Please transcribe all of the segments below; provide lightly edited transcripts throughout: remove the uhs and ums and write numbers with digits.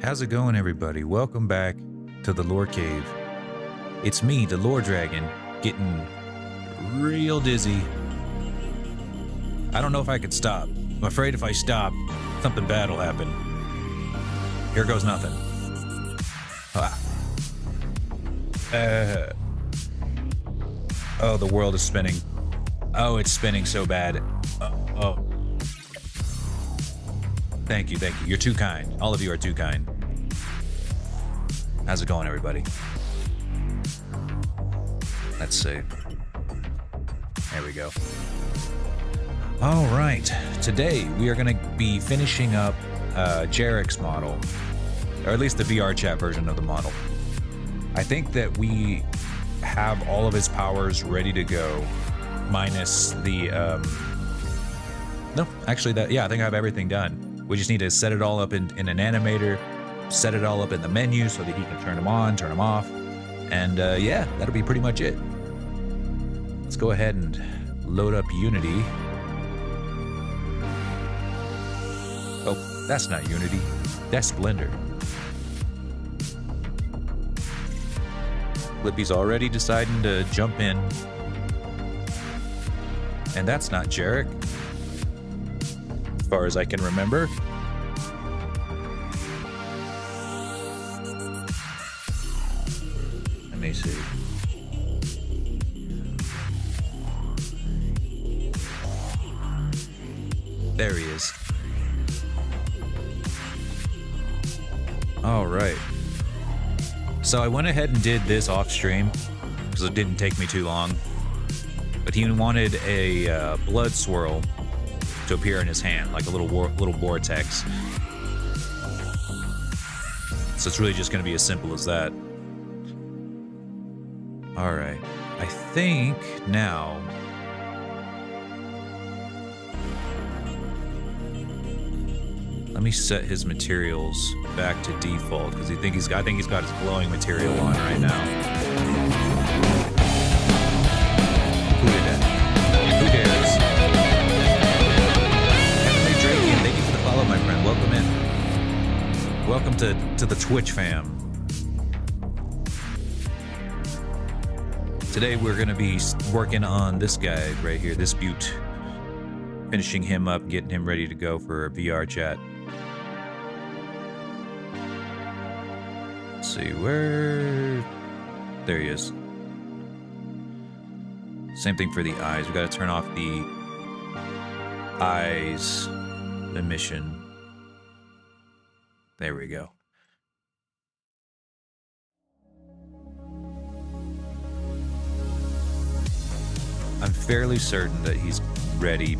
How's it going, everybody? Welcome back to the Lore Cave. It's me, the Lore Dragon, getting real dizzy. I don't know if I could stop. I'm afraid if I stop, something bad will happen. Here goes nothing. Ah. Oh, the world is spinning. Oh, it's spinning so bad. Oh. Thank you, thank you. You're too kind. All of you are too kind. How's it going, everybody? Let's see. There we go. All right. Today, we are going to be finishing up Jarek's model, or at least the VRChat version of the model. I think that we have all of his powers ready to go, minus the... No, actually, I think I have everything done. We just need to set it all up in an animator, set it all up in the menu so that he can turn them on, turn them off, and yeah, that'll be pretty much it. Let's go ahead and load up Unity. Oh, that's not Unity, that's Blender. Flippy's already deciding to jump in. And that's not Jarek, as far as I can remember. Let me see. There he is. All right. So I went ahead and did this off stream because it didn't take me too long. But he wanted a blood swirl to appear in his hand, like a little vortex. So it's really just going to be as simple as that. All right. I think now... Let me set his materials back to default because I think he's got his glowing material on right now. Who did that? Who dares? Heavenly Drakian, thank you for the follow, my friend. Welcome in. Welcome to the Twitch fam. Today we're going to be working on this guy right here, this Butte. Finishing him up, getting him ready to go for VRChat. Let's see, where... There he is. Same thing for the eyes. We got to turn off the eyes emission. There we go. I'm fairly certain that he's ready,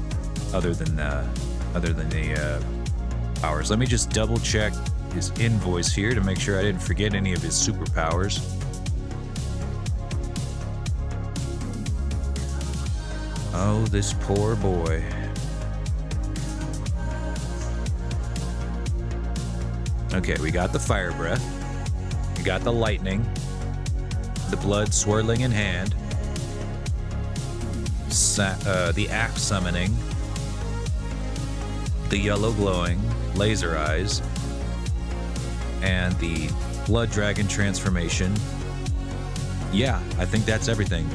other than the powers. Let me just double check his invoice here to make sure I didn't forget any of his superpowers. Oh, this poor boy. Okay, we got the fire breath. We got the lightning. The blood swirling in hand. The axe summoning. The yellow glowing. Laser eyes. And the blood dragon transformation. Yeah, I think that's everything.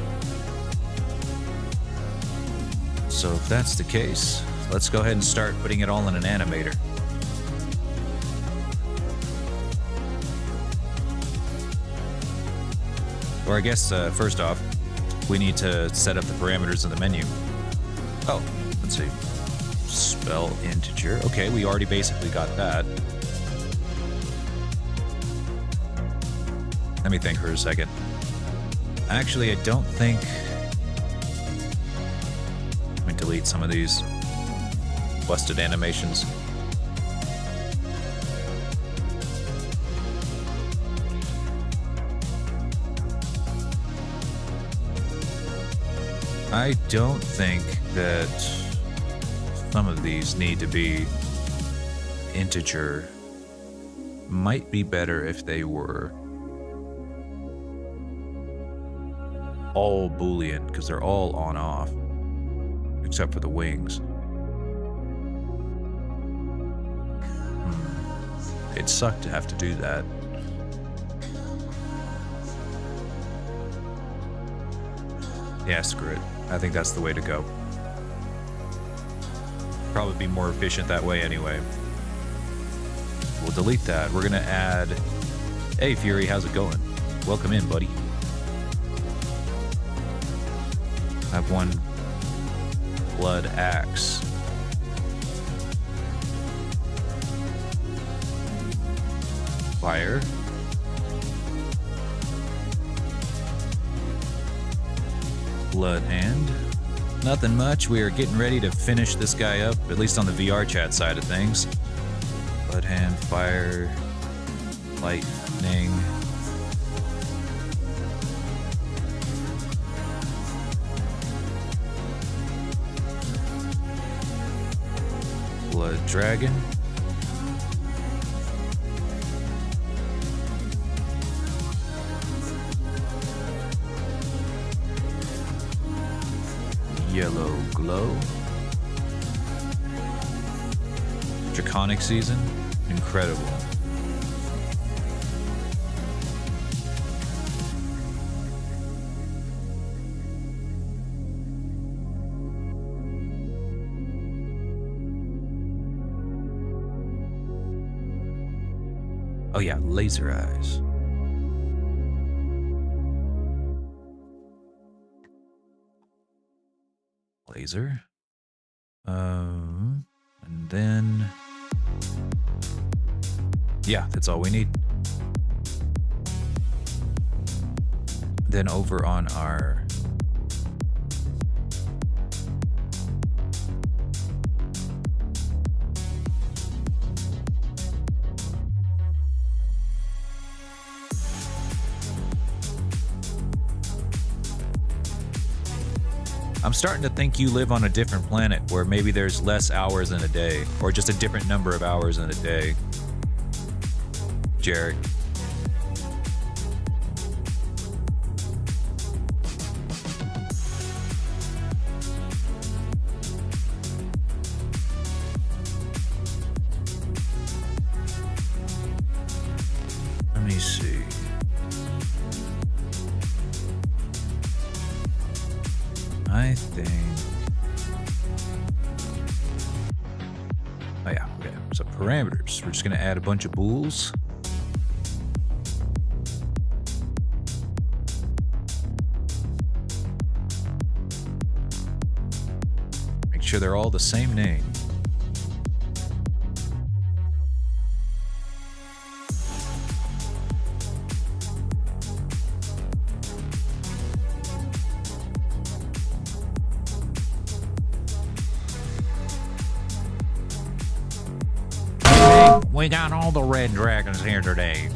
So if that's the case, let's go ahead and start putting it all in an animator. Or I guess, first off, we need to set up the parameters in the menu. Oh, let's see. Spell integer. Okay, we already basically got that. Let me think for a second. Actually, I don't think... Let me delete some of these busted animations. I don't think that some of these need to be integer. Might be better if they were all Boolean, because they're all on-off, except for the wings. It'd suck to have to do that. Yeah, screw it. I think that's the way to go. Probably be more efficient that way anyway. We'll delete that. We're gonna add... Hey, Fury, how's it going? Welcome in, buddy. I have one blood axe. Fire. Blood hand. Nothing much. We are getting ready to finish this guy up, at least on the VRChat side of things. Blood hand, fire, lightning. Blood dragon. Yellow glow. Draconic season. Incredible. Oh yeah, laser eyes. Laser. And then... yeah, that's all we need. Then over on our... I'm starting to think you live on a different planet where maybe there's less hours in a day, or just a different number of hours in a day. Jarek. Let me see. I think... oh yeah, okay. So parameters. We're just gonna add a bunch of bools. Make sure they're all the same name. We got all the red dragons here today.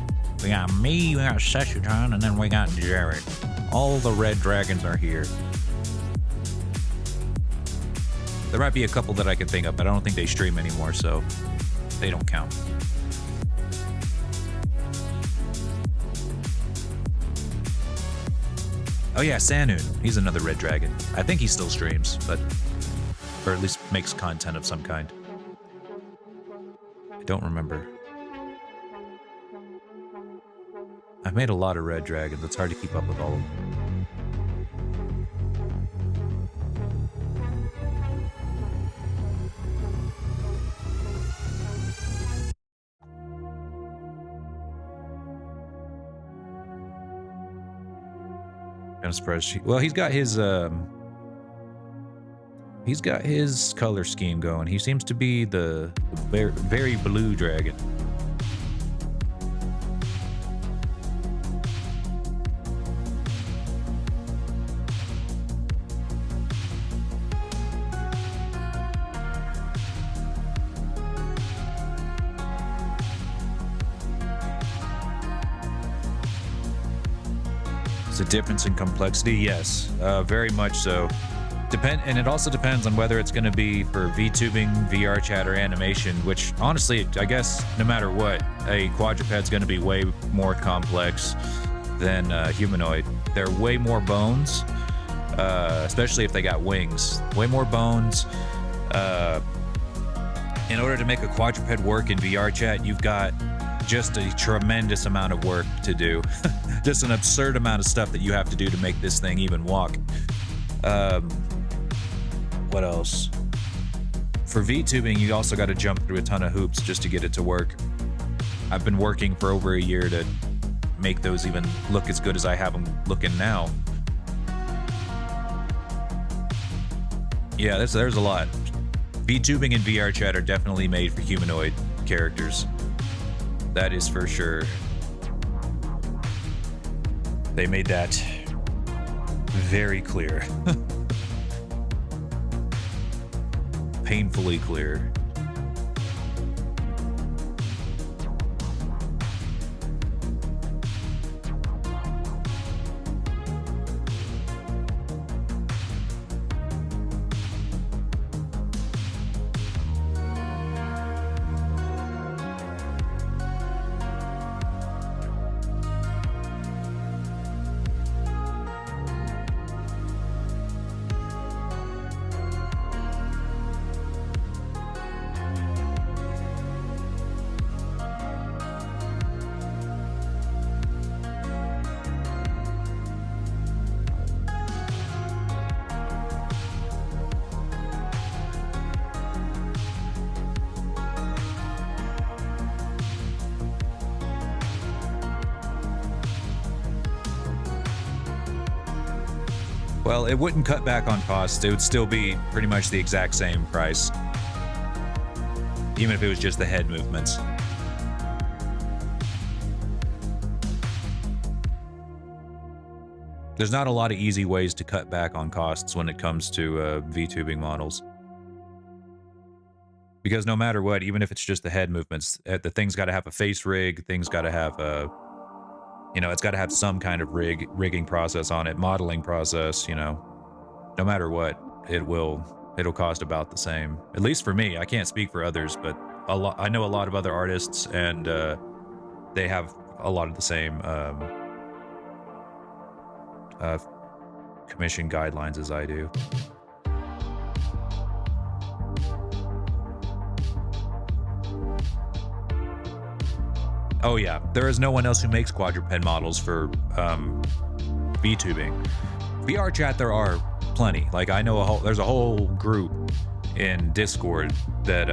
We got me, we got Seshuton, and then we got Jared. All the red dragons are here. There might be a couple that I can think of, but I don't think they stream anymore, so they don't count. Oh yeah, Sanun. He's another red dragon. I think he still streams, but... or at least makes content of some kind. Don't remember. I've made a lot of red dragons. It's hard to keep up with all of them. Kind of surprised. Well, he's got his color scheme going. He seems to be the very blue dragon. It's a difference in complexity, yes, very much so. And it also depends on whether it's going to be for VTubing, VRChat, or animation, which honestly, I guess no matter what, a quadruped's going to be way more complex than humanoid. They're way more bones, especially if they got wings. Way more bones. In order to make a quadruped work in VRChat, you've got just a tremendous amount of work to do. Just an absurd amount of stuff that you have to do to make this thing even walk. What else? For VTubing, you also got to jump through a ton of hoops just to get it to work. I've been working for over a year to make those even look as good as I have them looking now. Yeah, there's a lot. VTubing and VRChat are definitely made for humanoid characters. That is for sure. They made that very clear. Painfully clear. Well, it wouldn't cut back on cost. It would still be pretty much the exact same price. Even if it was just the head movements. There's not a lot of easy ways to cut back on costs when it comes to VTubing models. Because no matter what, even if it's just the head movements, the thing's got to have a face rig, thing's got to have a... You know, it's got to have some kind of rigging process on it, modeling process, you know. No matter what, it'll cost about the same. At least for me. I can't speak for others, but I know a lot of other artists, and they have a lot of the same commission guidelines as I do. Oh yeah, there is no one else who makes quadraped models for VTubing. VRChat, there are plenty. Like I know there's a whole group in Discord that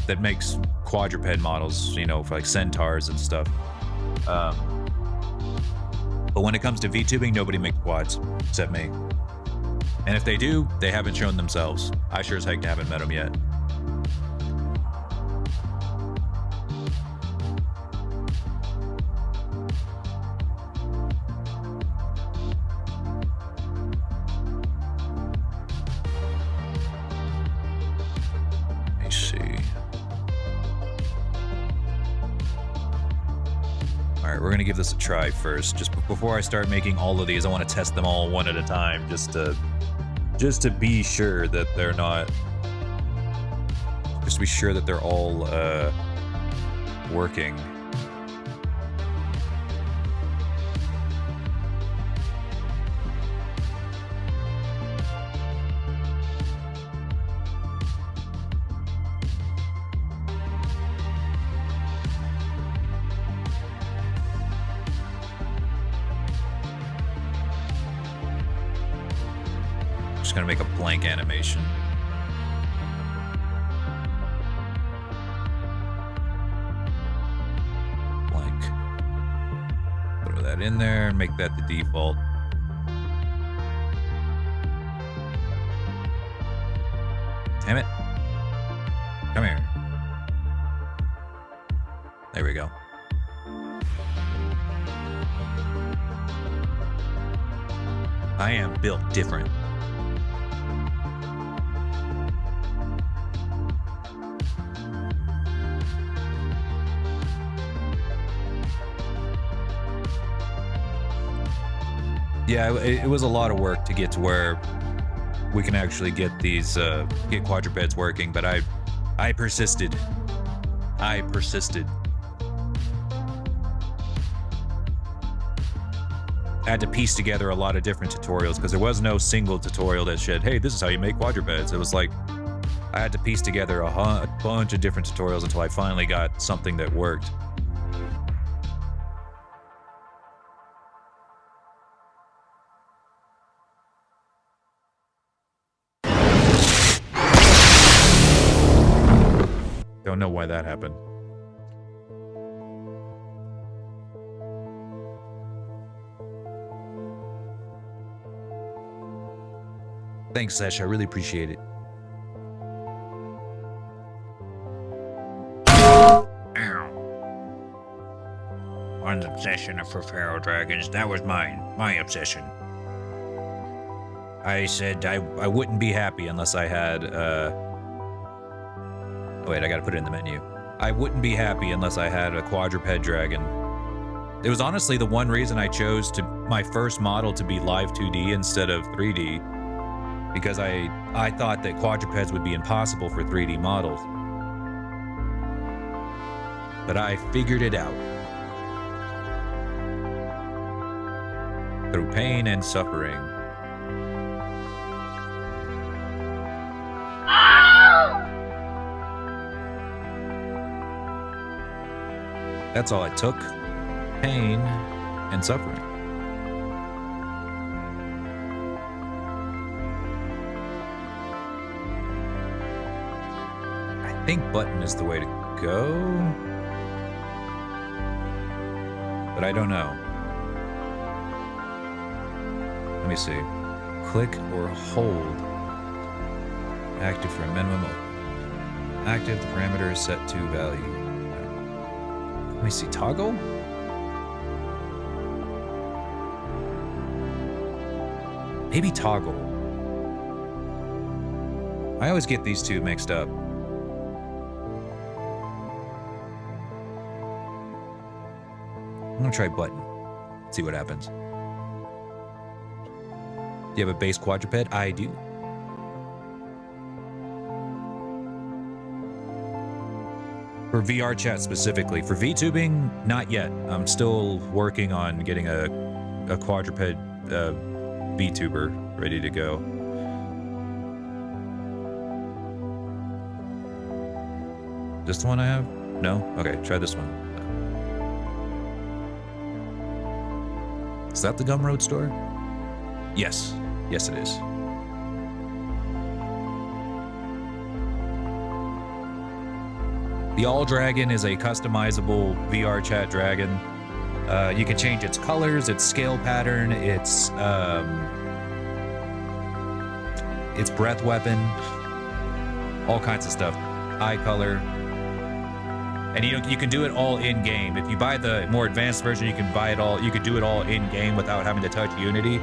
that makes quadraped models, you know, for like centaurs and stuff. But when it comes to VTubing, nobody makes quads except me. And if they do, they haven't shown themselves. I sure as heck haven't met them yet. We're gonna give this a try first. Just before I start making all of these, I want to test them all one at a time, just to be sure that they're not, just to be sure that they're all working. Just gonna make a blank animation. Blank. Throw that in there and make that the default. Damn it. Come here. There we go. I am built different. Yeah, it was a lot of work to get to where we can actually get these get quadrupeds working, but I persisted. I persisted. I had to piece together a lot of different tutorials because there was no single tutorial that said, hey, this is how you make quadrupeds. It was like I had to piece together a bunch of different tutorials until I finally got something that worked. Don't know why that happened. Thanks, Sesh. I really appreciate it. One's obsession for pharaoh dragons. That was mine. My obsession. I said I wouldn't be happy unless I had, wait, I gotta put it in the menu. I wouldn't be happy unless I had a quadruped dragon. It was honestly the one reason I chose my first model to be live 2D instead of 3D. Because I thought that quadrupeds would be impossible for 3D models. But I figured it out. Through pain and suffering. That's all it took. Pain and suffering. I think button is the way to go. But I don't know. Let me see. Click or hold. Active for a minimum of. Active, the parameter is set to value. Let me see. Toggle? Maybe toggle. I always get these two mixed up. I'm gonna try button. See what happens. Do you have a base quadruped? I do. For VRChat specifically. For VTubing, not yet. I'm still working on getting a quadruped VTuber ready to go. This the one I have? No? Okay, try this one. Is that the Gumroad store? Yes. Yes, it is. The All Dragon is a customizable VRChat dragon. You can change its colors, its scale pattern, its breath weapon, all kinds of stuff. Eye color. And you can do it all in game. If you buy the more advanced version, you can buy it all. You could do it all in game without having to touch Unity.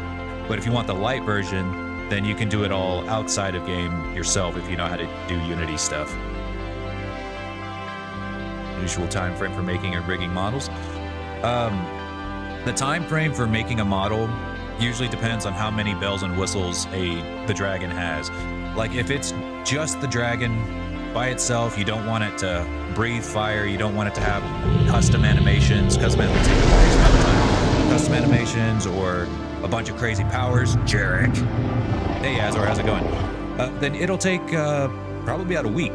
But if you want the light version, then you can do it all outside of game yourself if you know how to do Unity stuff. Usual time frame for making or rigging models. The time frame for making a model usually depends on how many bells and whistles the dragon has. Like if it's just the dragon by itself, you don't want it to breathe fire, you don't want it to have custom animations, custom animations or a bunch of crazy powers. Jarek. Hey Azor, how's it going? Then it'll take probably about a week.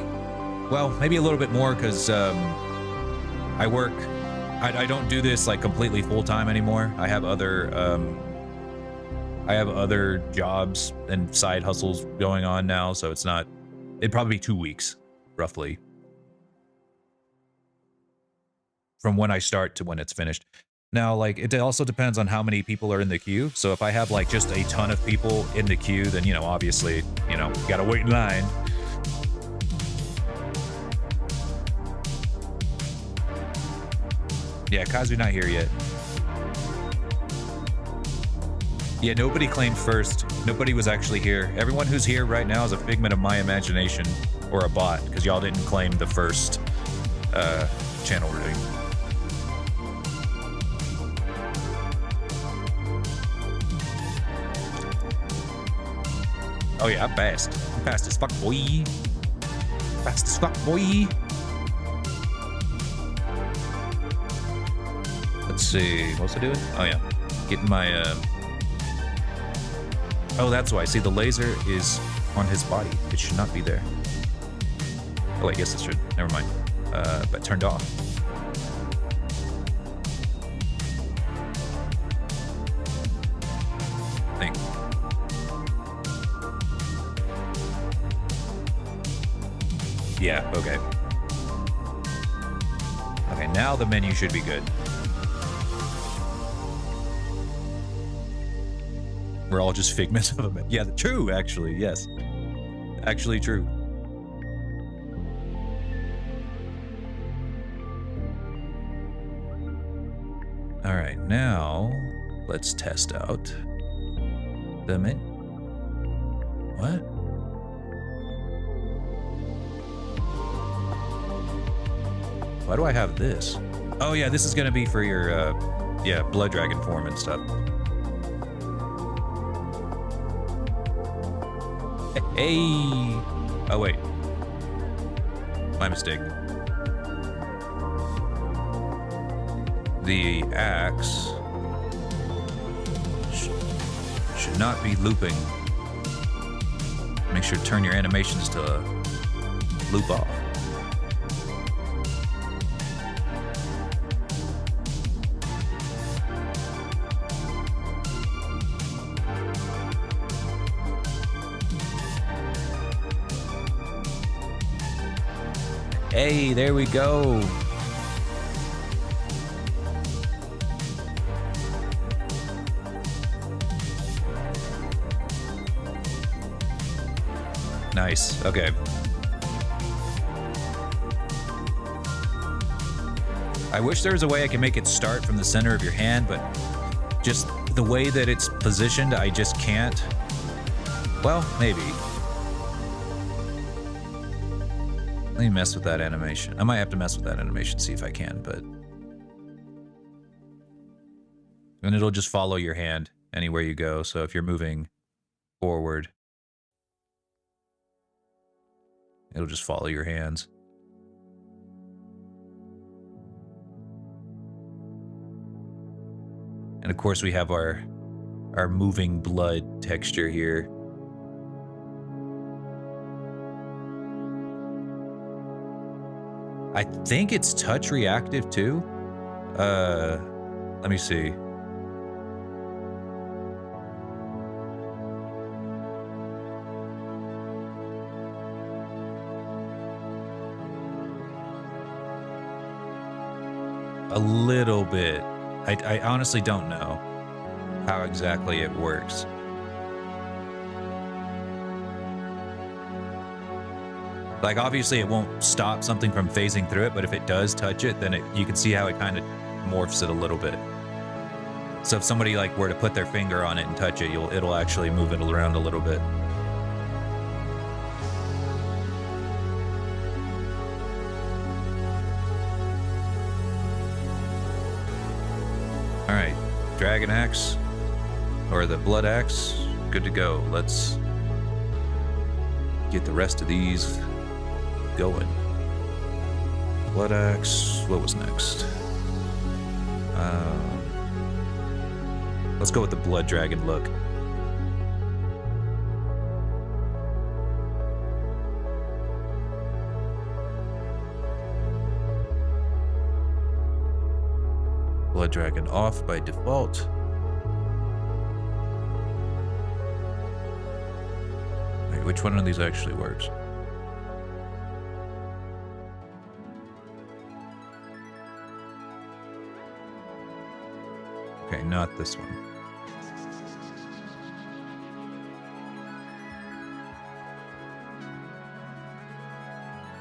Well, maybe a little bit more because I work. I don't do this like completely full time anymore. I have other jobs and side hustles going on now, so it'd probably be 2 weeks, roughly, from when I start to when it's finished. Now, like, it also depends on how many people are in the queue. So if I have like just a ton of people in the queue, then, you know, obviously, you know, gotta wait in line. Yeah, Kazu not here yet. Yeah, nobody claimed first. Nobody was actually here. Everyone who's here right now is a figment of my imagination or a bot, because y'all didn't claim the first channel routing. Oh yeah, I'm fast. I'm fast as fuck, boy. Fast as fuck, boy. Let's see, what was I doing? Oh yeah, getting my, oh, that's why. See, the laser is on his body. It should not be there. Oh, I guess it should. Never mind. But turned off. Thing. Yeah, okay. right, now the menu should be good. We're all just figments of a menu. Yeah, true, actually, yes. Actually true. All right, now let's test out the menu. What? Why do I have this? Oh yeah, this is gonna be for your, yeah, blood dragon form and stuff. Hey! Oh wait. My mistake. The axe should not be looping. Make sure to turn your animations to loop off. Hey, there we go. Nice. Okay. I wish there was a way I could make it start from the center of your hand, but just the way that it's positioned, I just can't. Well, maybe. Let me mess with that animation. I might have to mess with that animation, see if I can, but... And it'll just follow your hand anywhere you go, so if you're moving forward, it'll just follow your hands. And of course we have our moving blood texture here. I think it's touch reactive too. Let me see. A little bit. I honestly don't know how exactly it works. Like, obviously it won't stop something from phasing through it, but if it does touch it, then you can see how it kind of morphs it a little bit. So if somebody like were to put their finger on it and touch it, it'll actually move it around a little bit. All right, dragon axe, or the blood axe, good to go. Let's get the rest of these going. Blood axe, what was next? Let's go with the blood dragon look. Blood dragon off by default. Wait, which one of these actually works? Okay, not this one.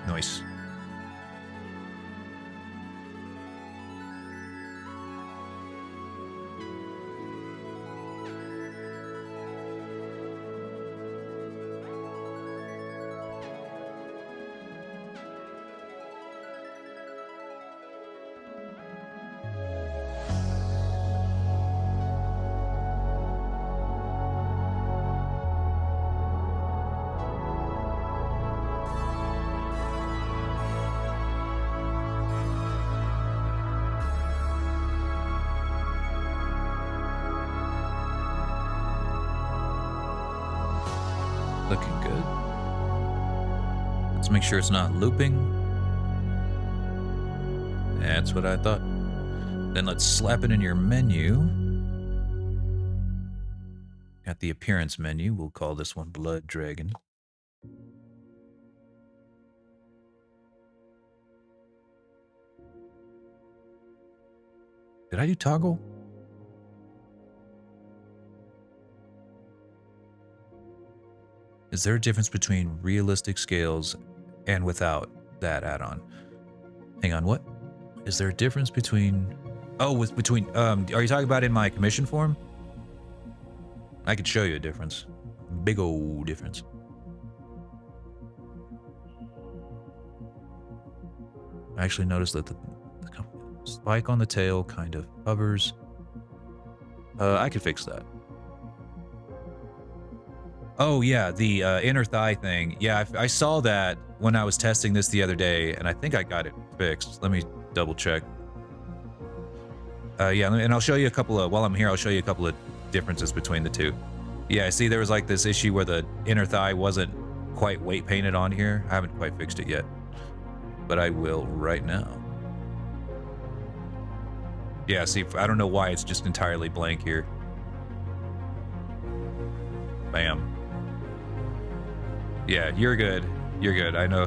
Nice. Looking good. Let's make sure it's not looping. That's what I thought. Then let's slap it in your menu. At the appearance menu, we'll call this one Blood Dragon. Did I do toggle? Is there a difference between realistic scales and without that add-on? Hang on, what? Is there a difference between... Oh, are you talking about in my commission form? I could show you a difference. Big old difference. I actually noticed that the spike on the tail kind of hovers. I could fix that. Oh yeah, the inner thigh thing. Yeah, I saw that when I was testing this the other day, and I think I got it fixed. Let me double check. Yeah, and I'll show you a couple of, while I'm here, I'll show you a couple of differences between the two. Yeah, I see there was like this issue where the inner thigh wasn't quite weight painted on here. I haven't quite fixed it yet, but I will right now. Yeah, see, I don't know why it's just entirely blank here. Bam. Yeah, you're good. You're good, I know.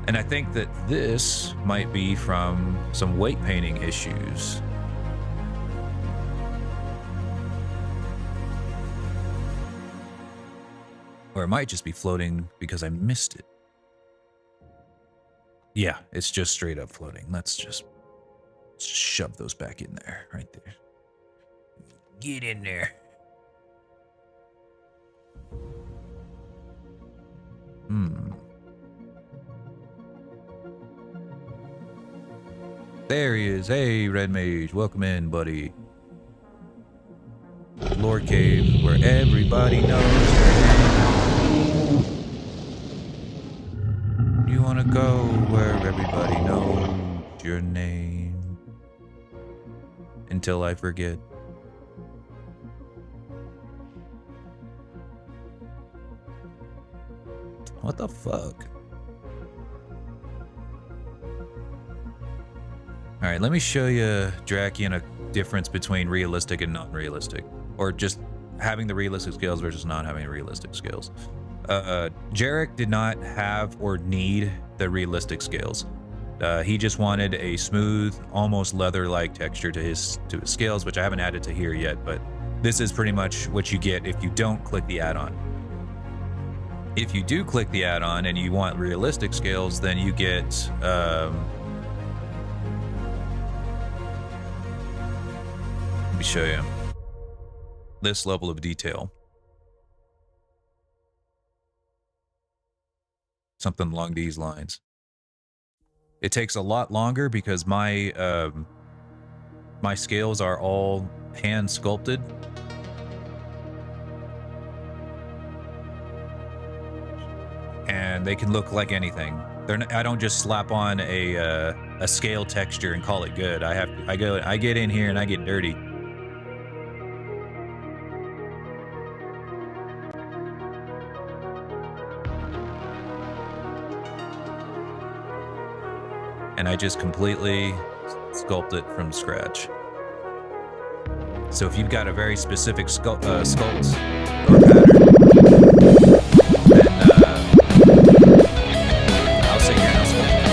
And I think that this might be from some weight painting issues. Or it might just be floating because I missed it. Yeah, it's just straight up floating. Let's just shove those back in there, right there. Get in there. There he is. Hey, Red Mage. Welcome in, buddy. Lord Cave, where everybody knows your name. You wanna go where everybody knows your name. Until I forget. What the fuck? Alright, let me show you, Drakian, a difference between realistic and non-realistic. Or just having the realistic scales versus not having realistic scales. Jarek did not have or need the realistic scales. He just wanted a smooth, almost leather-like texture to his scales, which I haven't added to here yet, but this is pretty much what you get if you don't click the add-on. If you do click the add-on and you want realistic scales, then you get let me show you this level of detail. Something along these lines. It takes a lot longer because my scales are all hand sculpted. And they can look like anything. I don't just slap on a scale texture and call it good. I get in here and I get dirty. And I just completely sculpt it from scratch. So if you've got a very specific sculpt or pattern, then I'll sit here and I'll sculpt it.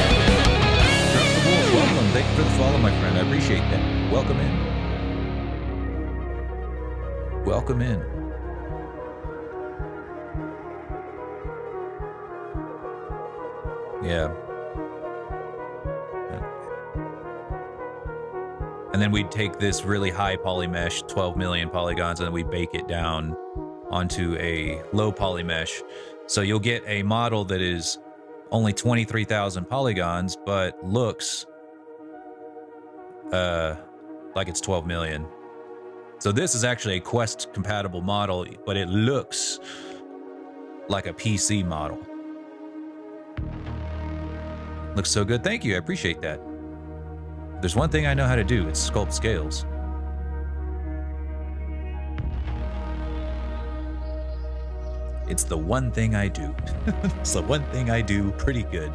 Drop the wolf, welcome. Thank you for the follow, my friend. I appreciate that. Welcome in. Welcome in. Yeah. And then we'd take this really high poly mesh, 12 million polygons, and then we bake it down onto a low poly mesh. So you'll get a model that is only 23,000 polygons, but looks like it's 12 million. So this is actually a Quest compatible model, but it looks like a PC model. Looks so good. Thank you. I appreciate that. There's one thing I know how to do, it's sculpt scales. It's the one thing I do. It's the one thing I do pretty good.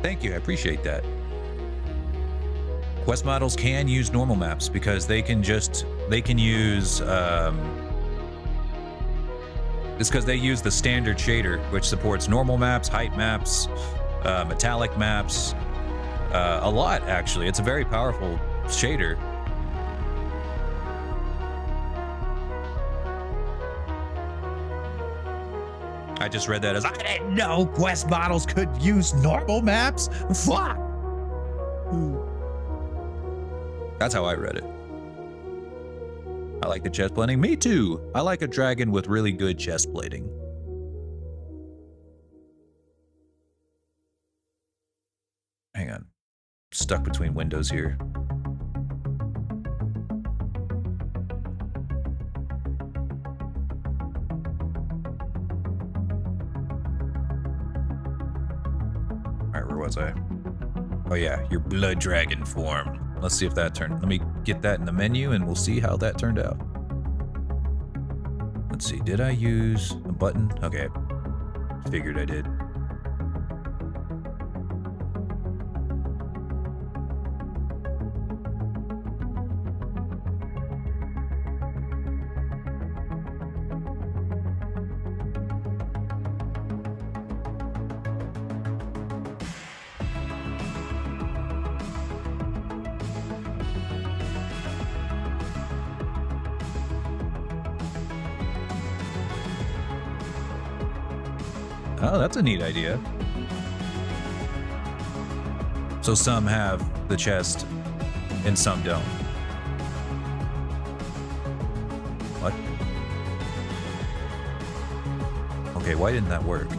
Thank you, I appreciate that. Quest models can use normal maps because they can just they can use, it's because they use the standard shader, which supports normal maps, height maps, metallic maps, a lot, actually. It's a very powerful shader. I just read that as, I didn't know quest models could use normal maps. Fuck. That's how I read it. I like the chest plating. Me too. I like a dragon with really good chest plating. Hang on. Stuck between windows here. Alright, where was I? Oh yeah, your blood dragon form. Let's see if that turned. Let me get that in the menu and we'll see how that turned out. Let's see, did I use a button? Okay, figured I did. Oh, that's a neat idea. So some have the chest and some don't. What? Okay, why didn't that work?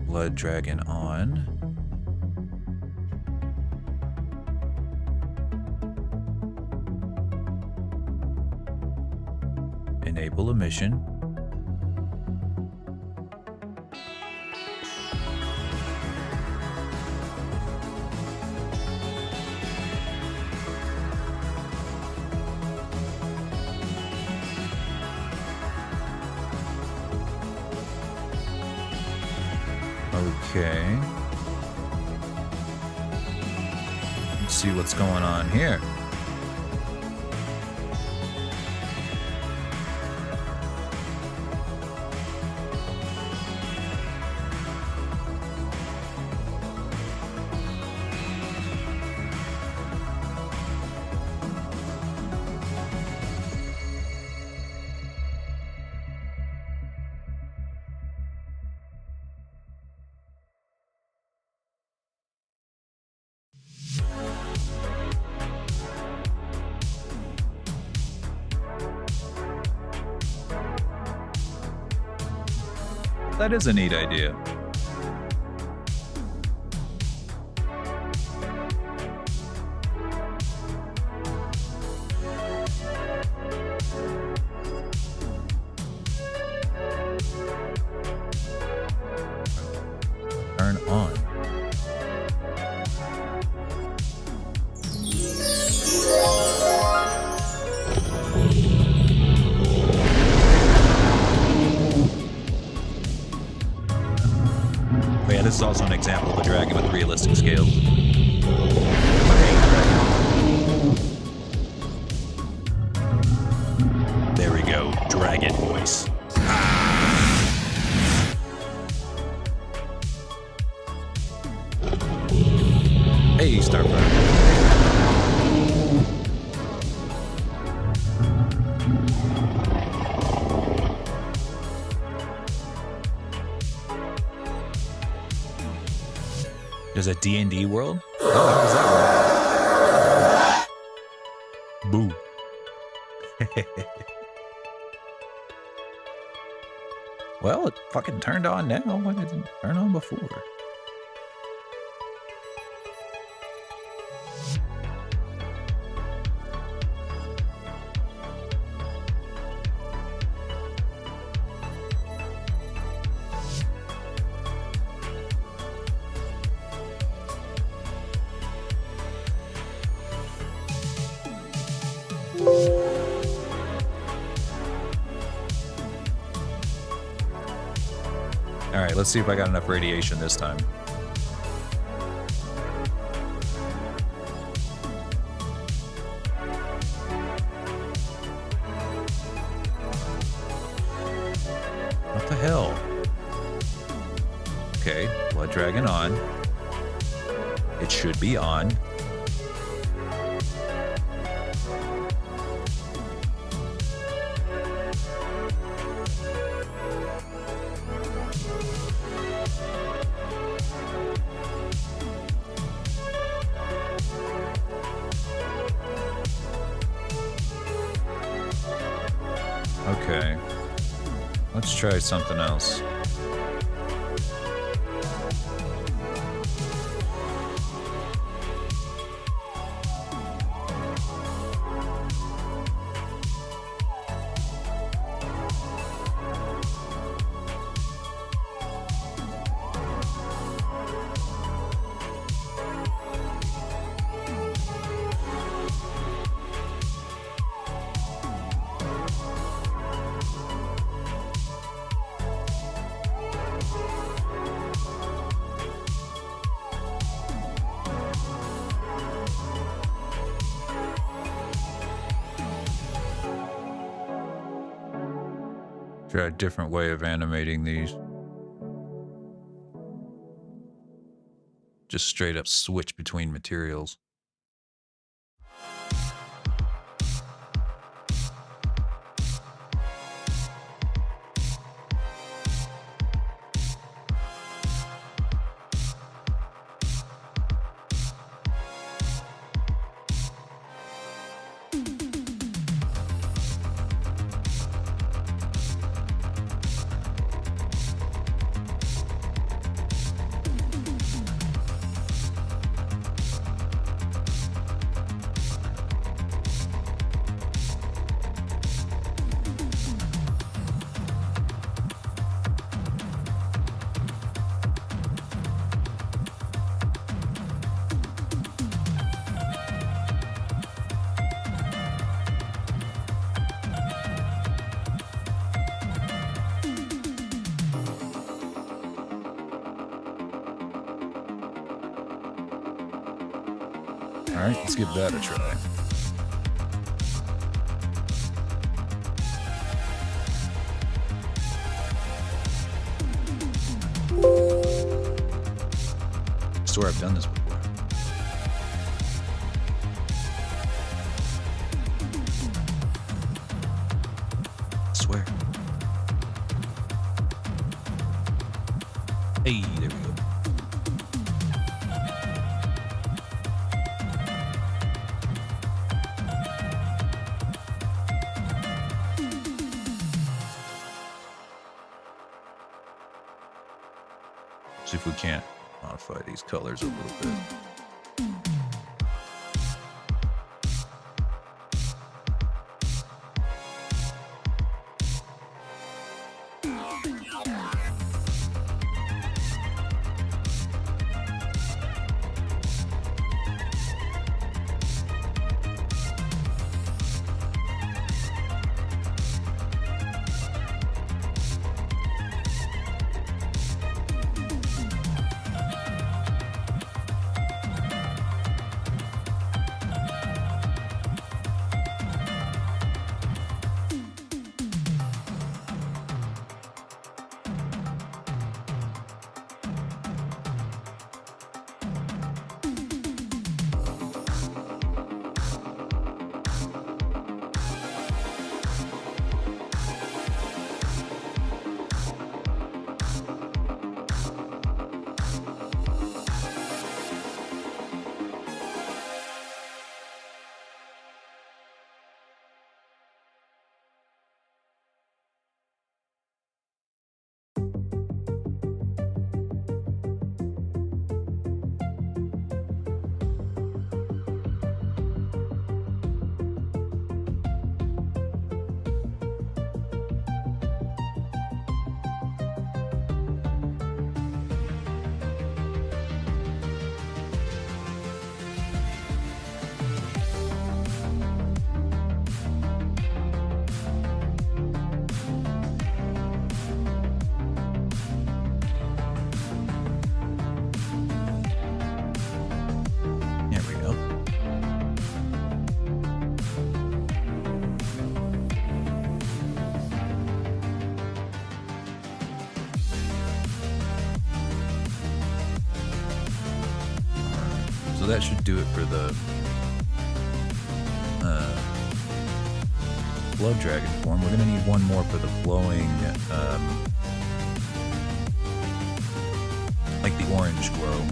Blood dragon on. Enable a mission. Okay. Let's see what's going on here. That is a neat idea. Turn on. Yeah, this is also an example of a dragon with realistic scale. My main dragon. There we go, dragon voice. Hey, Starfire. There's a D&D world? Oh, how does that work? Boo. Well, it fucking turned on now. Why didn't it turn on before? All right, let's see if I got enough radiation this time. What the hell? Okay, blood dragon on. It should be on. Okay, let's try something else. Try a different way of animating these. Just straight up switch between materials. All right, let's give that a try. I swear I've done this before. I swear. Hey, there we go. See if we can't modify these colors a little bit. that should do it for the blood dragon form. We're gonna need one more for the glowing, like the orange glow.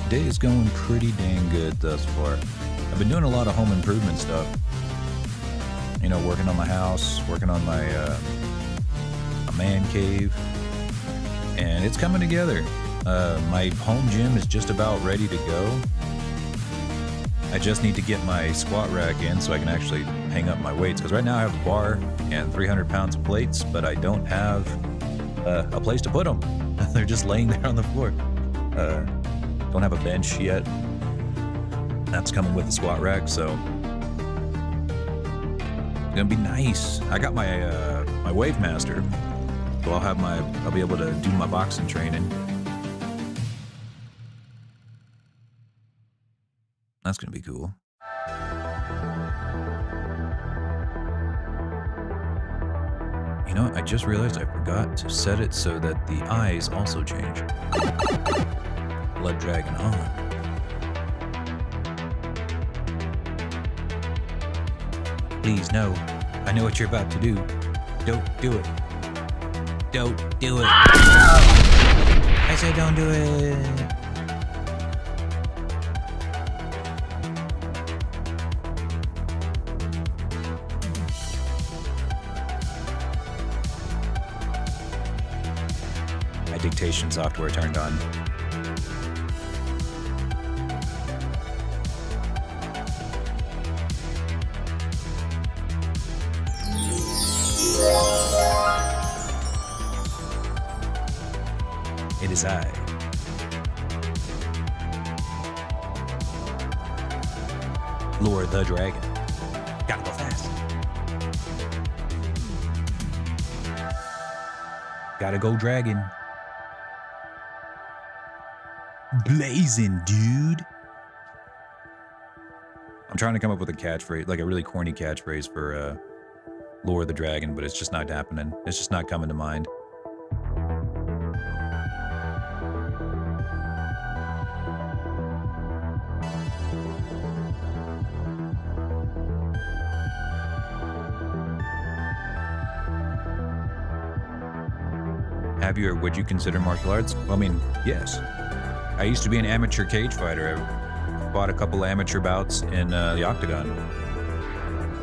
Day is going pretty dang good thus far. I've been doing a lot of home improvement stuff. You know, working on my house, working on my a man cave, and it's coming together. My home gym is just about ready to go. I just need to get my squat rack in so I can actually hang up my weights. Because right now I have a bar and 300 pounds of plates, but I don't have a place to put them. They're just laying there on the floor. Don't have a bench yet. That's coming with the squat rack, so it's gonna be nice. I got my my Wave Master, so I'll be able to do my boxing training. That's gonna be cool. You know what? I just realized I forgot to set it so that the eyes also change. Blood dragon on. Please, no. I know what you're about to do. Don't do it. Don't do it. I said don't do it. My dictation software turned on. It is I. Lord the Dragon. Gotta go fast. Gotta go dragon. Blazing, dude. I'm trying to come up with a catchphrase, like a really corny catchphrase for Lord the Dragon, but it's just not happening. It's just not coming to mind. Have you or would you consider martial arts? Well, I mean, yes. I used to be an amateur cage fighter. I fought a couple amateur bouts in the octagon.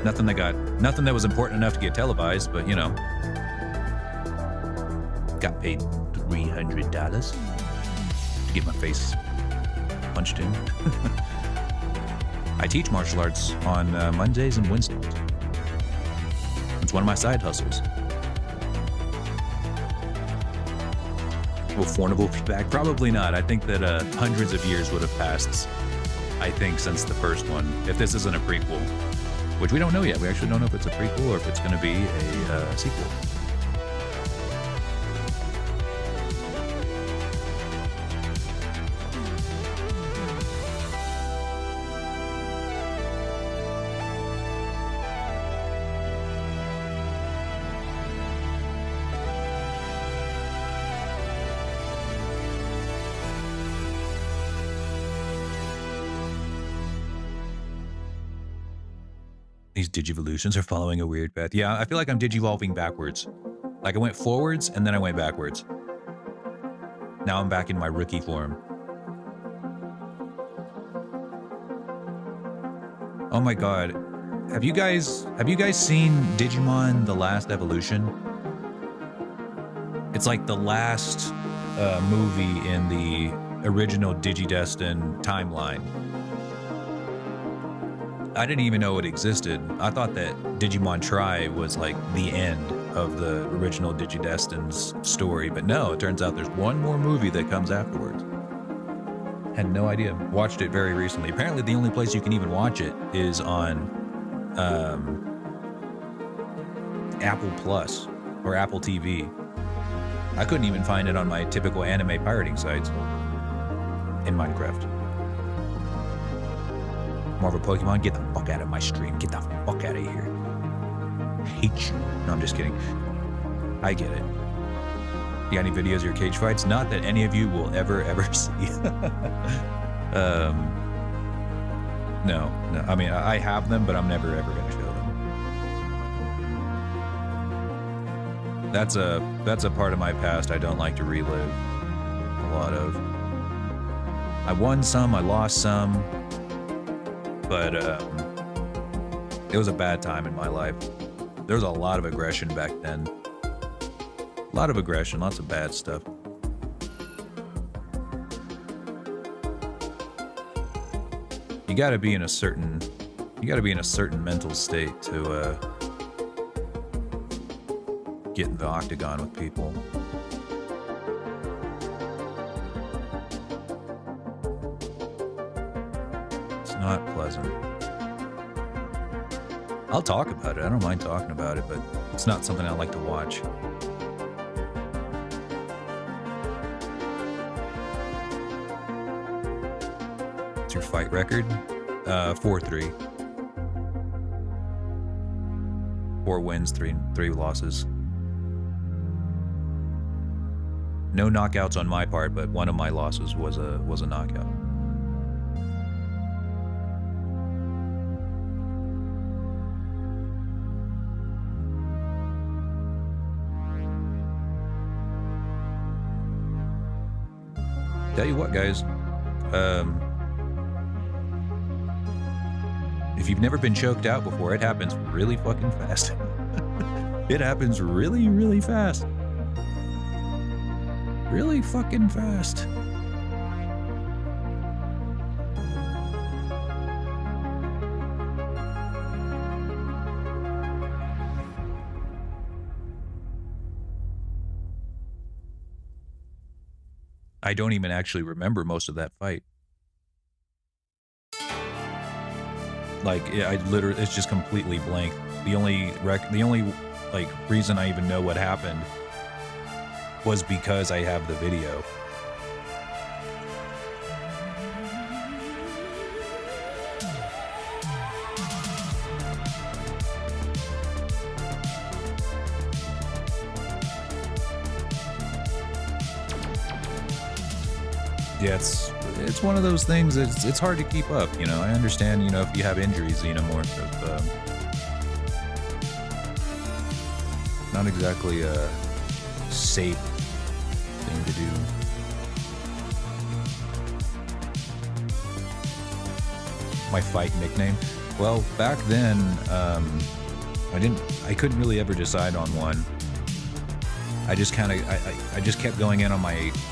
Nothing that was important enough to get televised, but you know, got paid $300 to get my face punched in. I teach martial arts on Mondays and Wednesdays. It's one of my side hustles. Will Fornival be back? Probably not. I think that hundreds of years would have passed, I think, since the first one. If this isn't a prequel, which we don't know yet. We actually don't know if it's a prequel or if it's going to be a sequel. These digivolutions are following a weird path. Yeah, I feel like I'm digivolving backwards. Like I went forwards and then I went backwards. Now I'm back in my rookie form. Oh my god. Have you guys seen Digimon The Last Evolution? It's like the last movie in the original Digidestin timeline. I didn't even know it existed. I thought that Digimon Tri was like the end of the original Digidestin's story, but no, it turns out there's one more movie that comes afterwards. Had no idea. Watched it very recently. Apparently the only place you can even watch it is on Apple Plus or Apple TV. I couldn't even find it on my typical anime pirating sites in Minecraft. More of a Pokemon, get the fuck out of my stream. Get the fuck out of here. I hate you. No, I'm just kidding. I get it. You got any videos of your cage fights? Not that any of you will ever see. No. I mean, I have them, but I'm never ever going to show them. That's a part of my past I don't like to relive a lot of. I won some, I lost some. But it was a bad time in my life. There was a lot of aggression back then. A lot of aggression, lots of bad stuff. You gotta be in a certain mental state to get in the octagon with people. Not pleasant. I'll talk about it. I don't mind talking about it, but it's not something I like to watch. What's your fight record? 4-3. 4 wins, 3 losses. No knockouts on my part, but one of my losses was a knockout. Tell you what, guys, if you've never been choked out before, it happens really fucking fast. It happens really, really fast. Really fucking fast. I don't even actually remember most of that fight. Like, I literally, it's just completely blank. The only like reason I even know what happened was because I have the video. Yeah, it's one of those things. It's hard to keep up. You know, I understand. You know, if you have injuries, you know, more of not exactly a safe thing to do. My fight nickname. Well, back then, I couldn't really ever decide on one. I just kept going in on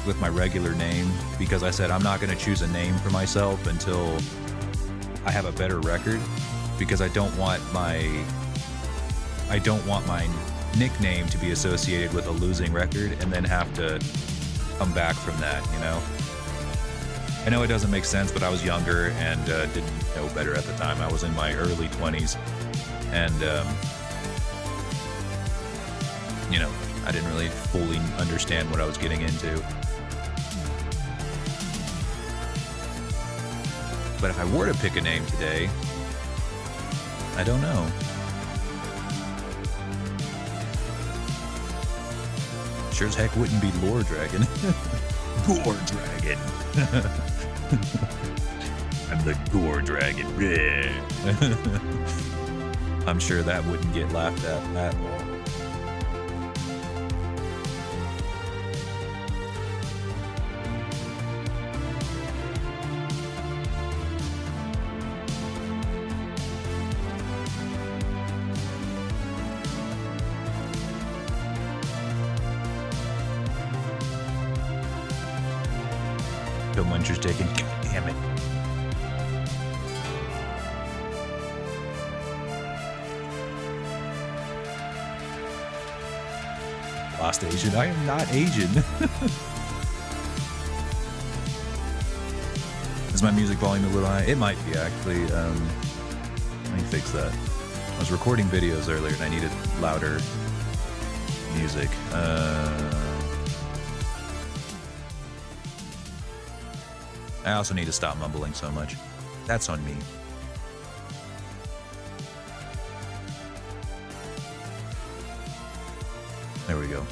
with my regular name because I said I'm not going to choose a name for myself until I have a better record, because I don't want my nickname to be associated with a losing record and then have to come back from that, you know? I know it doesn't make sense, but I was younger and didn't know better at the time. I was in my early 20s and you know, I didn't really fully understand what I was getting into. But if I were to pick a name today, I don't know. Sure as heck wouldn't be Lore Dragon. Gore Dragon. I'm the Gore Dragon. I'm sure that wouldn't get laughed at all. Bill Muncher's taking. Damn it. Lost Asian. I am not Asian. Is my music volume a little high? It might be, actually. Let me fix that. I was recording videos earlier and I needed louder music. I also need to stop mumbling so much. That's on me. There we go.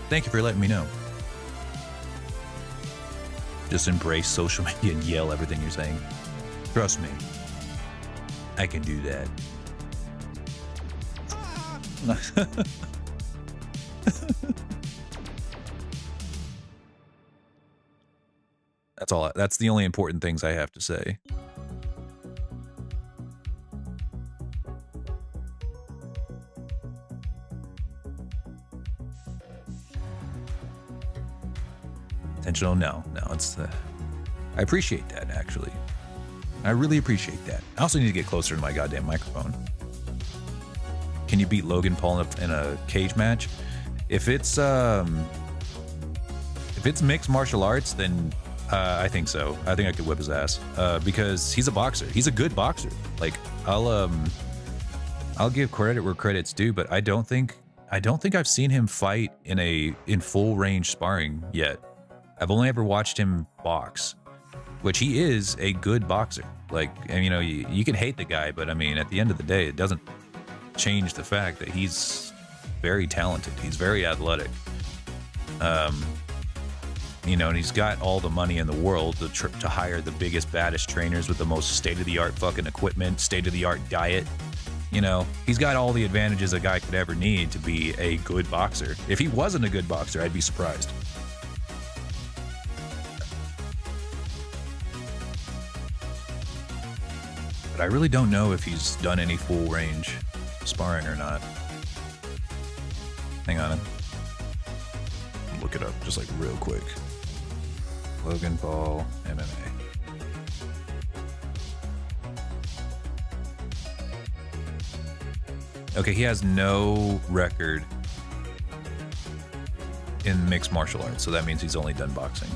Thank you for letting me know. Just embrace social media and yell everything you're saying. Trust me. I can do that. That's all. That's the only important things I have to say. Intentional? No, it's the. I appreciate that, actually. I really appreciate that. I also need to get closer to my goddamn microphone. Can you beat Logan Paul in a cage match? If it's mixed martial arts, then I think so. I think I could whip his ass because he's a boxer. He's a good boxer. Like I'll give credit where credit's due, but I don't think I've seen him fight in full range sparring yet. I've only ever watched him box, which he is a good boxer. Like, and, you know, you can hate the guy, but I mean, at the end of the day, it doesn't change the fact that he's very talented. He's very athletic. You know, and he's got all the money in the world to hire the biggest, baddest trainers with the most state-of-the-art fucking equipment, state-of-the-art diet. You know, he's got all the advantages a guy could ever need to be a good boxer. If he wasn't a good boxer, I'd be surprised. But I really don't know if he's done any full range sparring or not. Hang on. Look it up just like real quick. Logan Paul MMA. Okay, he has no record in mixed martial arts, so that means he's only done boxing.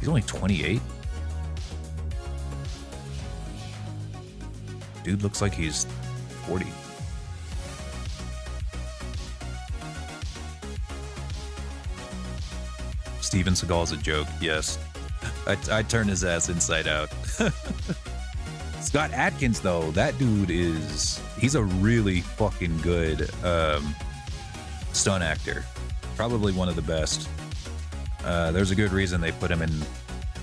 He's only 28. Dude looks like he's 40. Steven Seagal's a joke, yes. I turned his ass inside out. Scott Adkins, though, that dude he's a really fucking good stunt actor. Probably one of the best. There's a good reason they put him in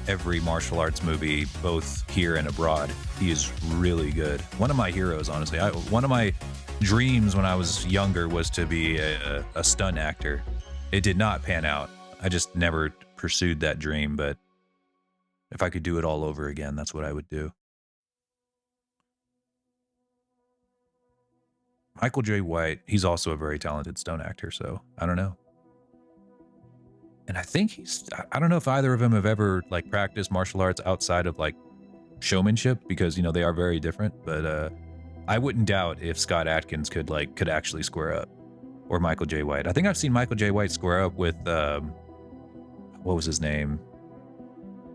every martial arts movie, both here and abroad. He is really good. One of my heroes, honestly. One of my dreams when I was younger was to be a stunt actor. It did not pan out. I just never pursued that dream, but if I could do it all over again, that's what I would do. Michael J. White, he's also a very talented stunt actor, so I don't know. And I think I don't know if either of them have ever like practiced martial arts outside of like showmanship, because, you know, they are very different, but I wouldn't doubt if Scott Adkins could actually square up, or Michael J. White. I think I've seen Michael J. White square up with, what was his name?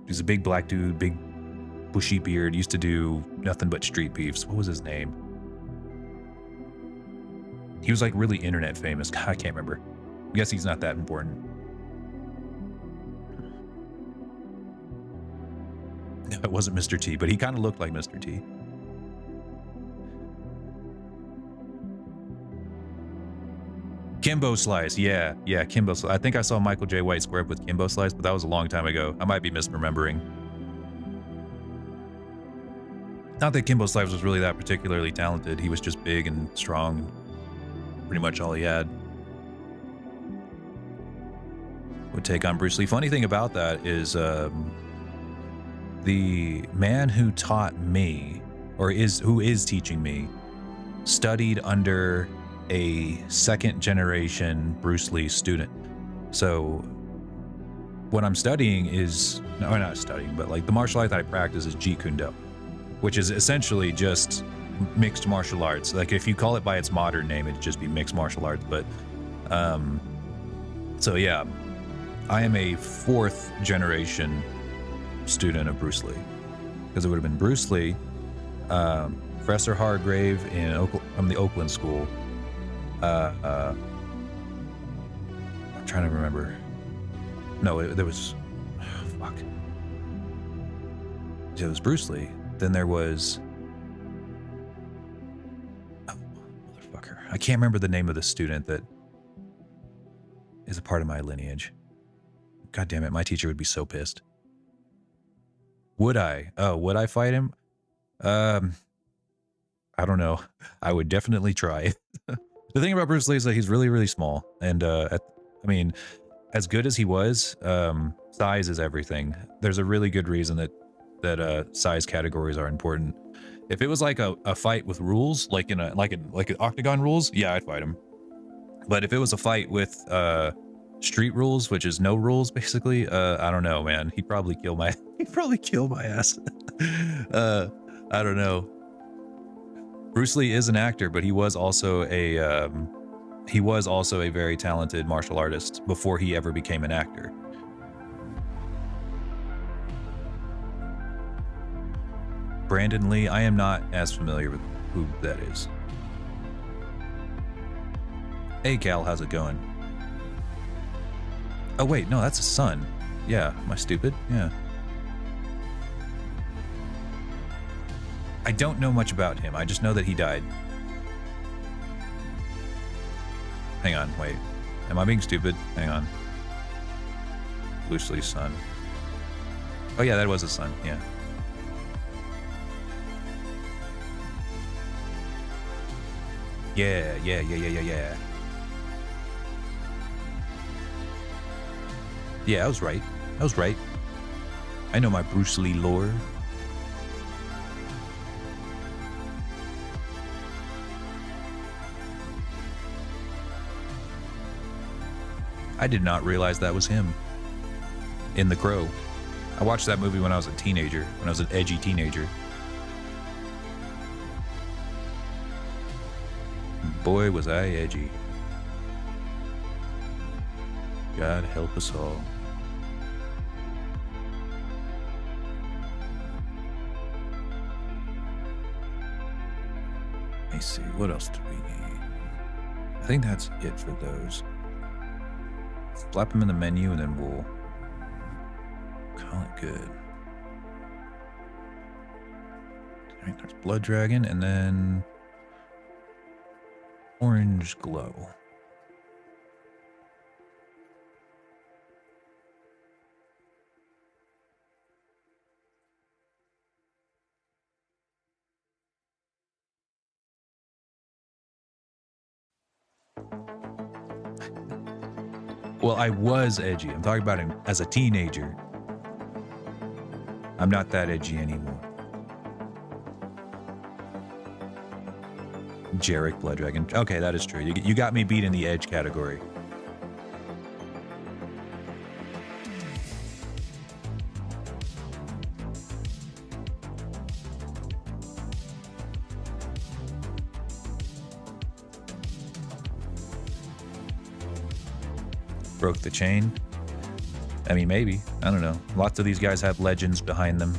He's a big black dude, big bushy beard, used to do nothing but street beefs. What was his name? He was like really internet famous. God, I can't remember. I guess he's not that important. it wasn't Mr. T, but he kind of looked like Mr. T. Kimbo Slice, yeah, Kimbo Slice. I think I saw Michael J. White square up with Kimbo Slice, but that was a long time ago. I might be misremembering. Not that Kimbo Slice was really that particularly talented. He was just big and strong. Pretty much all he had. Would take on Bruce Lee. Funny thing about that is the man who taught me, or who is teaching me, studied under a second generation Bruce Lee student. So what I'm studying is, no, not studying, but like the martial art that I practice is Jeet Kune Do, which is essentially just mixed martial arts. Like if you call it by its modern name, it'd just be mixed martial arts. But so yeah, I am a fourth generation student of Bruce Lee, because it would have been Bruce Lee, Professor Hargrave from the Oakland School. I'm trying to remember. No, there was, fuck. It was Bruce Lee. Then there was, oh, motherfucker. I can't remember the name of the student that is a part of my lineage. God damn it, my teacher would be so pissed. Would I? Oh, would I fight him? I don't know. I would definitely try. The thing about Bruce Lee is that he's really, really small. And, I mean, as good as he was, size is everything. There's a really good reason that size categories are important. If it was like a fight with rules, like an octagon rules, yeah, I'd fight him. But if it was a fight with street rules, which is no rules basically, I don't know, man. He'd probably kill my ass. I don't know. Bruce Lee is an actor, but he was also a very talented martial artist before he ever became an actor. Brandon Lee, I am not as familiar with who that is. Hey Cal, how's it going? Oh wait, no, that's his son. Yeah, am I stupid? Yeah. I don't know much about him. I just know that he died. Hang on, wait. Am I being stupid? Hang on. Bruce Lee's son. Oh yeah, that was his son, yeah. Yeah. Yeah, I was right. I know my Bruce Lee lore. I did not realize that was him in The Crow. I watched that movie when I was a teenager, when I was an edgy teenager. Boy, was I edgy. God help us all. Let me see, what else do we need? I think that's it for those. Slap them in the menu and then we'll call it good. Alright, there's Blood Dragon and then Orange Glow. Well, I was edgy. I'm talking about him as a teenager. I'm not that edgy anymore. Jarek Blood Dragon. Okay, that is true. You got me beat in the edge category. Broke the chain. I mean, maybe. I don't know. Lots of these guys have legends behind them.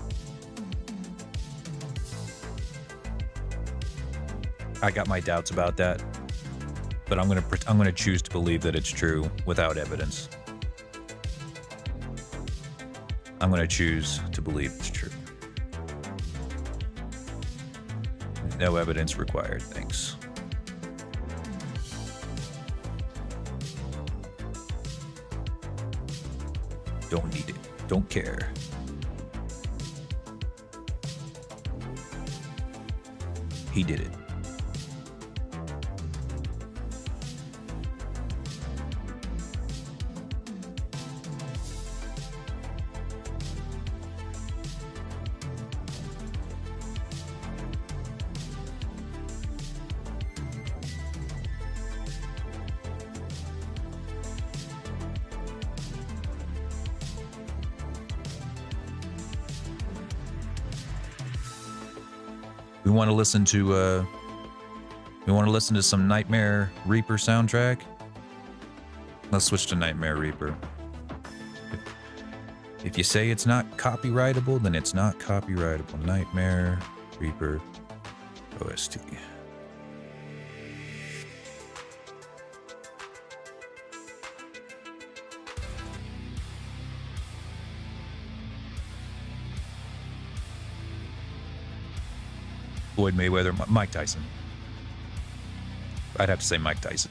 I got my doubts about that, but I'm gonna choose to believe that it's true without evidence. I'm gonna choose to believe it's true. No evidence required, thanks. Don't need it. Don't care. He did it. We want to listen to some Nightmare Reaper soundtrack. Let's switch to Nightmare Reaper. If you say it's not copyrightable, then it's not copyrightable. Nightmare Reaper OST. Floyd Mayweather, Mike Tyson. I'd have to say Mike Tyson.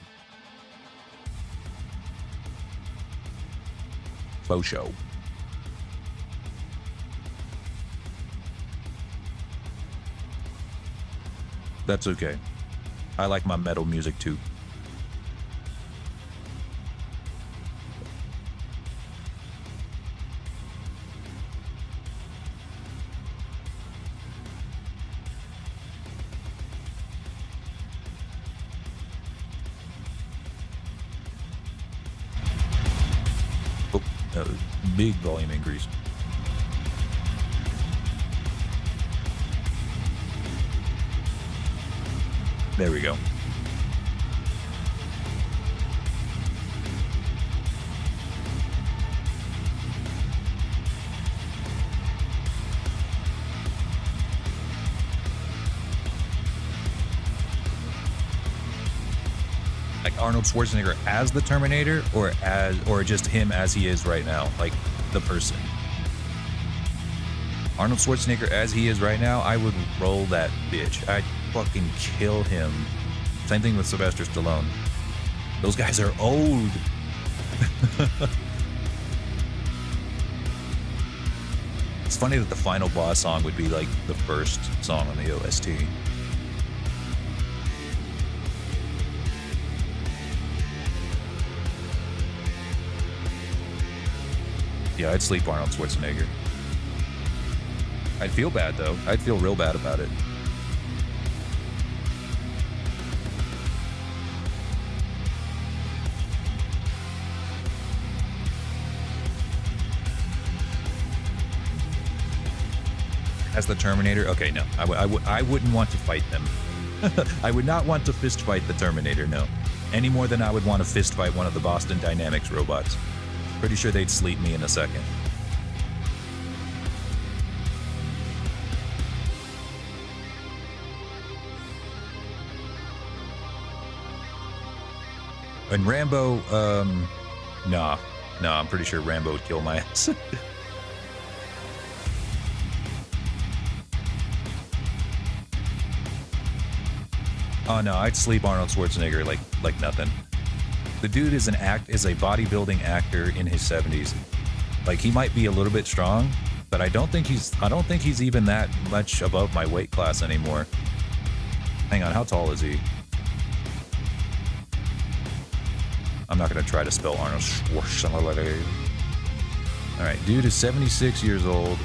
Faux show. That's okay. I like my metal music too. Big volume increase. There we go. Like Arnold Schwarzenegger as the Terminator, or just him as he is right now, like the person. Arnold Schwarzenegger as he is right now, I would roll that bitch. I'd fucking kill him. Same thing with Sylvester Stallone. Those guys are old. It's funny that the final boss song would be like the first song on the OST. Yeah, I'd sleep Arnold Schwarzenegger. I'd feel bad, though. I'd feel real bad about it. As the Terminator? Okay, no. I wouldn't want to fight them. I would not want to fist fight the Terminator, no. Any more than I would want to fist fight one of the Boston Dynamics robots. Pretty sure they'd sleep me in a second. And Rambo, nah, I'm pretty sure Rambo would kill my ass. Oh no, I'd sleep Arnold Schwarzenegger like nothing. The dude is a bodybuilding actor in his 70s. Like, he might be a little bit strong, but I don't think he's even that much above my weight class anymore. Hang on, how tall is he? I'm not gonna try to spell Arnold Schwarzenegger. Alright, dude is 76 years old.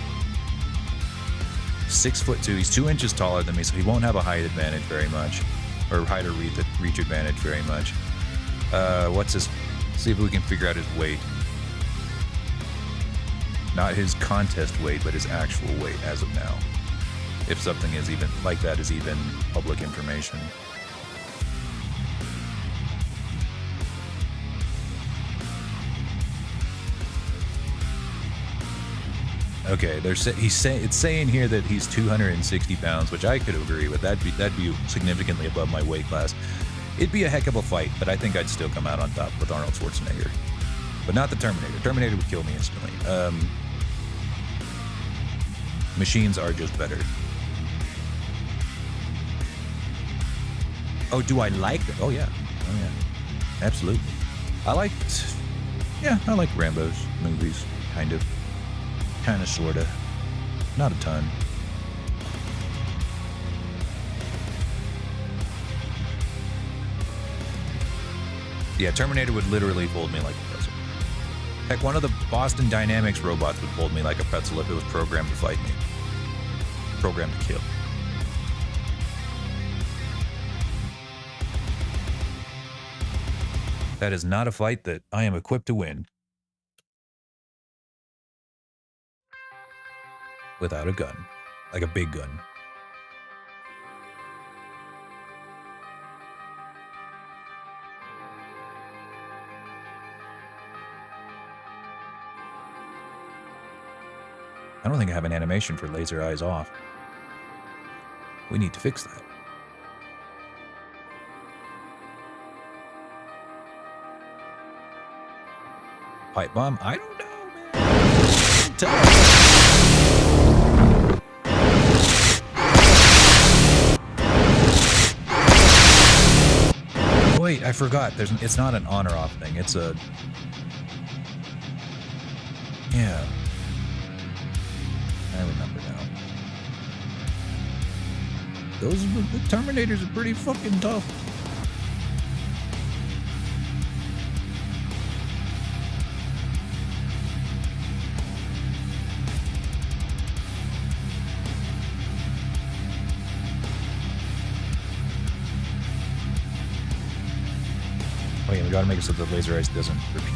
6'2". He's 2 inches taller than me, so he won't have a height advantage very much. Or height or reach advantage very much. See if we can figure out his weight. Not his contest weight, but his actual weight as of now. If something is even like that is even public information. Okay, it's saying here that he's 260 pounds, which I could agree with. That'd be significantly above my weight class. It'd be a heck of a fight, but I think I'd still come out on top with Arnold Schwarzenegger. But not the Terminator. Terminator would kill me instantly. Machines are just better. Oh, do I like it? Oh yeah. Oh yeah. Absolutely. I like Rambo's movies, kind of, sorta, not a ton. Yeah, Terminator would literally fold me like a pretzel. Heck, one of the Boston Dynamics robots would fold me like a pretzel if it was programmed to fight me. Programmed to kill. That is not a fight that I am equipped to win. Without a gun. Like a big gun. I don't think I have an animation for laser eyes off. We need to fix that. Pipe bomb? I don't know, man. Tough. Wait, I forgot. It's not an on or off thing. It's a... Yeah. I remember now. The Terminators are pretty fucking tough. Oh yeah, we gotta make it so the laser eyes doesn't repeat.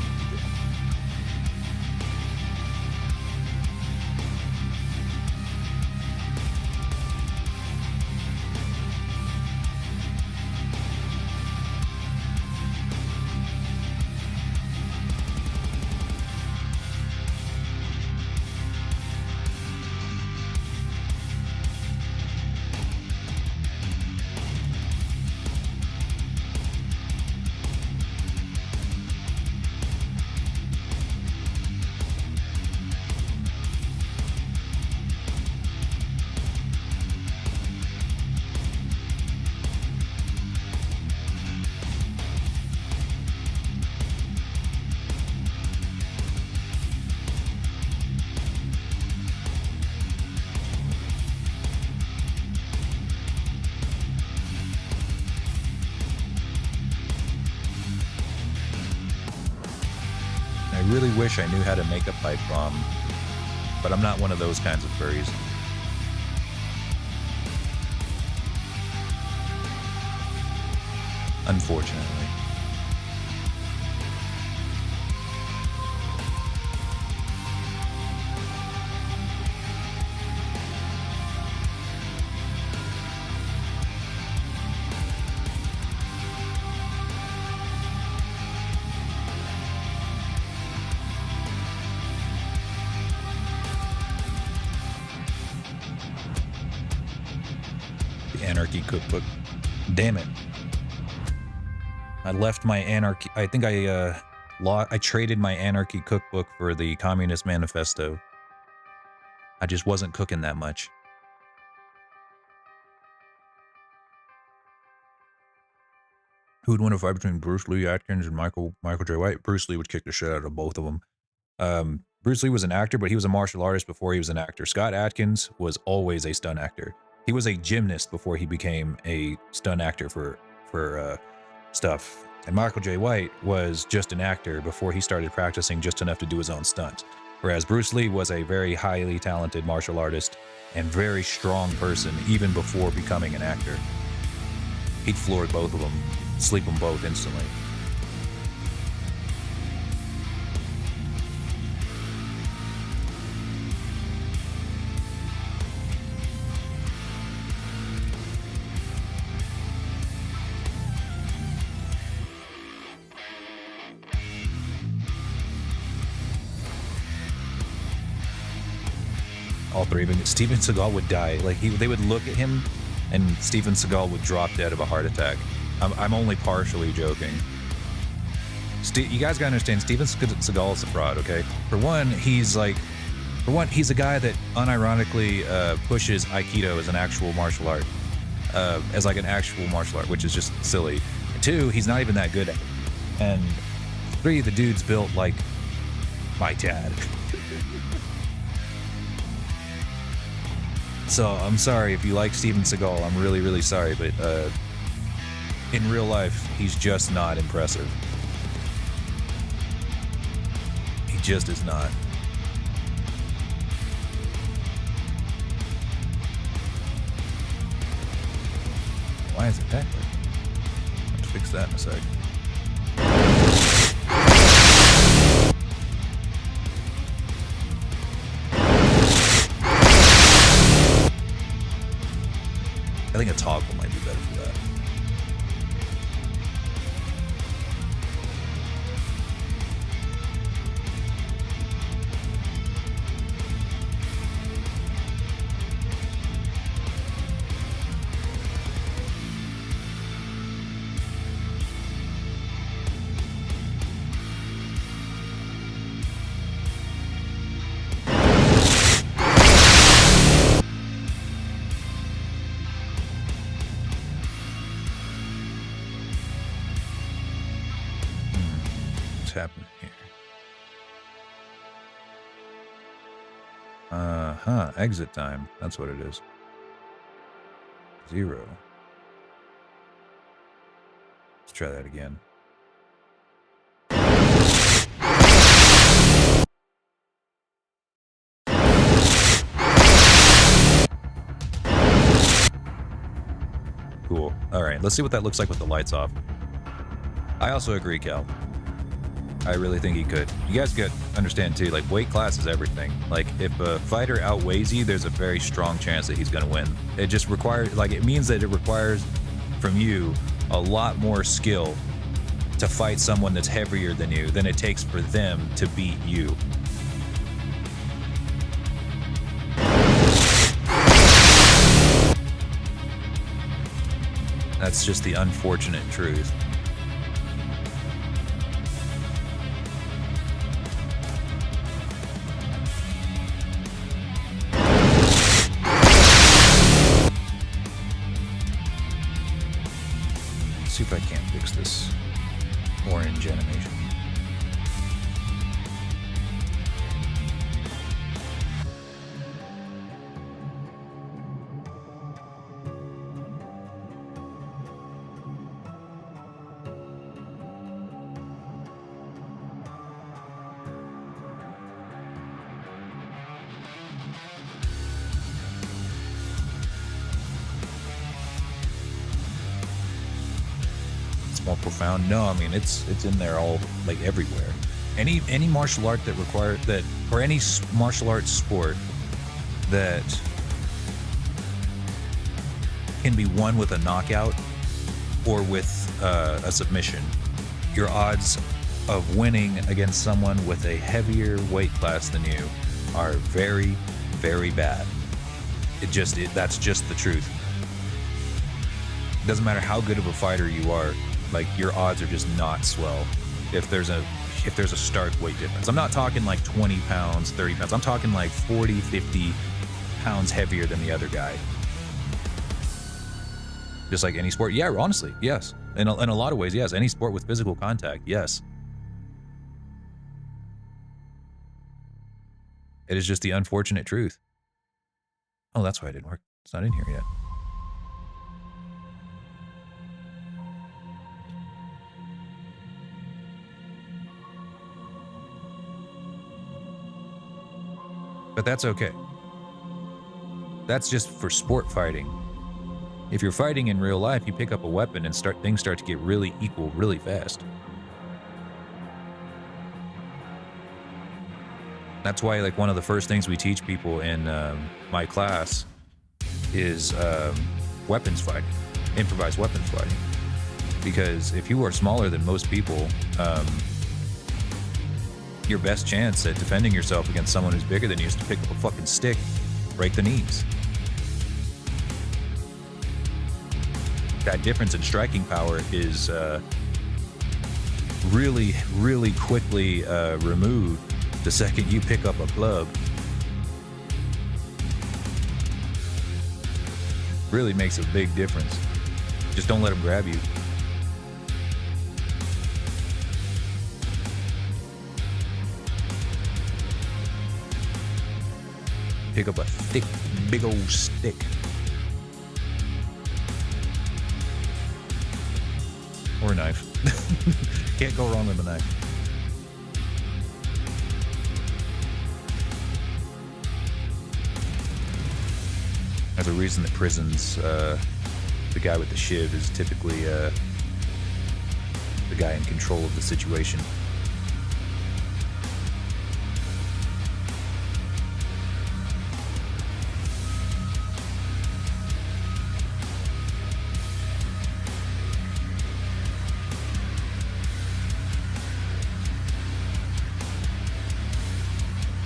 I really wish I knew how to make a pipe bomb, but I'm not one of those kinds of furries. Unfortunately. Anarchy cookbook. Damn it. I left my anarchy. I think I traded my anarchy cookbook for the Communist Manifesto. I just wasn't cooking that much. Who would win a fight between Bruce Lee Atkins and Michael J. White? Bruce Lee would kick the shit out of both of them. Bruce Lee was an actor, but he was a martial artist before he was an actor. Scott Adkins was always a stunt actor. He was a gymnast before he became a stunt actor for stuff. And Michael J. White was just an actor before he started practicing just enough to do his own stunts. Whereas Bruce Lee was a very highly talented martial artist and very strong person even before becoming an actor. He'd floor both of them, sleep them both instantly. All three of them. Steven Seagal would die. Like they would look at him, and Steven Seagal would drop dead of a heart attack. I'm only partially joking. You guys gotta understand, Steven Seagal is a fraud. Okay, for one, he's a guy that unironically pushes Aikido as an actual martial art. as like an actual martial art, which is just silly. 2, he's not even that good at it. And 3, the dude's built like my dad. So I'm sorry if you like Steven Seagal. I'm really, really sorry, but in real life, he's just not impressive. He just is not. Why is it that way? I'll have to fix that in a sec. I think a toggle might be better for that. Happening here? Exit time. That's what it is. 0. Let's try that again. Cool. All right, let's see what that looks like with the lights off. I also agree, Cal. I really think he could. You guys could understand too, like weight class is everything. Like if a fighter outweighs you, there's a very strong chance that he's gonna win. It just requires, like it means that it requires from you a lot more skill to fight someone that's heavier than you than it takes for them to beat you. That's just the unfortunate truth. See if I can't fix this orange animation. More profound? No, I mean it's in there all like everywhere. Any martial art that requires that, or any martial arts sport that can be won with a knockout or with a submission, your odds of winning against someone with a heavier weight class than you are very, very bad. That's just the truth. It doesn't matter how good of a fighter you are. Like your odds are just not swell if there's a stark weight difference. I'm not talking like 20 pounds, 30 pounds. I'm talking like 40, 50 pounds heavier than the other guy. Just like any sport. Yeah, honestly, yes. In a lot of ways, yes. Any sport with physical contact, yes. It is just the unfortunate truth. Oh, that's why it didn't work. It's not in here yet. But that's okay. That's just for sport fighting. If you're fighting in real life, you pick up a weapon and things start to get really equal really fast. That's why like one of the first things we teach people in my class is weapons fighting, improvised weapons fighting. Because if you are smaller than most people, your best chance at defending yourself against someone who's bigger than you is to pick up a fucking stick, break the knees. That difference in striking power is really, really quickly removed the second you pick up a club. Really makes a big difference. Just don't let them grab you. Pick up a thick, big old stick. Or a knife. Can't go wrong with a knife. There's a reason that prisons, the guy with the shiv is typically the guy in control of the situation.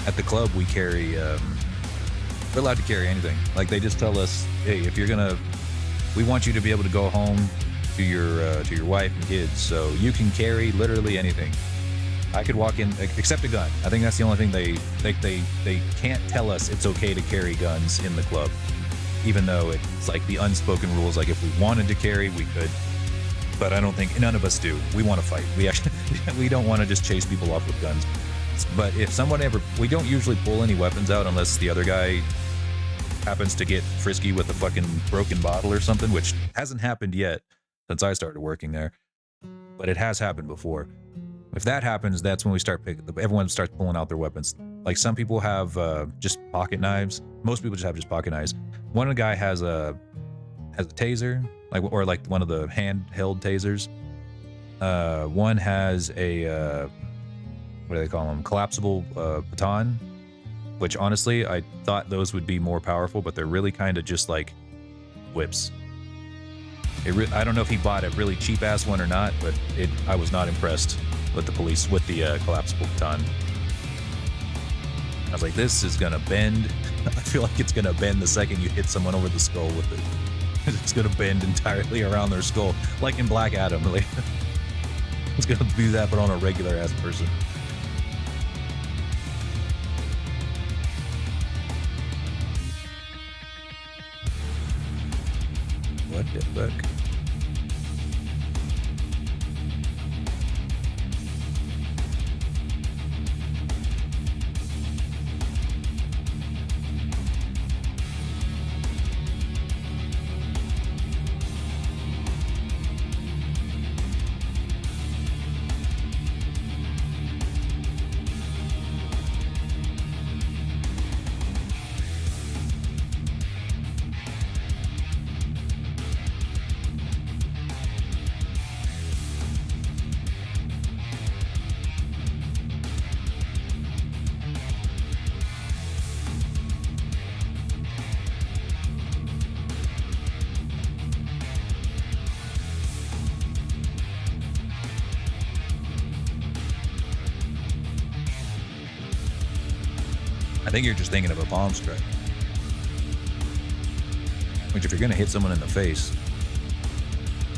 At the club, we carry, we're allowed to carry anything. Like, they just tell us, hey, if you're gonna, we want you to be able to go home to your wife and kids, so you can carry literally anything. I could walk in, except a gun. I think that's the only thing they can't tell us it's okay to carry guns in the club, even though it's like the unspoken rules. Like, if we wanted to carry, we could, but I don't think none of us do. We want to fight. We actually we don't want to just chase people off with guns. But if someone ever, we don't usually pull any weapons out unless the other guy happens to get frisky with a fucking broken bottle or something, which hasn't happened yet since I started working there, but it has happened before. If that happens, that's when we start everyone starts pulling out their weapons. Like, some people have just pocket knives. Most people just have just pocket knives. One guy has a taser, or one of the handheld tasers. One has a what do they call them? Collapsible baton, which honestly, I thought those would be more powerful, but they're really kind of just like whips. I don't know if he bought a really cheap ass one or not, but I was not impressed with the collapsible baton. I was like, this is gonna bend. I feel like it's gonna bend the second you hit someone over the skull with it. It's gonna bend entirely around their skull, like in Black Adam. Like, it's gonna do that, but on a regular ass person. What the fuck? I think you're just thinking of a palm strike. Which, if you're gonna hit someone in the face,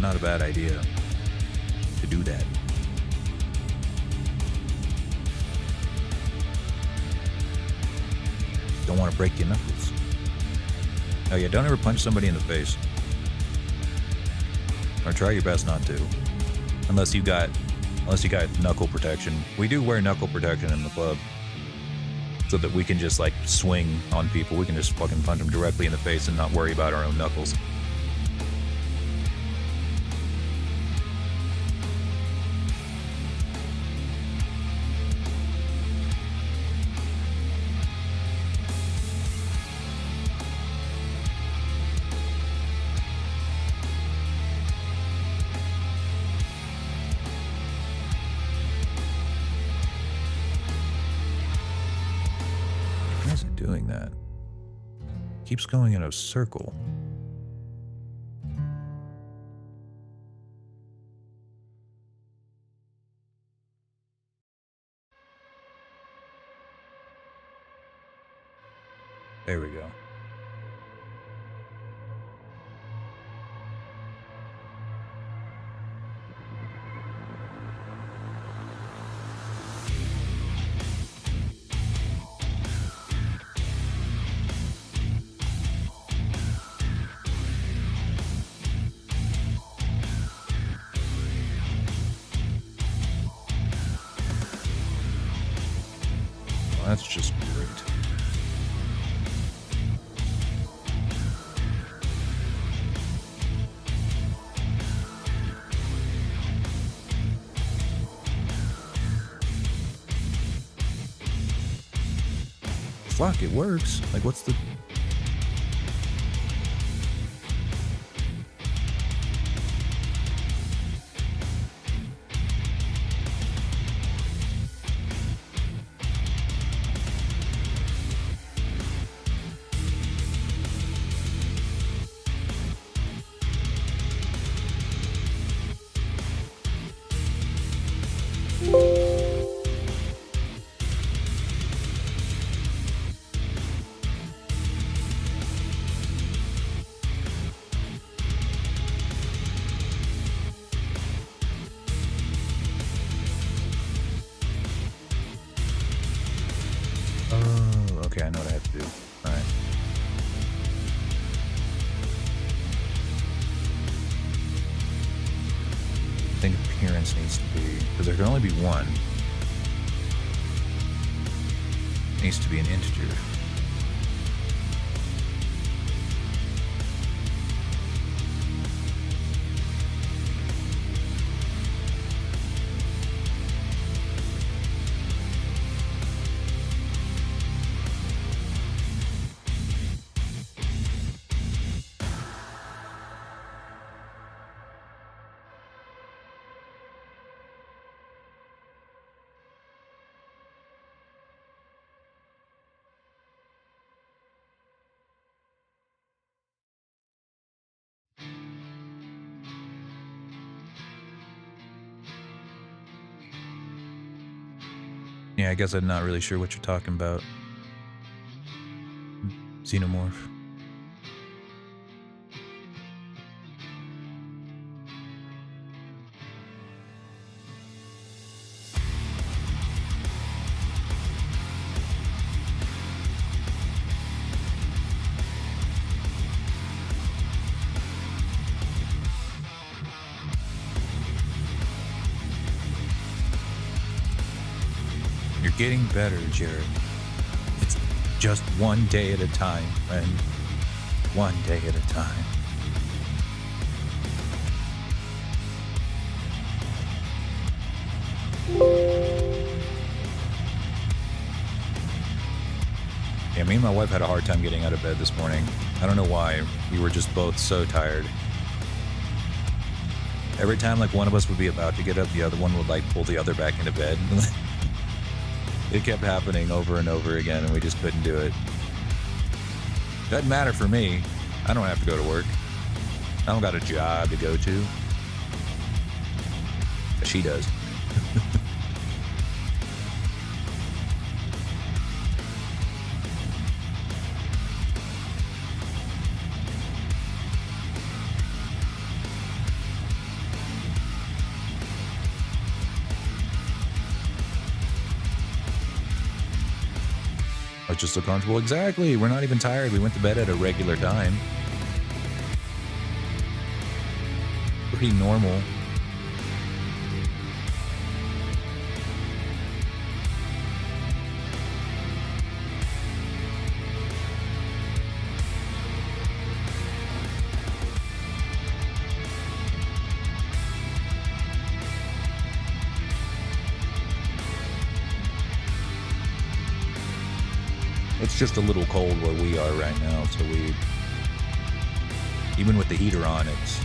not a bad idea to do that. Don't want to break your knuckles. Oh yeah, don't ever punch somebody in the face. Or try your best not to. Unless you got knuckle protection. We do wear knuckle protection in the club, so that we can just like swing on people. We can just fucking punch them directly in the face and not worry about our own knuckles. Doing that. Keeps going in a circle. There we go. That's just great. Fuck, it works. Like, what's the... Okay, I know what I have to do. Alright. I think appearance needs to be... because there can only be one. It needs to be an integer. Yeah, I guess I'm not really sure what you're talking about. Xenomorph. You're getting better, Jared. It's just one day at a time, friend. One day at a time. Yeah, me and my wife had a hard time getting out of bed this morning. I don't know why. We were just both so tired. Every time like one of us would be about to get up, the other one would like pull the other back into bed. It kept happening over and over again, and we just couldn't do it. Doesn't matter for me. I don't have to go to work. I don't got a job to go to. She does. It's just so comfortable. Exactly. We're not even tired. We went to bed at a regular time. Pretty normal. It's just a little cold where we are right now, so we... even with the heater on, it's...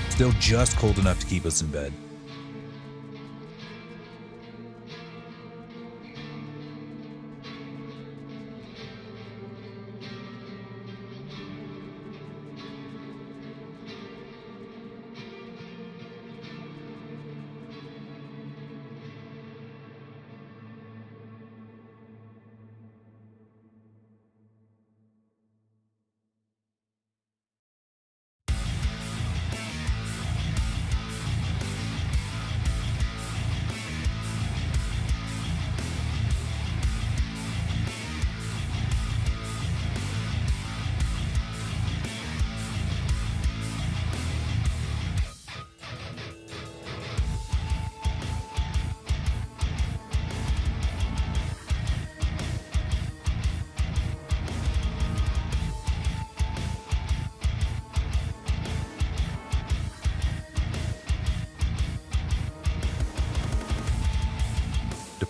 still just cold enough to keep us in bed.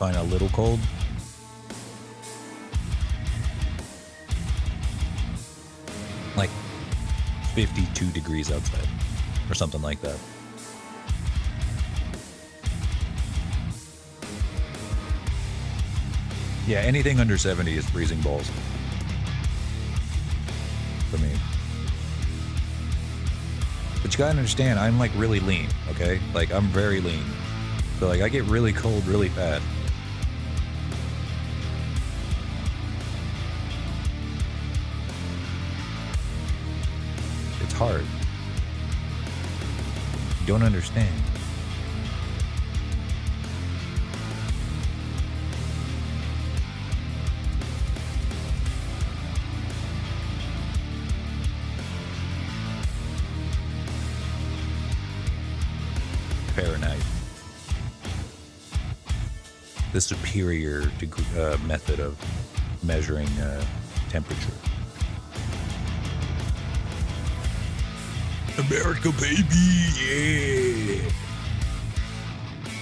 find a little cold. Like 52 degrees outside or something like that. Yeah, anything under 70 is freezing balls for me. But you gotta understand, I'm like really lean, okay? Like I'm very lean. So like I get really cold really fast. It's hard. You don't understand. Fahrenheit. The superior degree, method of measuring temperature. America, baby, yeah!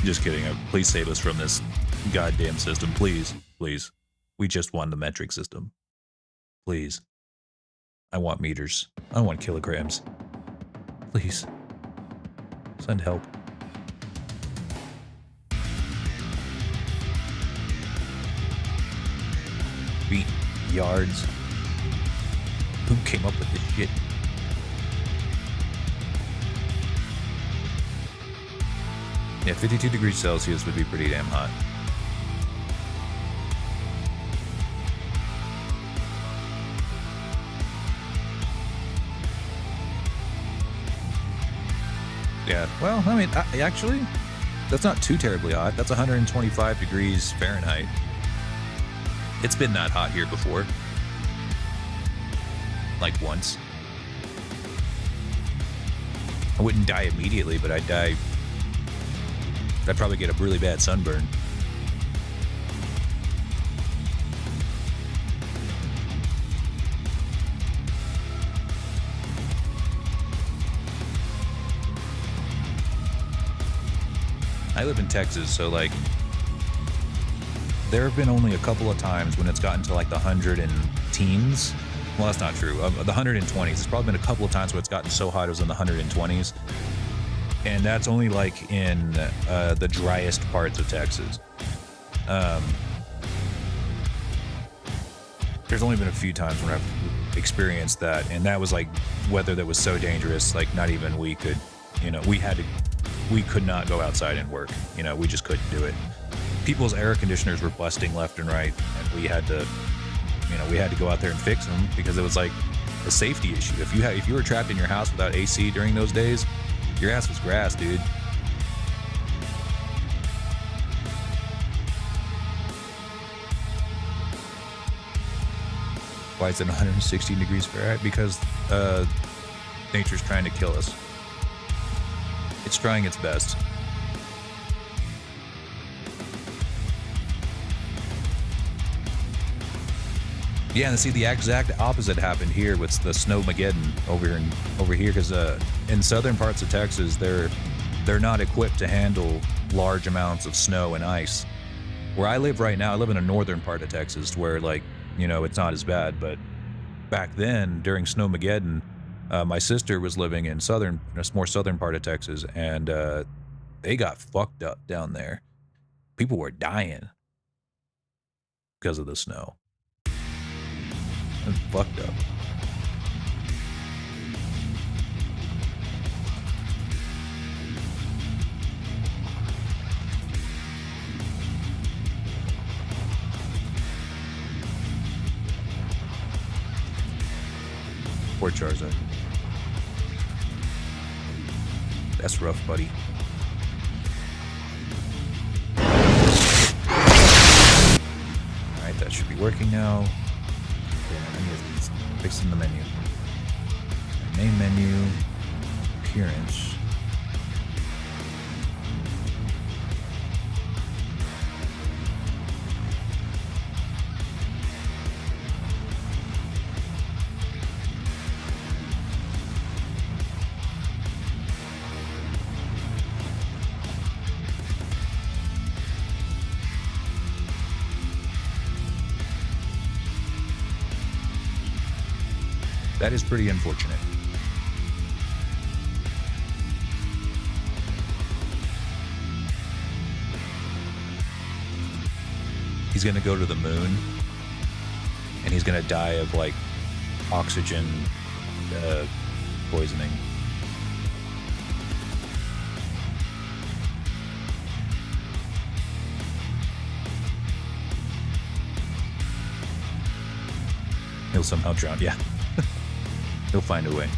Just kidding. Please save us from this goddamn system, please, please. We just won the metric system. Please. I want meters. I want kilograms. Please. Send help. Feet, yards. Who came up with this shit? Yeah, 52 degrees Celsius would be pretty damn hot. Yeah, well, I mean, actually, that's not too terribly hot. That's 125 degrees Fahrenheit. It's been that hot here before. Like once. I wouldn't die immediately, but I'd die. I'd probably get a really bad sunburn. I live in Texas, so like there have been only a couple of times when it's gotten to like the 100 and teens. Well, that's not true. The 120s. It's probably been a couple of times where it's gotten so hot it was in the 120s. And that's only like in the driest parts of Texas. There's only been a few times when I've experienced that, and that was like weather that was so dangerous, like not even we could, you know, we could not go outside and work. You know, we just couldn't do it. People's air conditioners were busting left and right, and we had to, you know, we had to go out there and fix them because it was like a safety issue. If you were trapped in your house without AC during those days, your ass was grass, dude. Why is it 116 degrees Fahrenheit? Because nature's trying to kill us. It's trying its best. Yeah, and see, the exact opposite happened here with the snowmageddon over here, because in southern parts of Texas, they're not equipped to handle large amounts of snow and ice. Where I live right now, I live in a northern part of Texas, where like, you know, it's not as bad. But back then, during snowmageddon, my sister was living in a more southern part of Texas, and they got fucked up down there. People were dying because of the snow. It's fucked up. Poor Charizard. That's rough, buddy. Alright, that should be working now. Fixing the menu. Main menu. Appearance. That is pretty unfortunate. He's gonna go to the moon, and he's gonna die of, like, oxygen poisoning. He'll somehow drown, yeah. He'll find a way.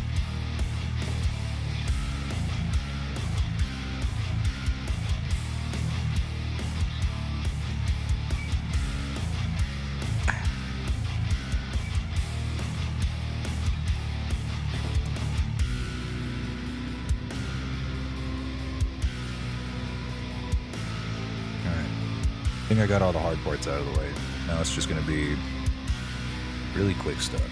I think I got all the hard parts out of the way. Now it's just gonna be really quick stuff.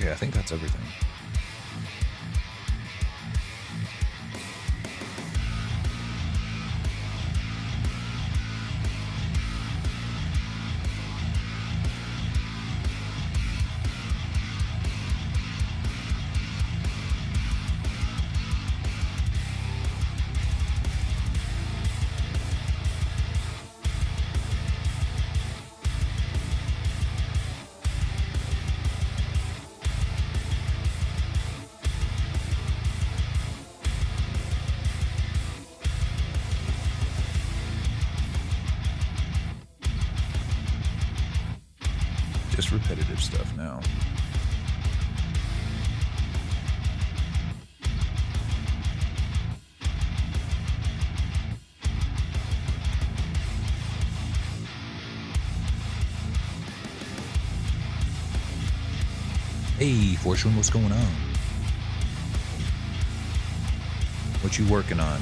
Yeah, I think that's everything. Just repetitive stuff now. Hey, Fortune, what's going on? What you working on?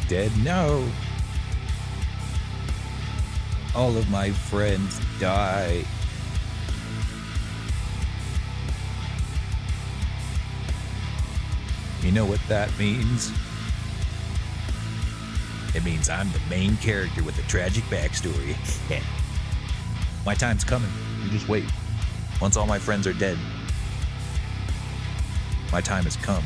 Dead? No. All of my friends die. You know what that means? It means I'm the main character with a tragic backstory. My time's coming. You just wait. Once all my friends are dead, my time has come.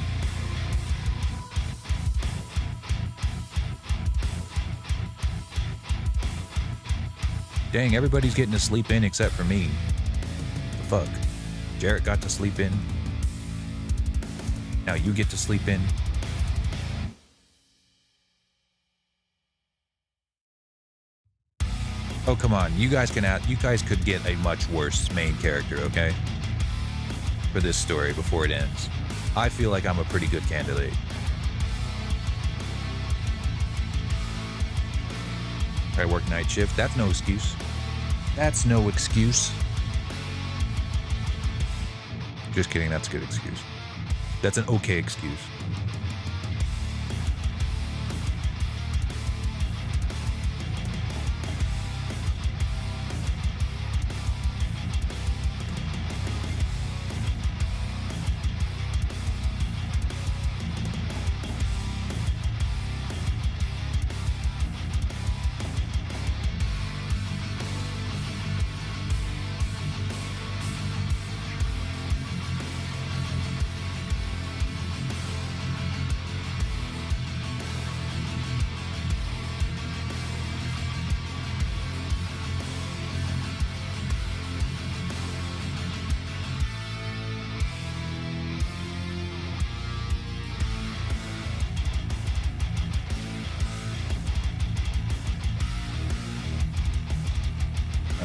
Dang, everybody's getting to sleep in except for me. The fuck? Jarrett got to sleep in. Now you get to sleep in. Oh, come on. You guys could get a much worse main character, okay? For this story before it ends. I feel like I'm a pretty good candidate. I work night shift. That's no excuse. That's no excuse. Just kidding. That's a good excuse. That's an okay excuse.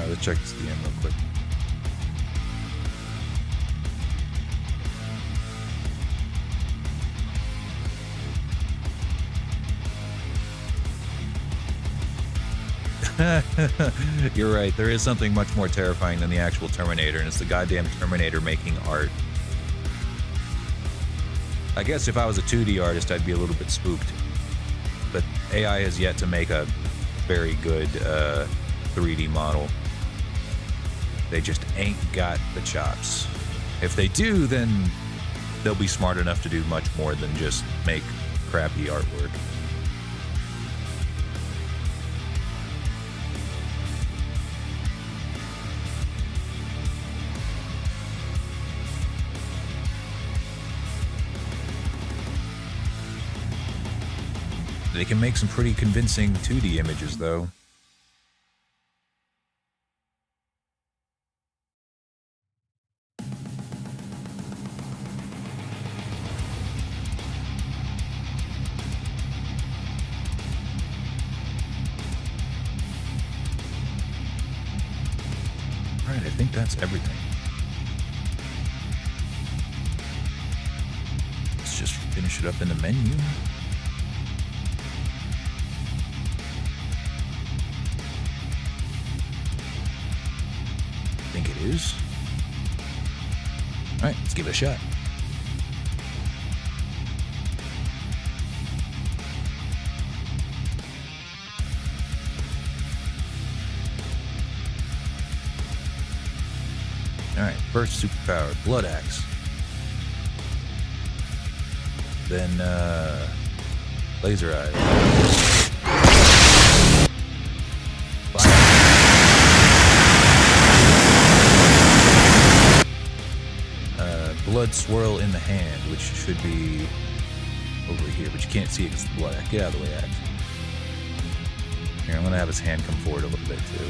Let's check this DM real quick. You're right. There is something much more terrifying than the actual Terminator, and it's the goddamn Terminator making art. I guess if I was a 2D artist, I'd be a little bit spooked. But AI has yet to make a very good 3D model. They just ain't got the chops. If they do, then they'll be smart enough to do much more than just make crappy artwork. They can make some pretty convincing 2D images, though. Alright, I think that's everything. Let's just finish it up in the menu. I think it is. Alright, let's give it a shot. Alright, first superpower, Blood Axe. Then, Laser Eyes. Blood Swirl in the hand, which should be over here, but you can't see it because the blood. Get out of the way, Axe. Here, I'm gonna have his hand come forward a little bit too.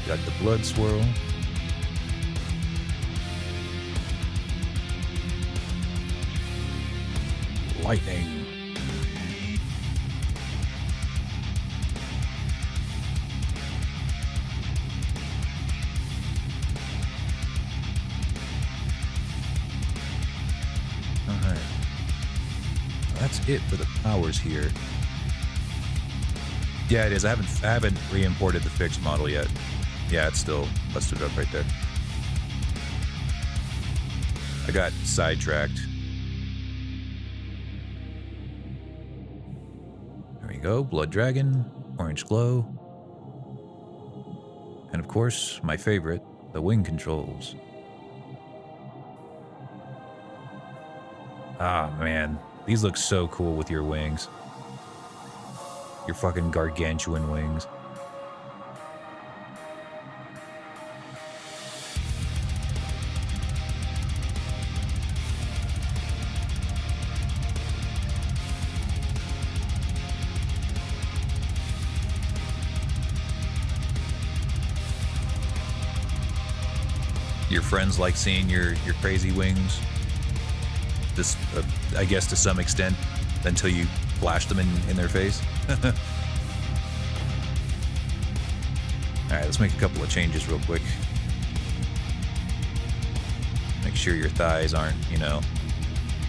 Got the Blood Swirl. Lightning. That's it for the powers here. Yeah, it is. I haven't re-imported the fixed model yet. Yeah, it's still busted up right there. I got sidetracked. There we go. Blood Dragon, Orange Glow. And of course, my favorite, the wing controls. Ah, man. These look so cool with your wings. Your fucking gargantuan wings. Your friends like seeing your crazy wings? This, I guess to some extent, until you flash them in their face. Alright, let's make a couple of changes real quick. Make sure your thighs aren't, you know,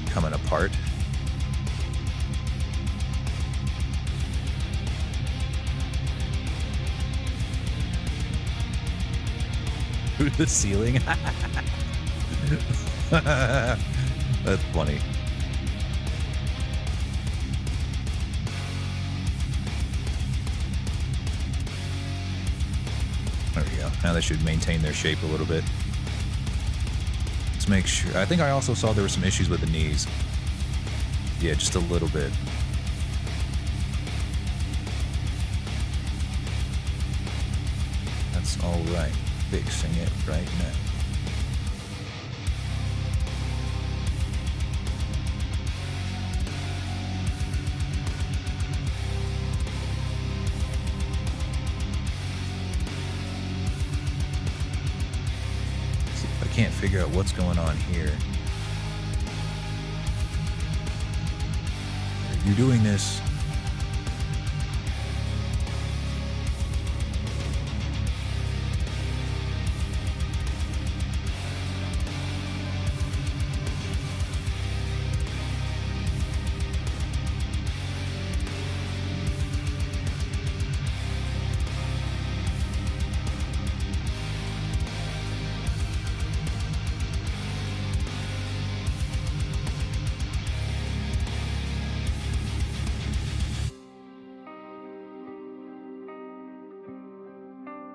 coming apart. Through the ceiling? That's funny. There we go. Now they should maintain their shape a little bit. Let's make sure. I think I also saw there were some issues with the knees. Yeah, just a little bit. That's all right. Fixing it right now. Can't figure out what's going on here. You're doing this.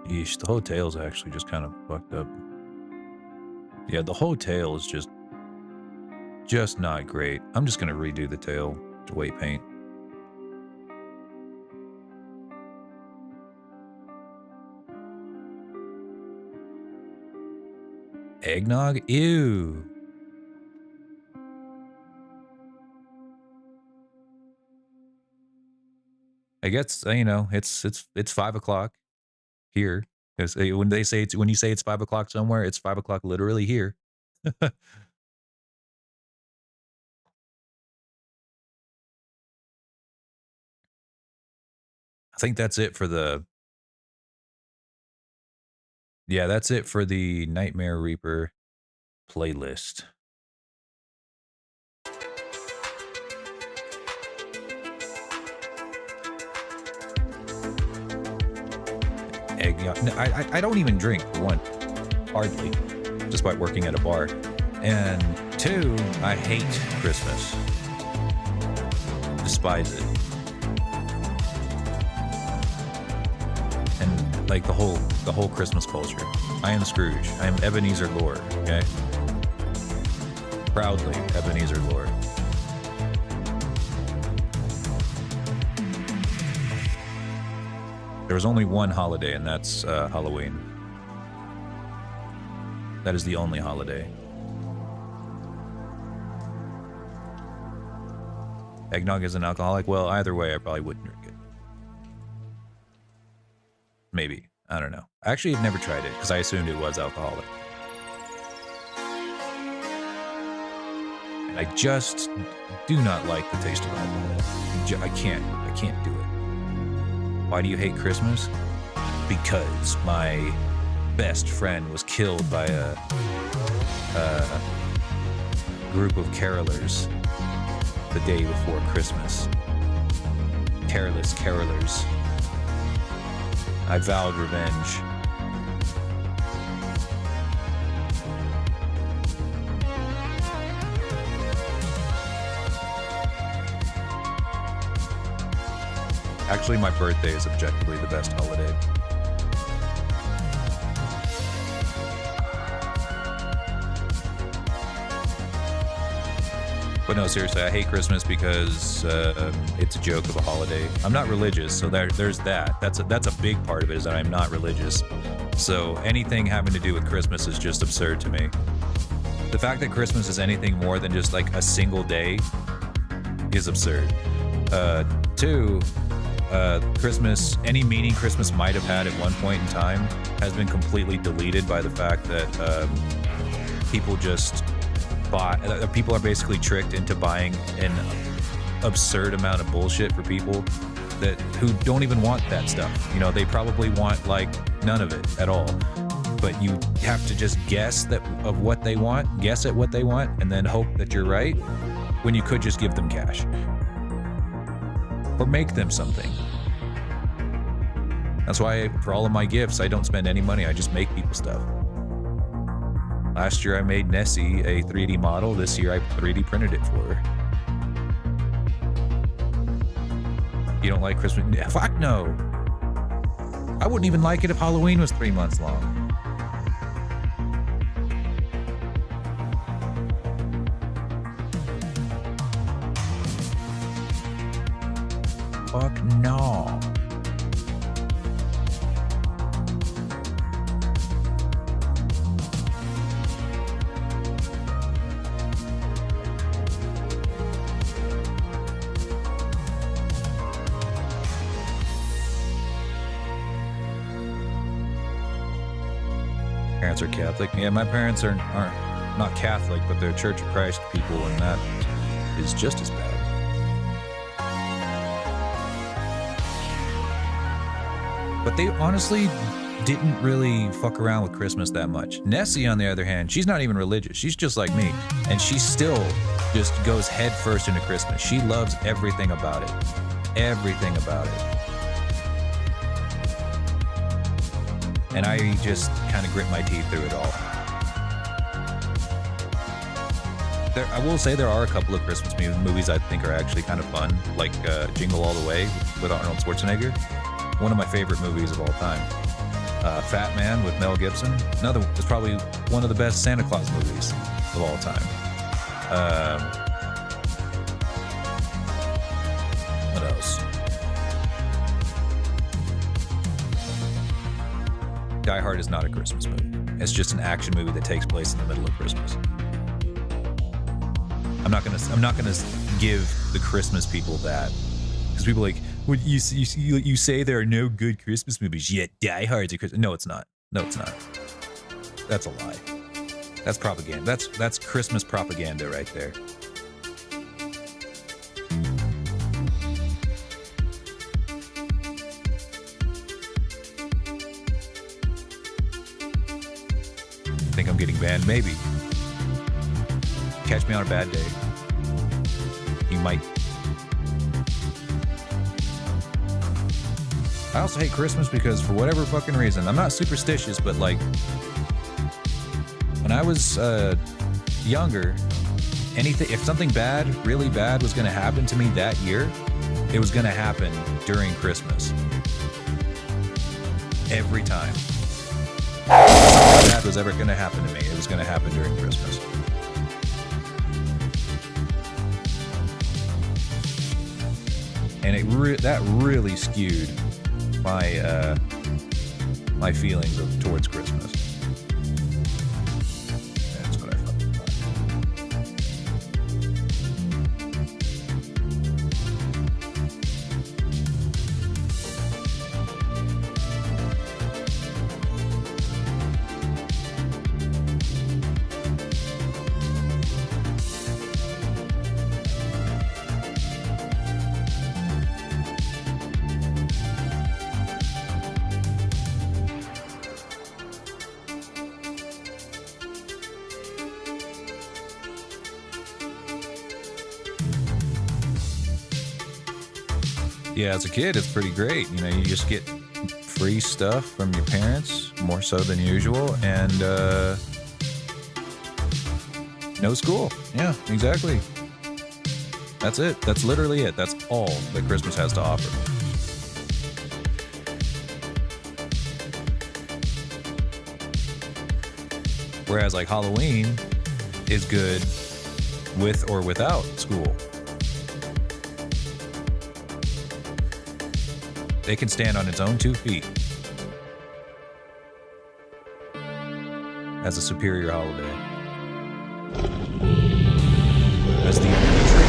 Yeesh, the whole tail's actually just kind of fucked up. Yeah, the whole tail is just not great. I'm just gonna redo the tail to weight paint. Eggnog? Ew. I guess it's 5 o'clock here. Because when they say when you say it's 5 o'clock somewhere, it's 5 o'clock literally here. I think that's it for the. Yeah, that's it for the Nightmare Reaper playlist. Eggnog. No, I don't even drink, for one. Hardly. Despite working at a bar. And two, I hate Christmas. Despise it. And like the whole Christmas culture. I am Scrooge. I am Ebenezer Lord, okay? Proudly Ebenezer Lord. There was only one holiday, and that's Halloween. That is the only holiday. Eggnog is an alcoholic? Well, either way, I probably wouldn't drink it. Maybe. I don't know. Actually, I've never tried it, because I assumed it was alcoholic. And I just do not like the taste of alcohol. I can't do it. Why do you hate Christmas? Because my best friend was killed by a group of carolers the day before Christmas. Careless carolers. I vowed revenge. Actually, my birthday is objectively the best holiday. But no, seriously, I hate Christmas because it's a joke of a holiday. I'm not religious, so there's that. That's a big part of it, is that I'm not religious. So anything having to do with Christmas is just absurd to me. The fact that Christmas is anything more than just like a single day is absurd. Two, Christmas, any meaning Christmas might have had at one point in time has been completely deleted by the fact that people just people are basically tricked into buying an absurd amount of bullshit for people who don't even want that stuff. You know, they probably want like none of it at all. But you have to just guess at what they want, and then hope that you're right when you could just give them cash. Or make them something. That's why for all of my gifts, I don't spend any money. I just make people stuff. Last year I made Nessie a 3D model. This year I 3D printed it for her. You don't like Christmas? Fuck no. I wouldn't even like it if Halloween was 3 months long. Fuck no. Parents are Catholic. Yeah, my parents are not Catholic, but they're Church of Christ people, and that is just as bad. But they honestly didn't really fuck around with Christmas that much. Nessie, on the other hand, she's not even religious. She's just like me. And she still just goes head first into Christmas. She loves everything about it. Everything about it. And I just kind of grit my teeth through it all. I will say there are a couple of Christmas movies I think are actually kind of fun, like Jingle All the Way with Arnold Schwarzenegger. One of my favorite movies of all time. Fat Man with Mel Gibson. It's probably one of the best Santa Claus movies of all time. What else? Die Hard is not a Christmas movie. It's just an action movie that takes place in the middle of Christmas. I'm not gonna give the Christmas people that, because people are like, well, you say there are no good Christmas movies, yet Die Hard's a Christmas. No, it's not. No, it's not. That's a lie. That's propaganda. That's Christmas propaganda right there. Think I'm getting banned? Maybe. Catch me on a bad day. You might. I also hate Christmas because for whatever fucking reason, I'm not superstitious, but like when I was younger, if something bad, really bad was going to happen to me that year, it was going to happen during Christmas. Every time. If that was ever going to happen to me, it was going to happen during Christmas. And that really skewed my feelings towards Christmas. That's what I fucking thought. Yeah, as a kid, it's pretty great. You know, you just get free stuff from your parents, more so than usual, and no school. Yeah, exactly. That's it. That's literally it. That's all that Christmas has to offer. Whereas, like, Halloween is good with or without school. It can stand on its own 2 feet as a superior holiday. As the only true.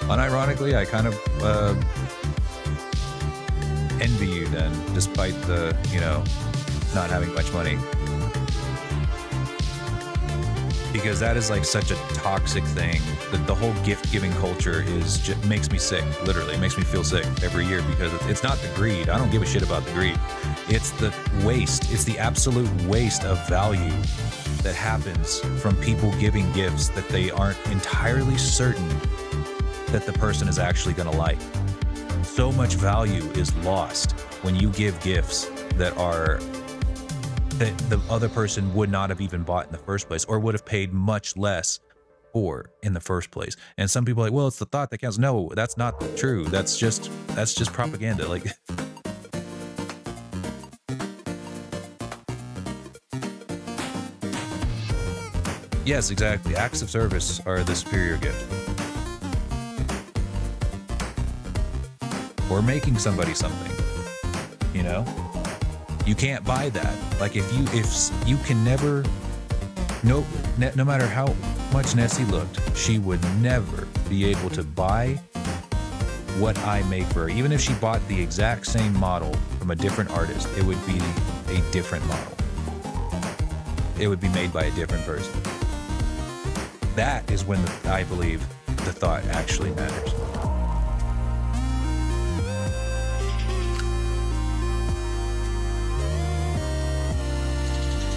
Unironically, I kind of envy you then, despite the, not having much money. Because that is like such a toxic thing, that the whole gift-giving culture makes me sick, literally. It makes me feel sick every year, because it's not the greed. I don't give a shit about the greed. It's the waste. It's the absolute waste of value that happens from people giving gifts that they aren't entirely certain that the person is actually going to like. So much value is lost when you give gifts that the other person would not have even bought in the first place, or would have paid much less for in the first place. And some people are like, well, it's the thought that counts. No, that's not true. That's just propaganda. Like, yes, exactly. Acts of service are the superior gift. Or making somebody something, you can't buy that. Like, if you can never, no matter how much Nessie looked, she would never be able to buy what I make for her. Even if she bought the exact same model from a different artist, it would be a different model. It would be made by a different person. That is when I believe the thought actually matters.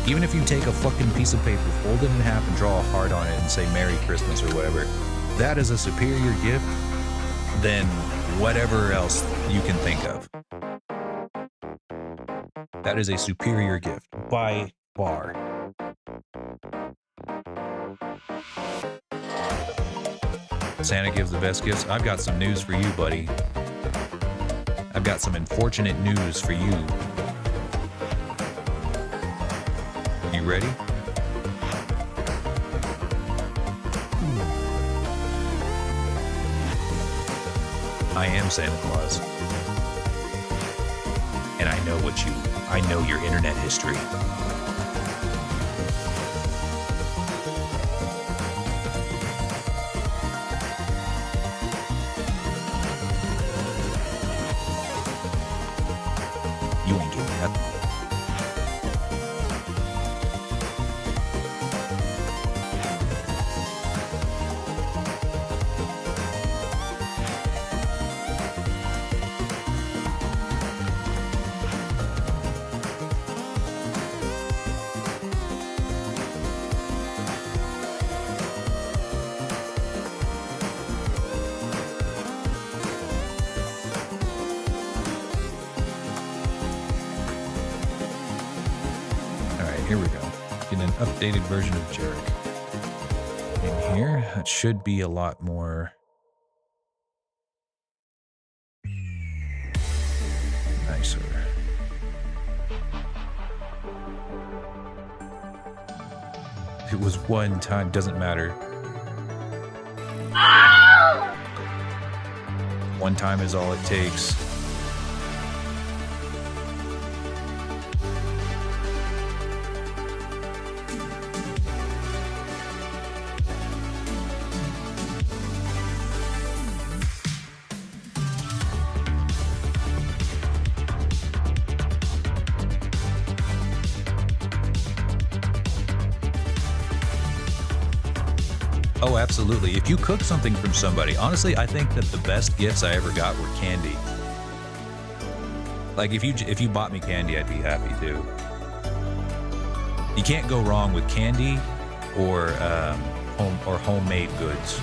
Even if you take a fucking piece of paper, fold it in half, and draw a heart on it and say Merry Christmas or whatever, that is a superior gift than whatever else you can think of. That is a superior gift by far. Santa gives the best gifts. I've got some news for you, buddy. I've got some unfortunate news for you. You ready? I am Santa Claus. And I know your internet history. You ain't getting nothing. Here we go. Get an updated version of Jarek in here. That should be a lot more nicer. It was one time, doesn't matter. One time is all it takes. Oh, absolutely. If you cook something from somebody, honestly, I think that the best gifts I ever got were candy. Like if you bought me candy, I'd be happy too. You can't go wrong with candy or homemade goods,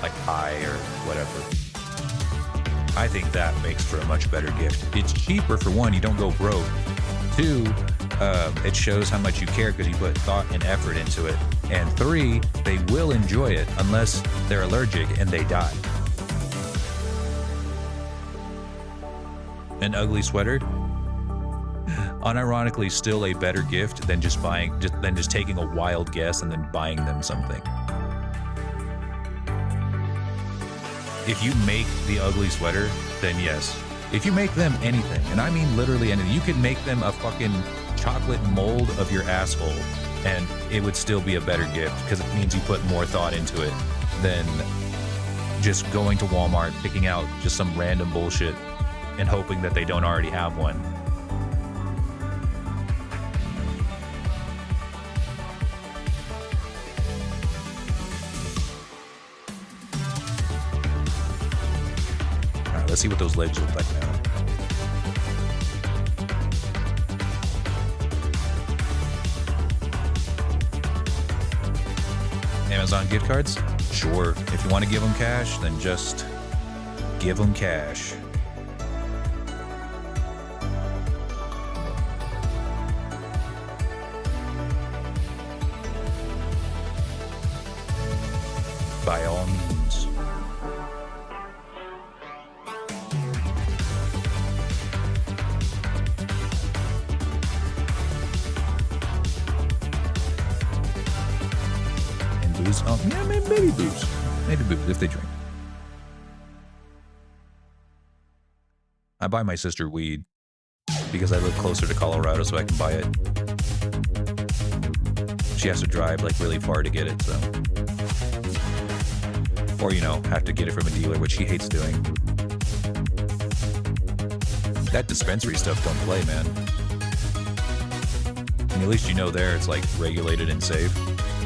like pie or whatever. I think that makes for a much better gift. It's cheaper for one, you don't go broke. Two, it shows how much you care because you put thought and effort into it. And three, they will enjoy it unless they're allergic and they die. An ugly sweater, unironically, still a better gift than just taking a wild guess and then buying them something. If you make the ugly sweater, then yes. If you make them anything, and I mean literally anything, you could make them a fucking chocolate mold of your asshole, and it would still be a better gift because it means you put more thought into it than just going to Walmart, picking out just some random bullshit and hoping that they don't already have one. All right, let's see what those legs look like now. Amazon gift cards? Sure. If you want to give them cash, then just give them cash. By all means. Booze. Oh, yeah, maybe booze. Maybe booze if they drink. I buy my sister weed because I live closer to Colorado, so I can buy it. She has to drive like really far to get it, so. Or, you know, have to get it from a dealer, which she hates doing. That dispensary stuff don't play, man. And at least you know there it's like regulated and safe.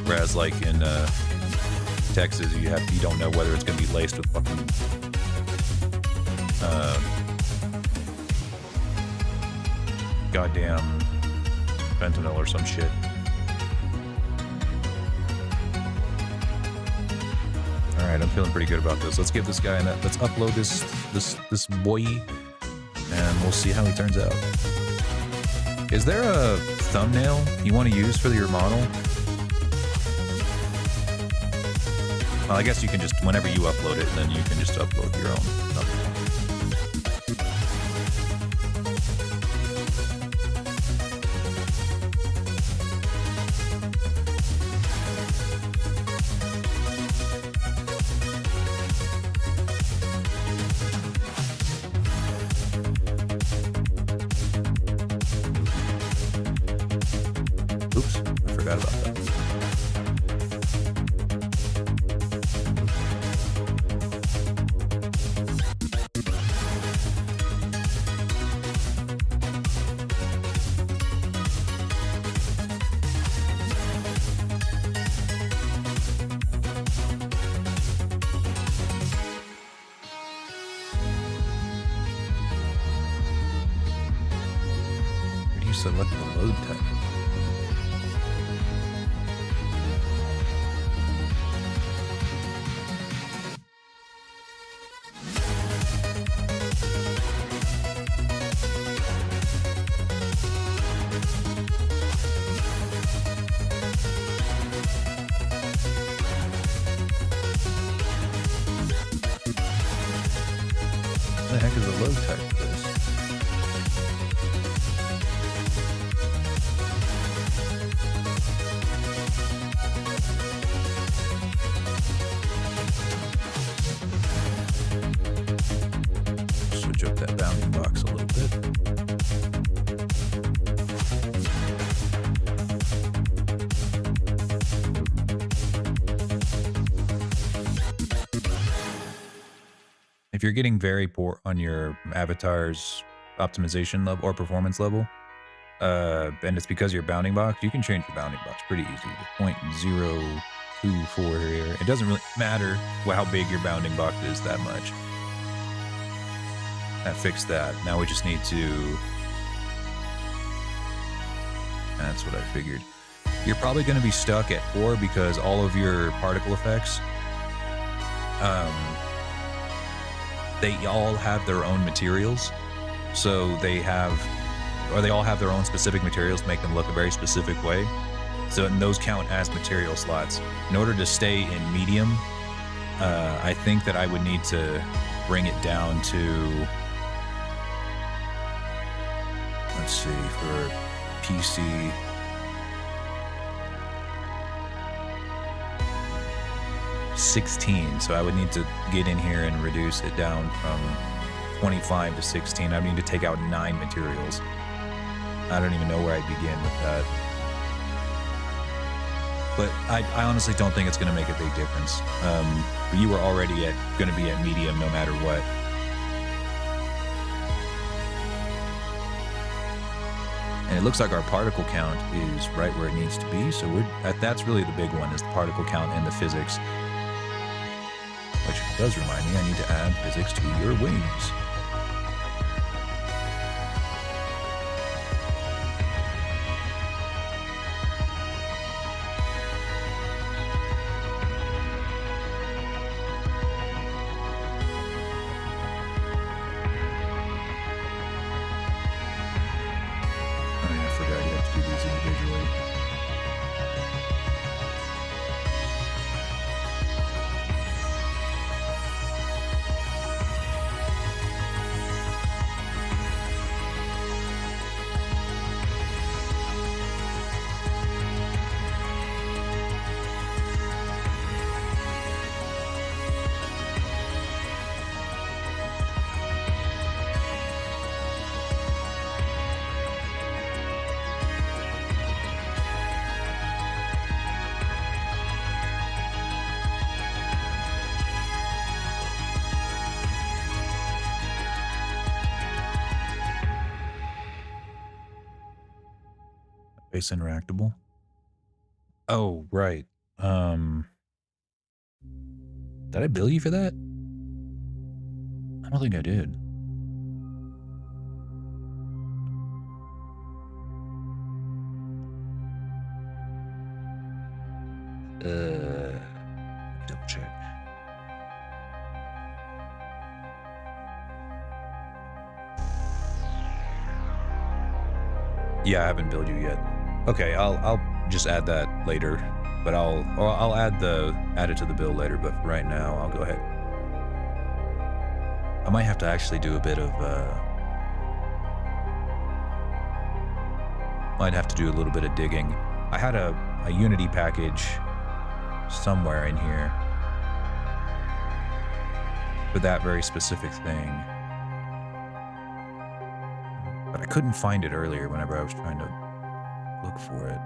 Whereas like in Texas, you don't know whether it's gonna be laced with fucking goddamn fentanyl or some shit. All right, I'm feeling pretty good about this. Let's give this guy let's upload this boy, and we'll see how he turns out. Is there a thumbnail you want to use for your model? Well, I guess you can just, whenever you upload it, then you can just upload your own thumbnail. Oops, I forgot about that. Where do you select the load type? What the heck is the load type for this? Switch up that bounding box a little bit. If you're getting very poor on your avatar's optimization level or performance level, and it's because of your bounding box, you can change your bounding box pretty easy to 0.024 here. It doesn't really matter how big your bounding box is that much. That fixed that. Now we just need to... That's what I figured. You're probably going to be stuck at 4 because all of your particle effects, they all have their own materials. So they all have their own specific materials to make them look a very specific way. So and those count as material slots. In order to stay in medium, I think that I would need to bring it down to, let's see, for PC, $16. So I would need to get in here and reduce it down from 25 to 16. I would need to take out 9 materials. I don't even know where I'd begin with that. But I honestly don't think it's going to make a big difference. You were already going to be at medium no matter what. And it looks like our particle count is right where it needs to be. So that's really the big one, is the particle count and the physics. Which does remind me, I need to add physics to your wings. Face interactable. Oh, right. Did I bill you for that? I don't think I did. Double check. Yeah, I haven't billed you yet. Okay, I'll just add that later. But I'll add it to the build later, but for right now, I'll go ahead. I might have to actually do a bit of, might have to do a little bit of digging. I had a Unity package somewhere in here for that very specific thing. But I couldn't find it earlier whenever I was trying to look for it.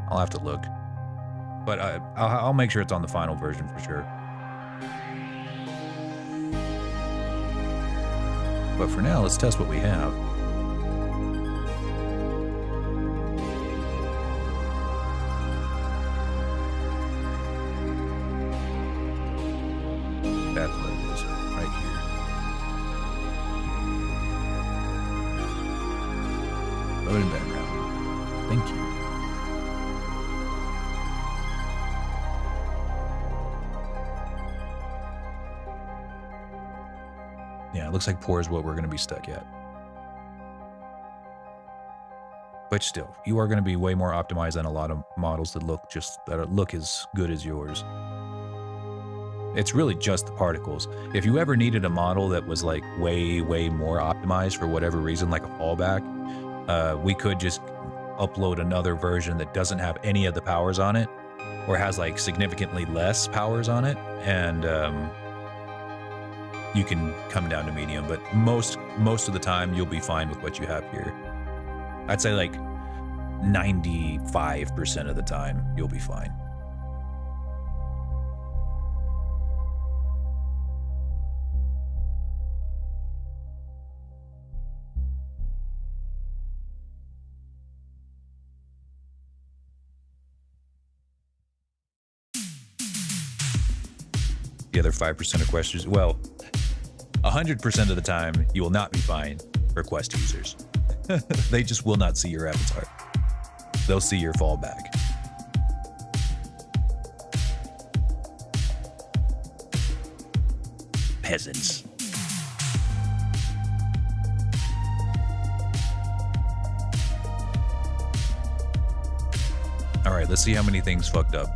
I'll have to look, but I'll make sure it's on the final version for sure. But for now, let's test what we have. That's what it is, right here. Loading background. Thank you. Yeah, it looks like poor is what we're going to be stuck at. But still, you are going to be way more optimized than a lot of models that look as good as yours. It's really just the particles. If you ever needed a model that was like way more optimized for whatever reason, like a fallback, we could just upload another version that doesn't have any of the powers on it, or has like significantly less powers on it, and you can come down to medium, but most of the time you'll be fine with what you have here. I'd say like 95% of the time you'll be fine. The other 5% of Quest users, well, 100% of the time, you will not be fine for Quest users. They just will not see your avatar. They'll see your fallback. Peasants. All right, let's see how many things fucked up.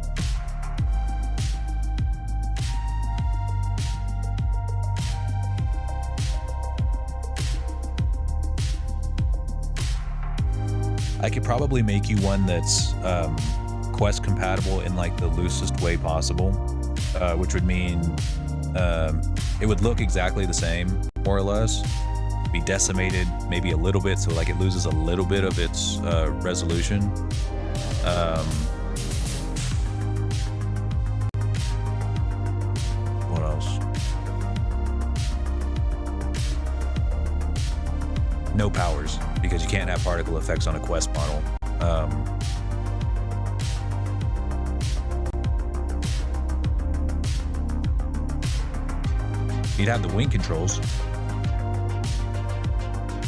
I could probably make you one that's Quest compatible in like the loosest way possible, which would mean it would look exactly the same, more or less, be decimated maybe a little bit, so like it loses a little bit of its resolution. What else? No powers, because you can't have particle effects on a Quest model. You'd have the wing controls.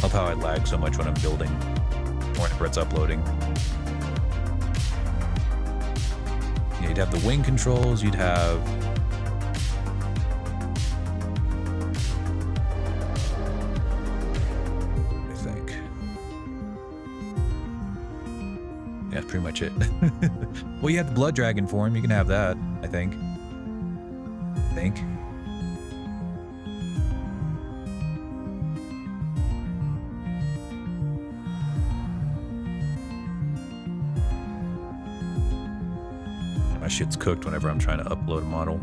Love how I lag so much when I'm building or whenever it's uploading. Yeah, you'd have the wing controls, you'd have... I think. Yeah, that's pretty much it. Well, you have the blood dragon form, you can have that, I think. My shit's cooked whenever I'm trying to upload a model.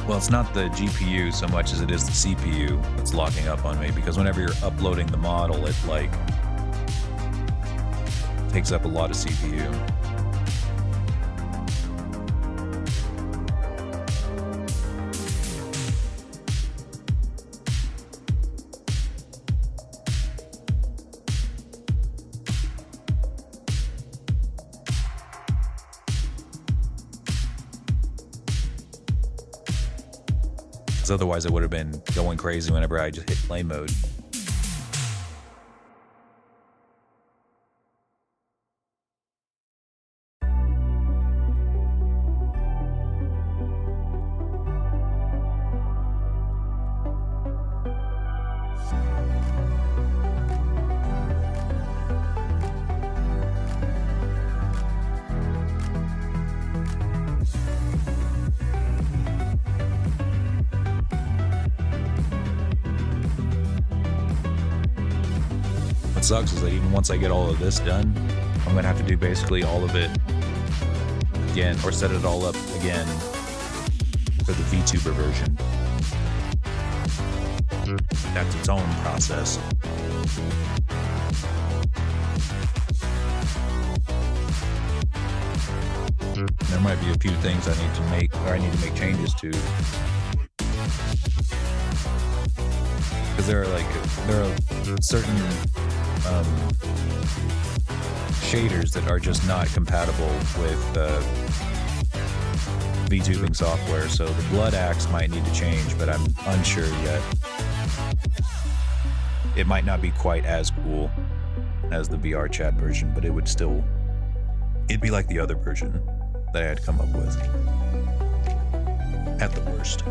Well, it's not the GPU so much as it is the CPU that's locking up on me, because whenever you're uploading the model, it like takes up a lot of CPU. Otherwise it would have been going crazy whenever I just hit play mode. What sucks is that even once I get all of this done, I'm gonna have to do basically all of it again, or set it all up again for the VTuber version. That's its own process. There might be a few things I need to make changes to. Because there are certain shaders that are just not compatible with VTubing software, so the Blood Axe might need to change, but I'm unsure yet. It might not be quite as cool as the VRChat version, but it'd be like the other version that I had come up with. At the worst.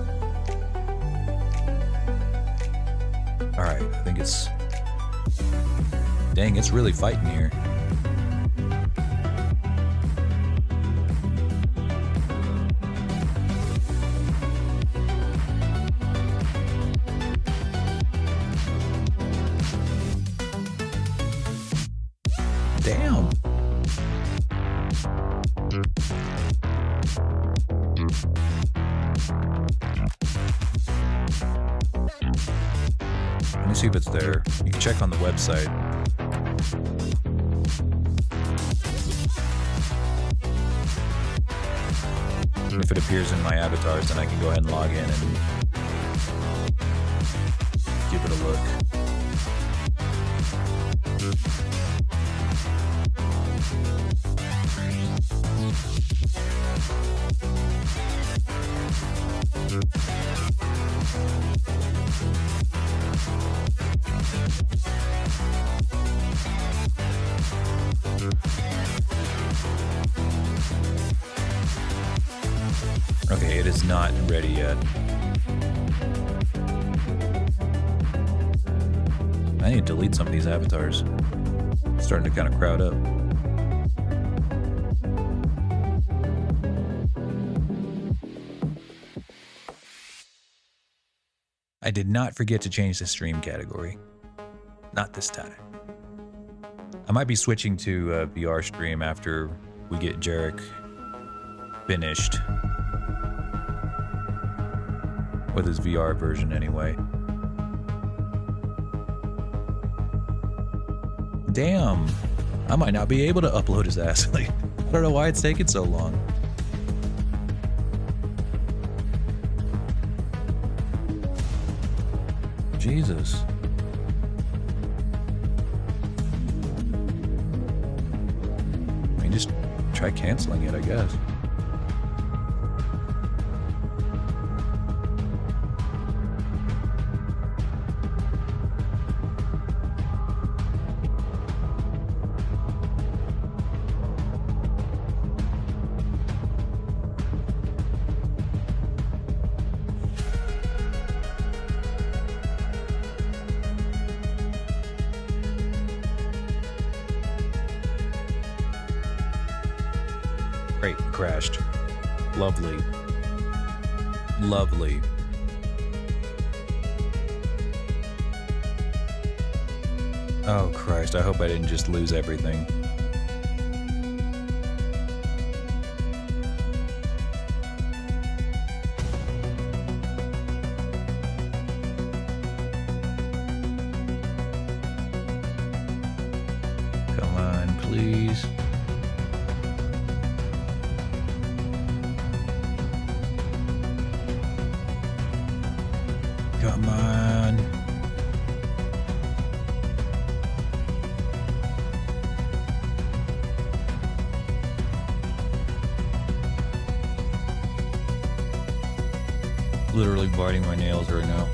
Alright, I think it's... Dang, it's really fighting here. Damn. Let me see if it's there. You can check on the website. If it appears in my avatars, then I can go ahead and log in and give it a look. Okay, it is not ready yet. I need to delete some of these avatars. It's starting to kind of crowd up. I did not forget to change the stream category. Not this time. I might be switching to VR stream after we get Jarek finished. With his VR version anyway. Damn. I might not be able to upload his ass. Like, I don't know why it's taking so long. Jesus. I mean, just try canceling it, I guess. Great, crashed. Lovely. Lovely. Oh Christ, I hope I didn't just lose everything. Come on. Literally biting my nails right now.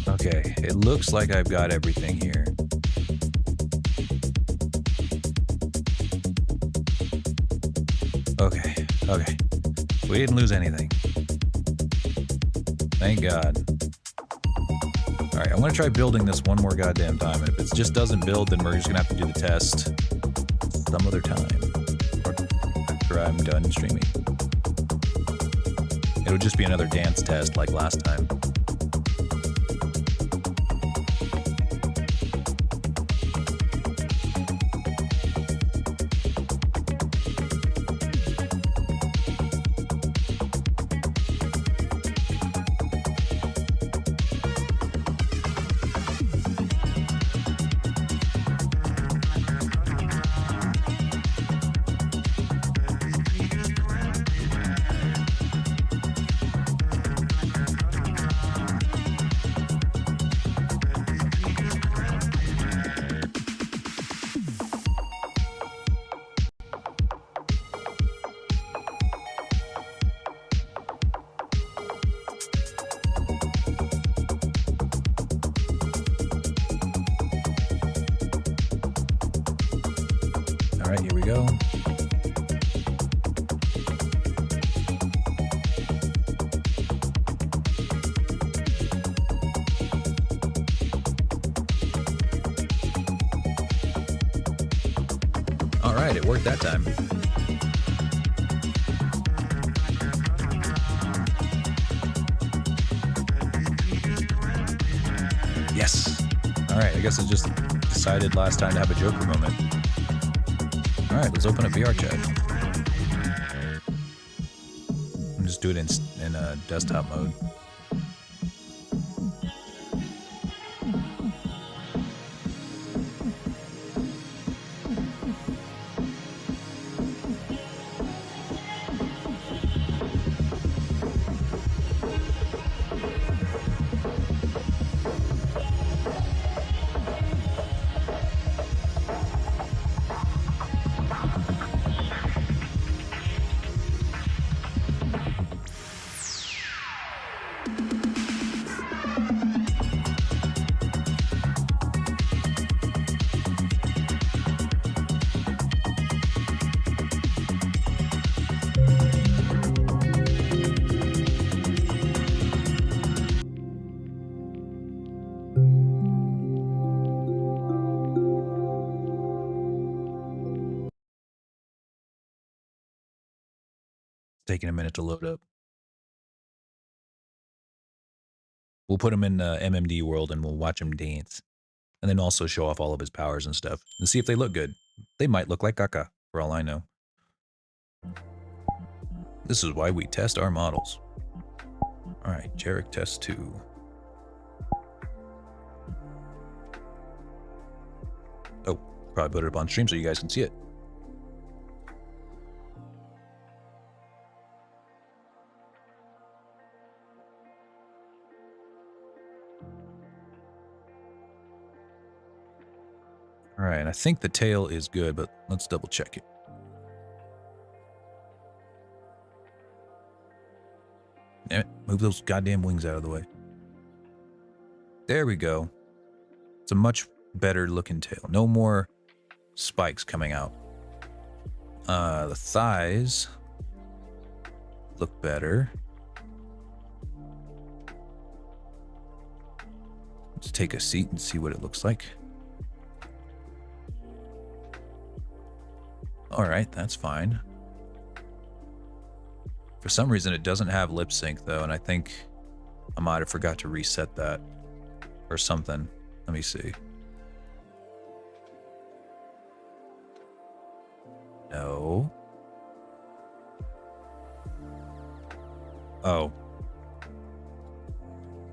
Okay, it looks like I've got everything here. Okay. We didn't lose anything. Thank God. Alright, I'm gonna try building this one more goddamn time, and if it just doesn't build, then we're just gonna have to do the test some other time. After I'm done streaming. It'll just be another dance test like last time. Alright, here we go. Alright, it worked that time. Yes! Alright, I guess I just decided last time to have a Joker moment. Alright, let's open up VRChat. I'm just doing it in desktop mode. Taking a minute to load up. We'll put him in MMD world and we'll watch him dance. And then also show off all of his powers and stuff. And see if they look good. They might look like caca, for all I know. This is why we test our models. Alright, Jarek test 2. Oh, probably put it up on stream so you guys can see it. Alright, I think the tail is good, but let's double check it. Damn it, move those goddamn wings out of the way. There we go. It's a much better looking tail. No more spikes coming out. The thighs look better. Let's take a seat and see what it looks like. All right, that's fine. For some reason, it doesn't have lip sync though, and I think I might have forgot to reset that or something. Let me see. No. Oh.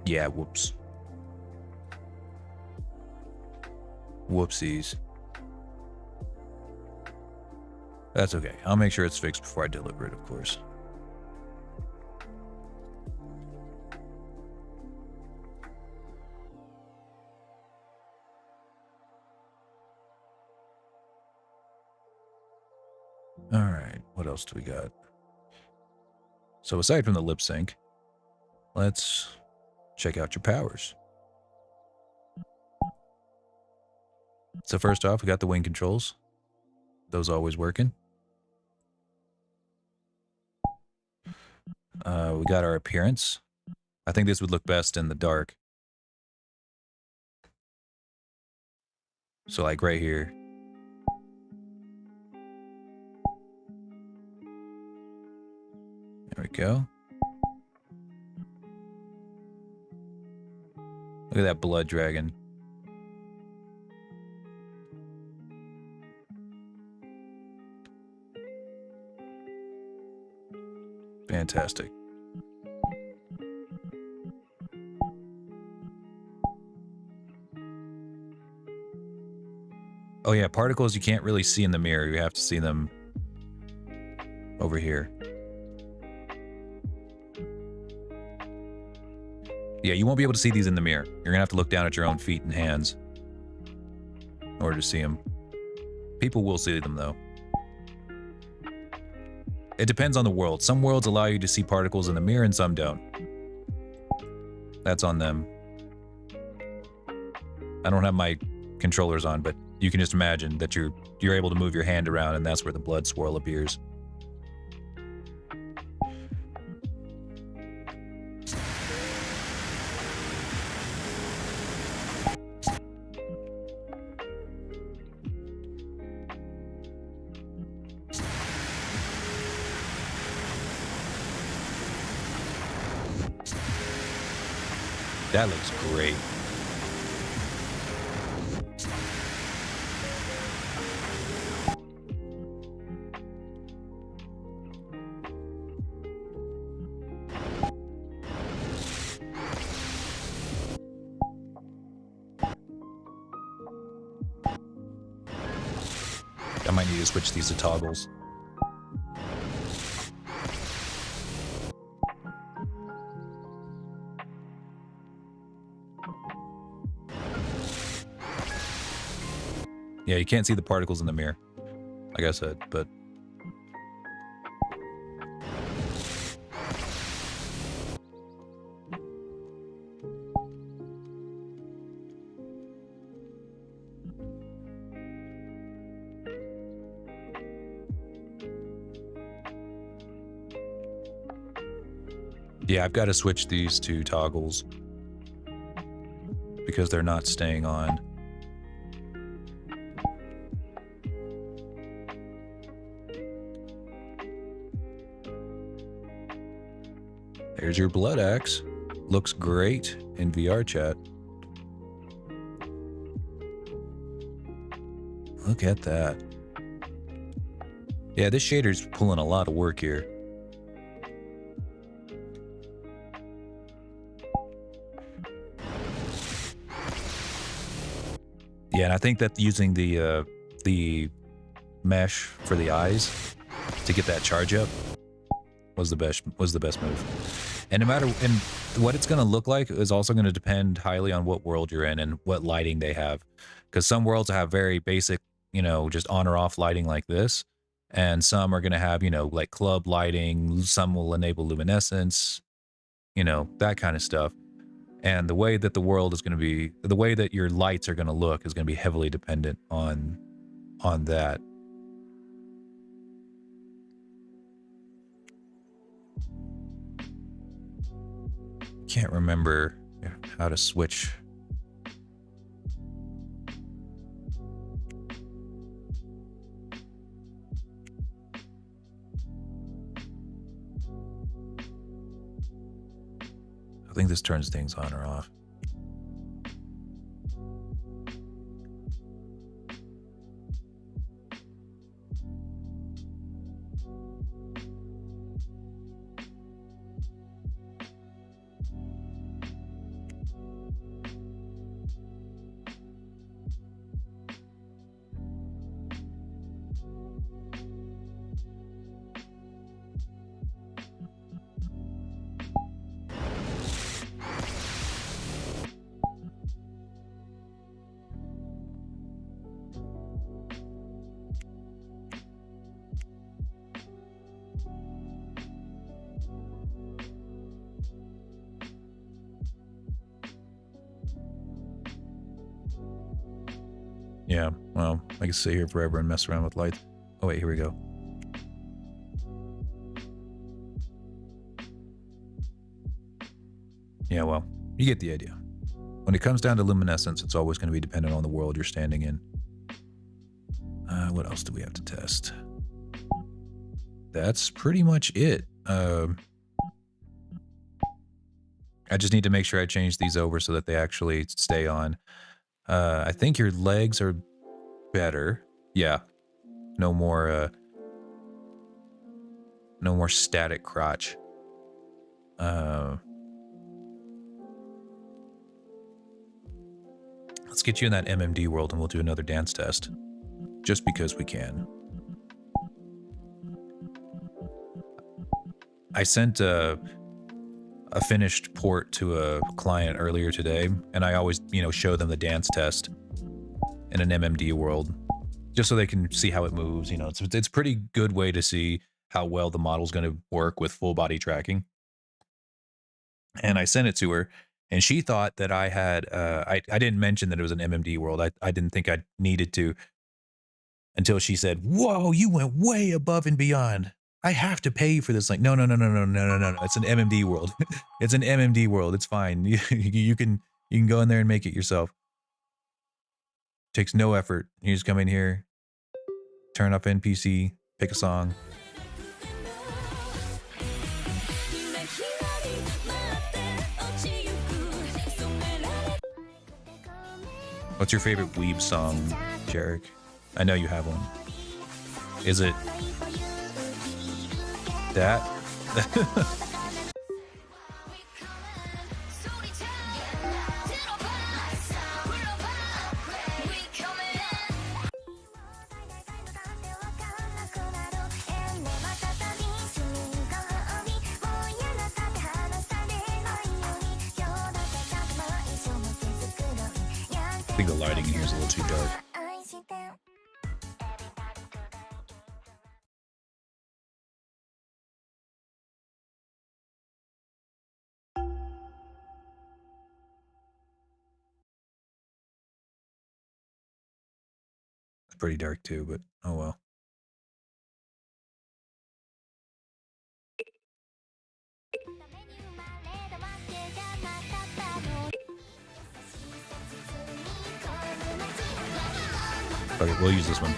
Yeah, whoops. Whoopsies. That's okay. I'll make sure it's fixed before I deliver it, of course. All right, what else do we got? So aside from the lip sync, let's check out your powers. So first off, we got the wing controls. Those always working. We got our appearance. I think this would look best in the dark. So like right here. There we go. Look at that blood dragon. Fantastic. Oh yeah, particles you can't really see in the mirror. You have to see them over here. Yeah, you won't be able to see these in the mirror. You're gonna have to look down at your own feet and hands in order to see them. People will see them though. It depends on the world. Some worlds allow you to see particles in the mirror and some don't. That's on them. I don't have my controllers on, but you can just imagine that you're able to move your hand around and that's where the blood swirl appears. That looks great. I might need to switch these to toggles. Yeah, you can't see the particles in the mirror, like I said, but... Yeah, I've got to switch these to toggles because they're not staying on. There's your blood axe. Looks great in VRChat. Look at that. Yeah, this shader's pulling a lot of work here. Yeah, and I think that using the mesh for the eyes to get that charge up was the best move. And no matter and what it's going to look like is also going to depend highly on what world you're in and what lighting they have, because some worlds have very basic, you know, just on or off lighting like this, and some are going to have, you know, like club lighting. Some will enable luminescence, you know, that kind of stuff. And the way that the world is going to be, the way that your lights are going to look is going to be heavily dependent on that. Can't remember how to switch. I think this turns things on or off. Yeah, well, I can sit here forever and mess around with lights. Oh wait, here we go. Yeah, well, you get the idea. When it comes down to luminescence, it's always going to be dependent on the world you're standing in. What else do we have to test? That's pretty much it. I just need to make sure I change these over so that they actually stay on. I think your legs are better. Yeah. No more static crotch. Let's get you in that MMD world and we'll do another dance test. Just because we can. I sent a finished port to a client earlier today, and I always, show them the dance test in an MMD world, just so they can see how it moves. It's a pretty good way to see how well the model's going to work with full body tracking. And I sent it to her, and she thought that I had, I didn't mention that it was an MMD world. I didn't think I needed to, until she said, "Whoa, you went way above and beyond. I have to pay for this." Like, no. It's an MMD world. It's an MMD world. It's fine. You can go in there and make it yourself. Takes no effort. You just come in here, turn up NPC, pick a song. What's your favorite weeb song, Jarek? I know you have one. Is it that? I think the lighting in here is a little too dark. It's pretty dark too, but oh well. Okay, we'll use this one.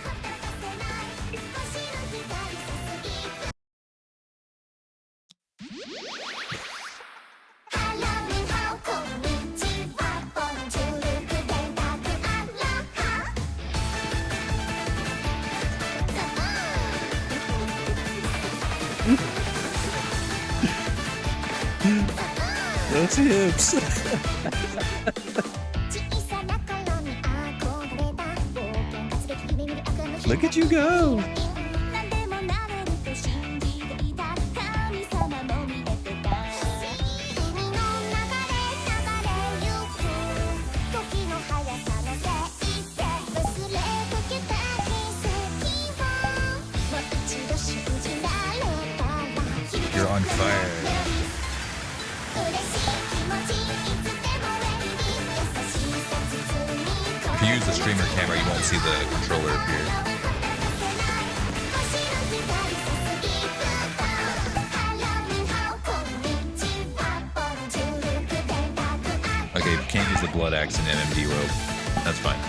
Those hips. Look at you go. You're on fire. see the controller appear. Okay, can't use the blood axe in MMD world. That's fine.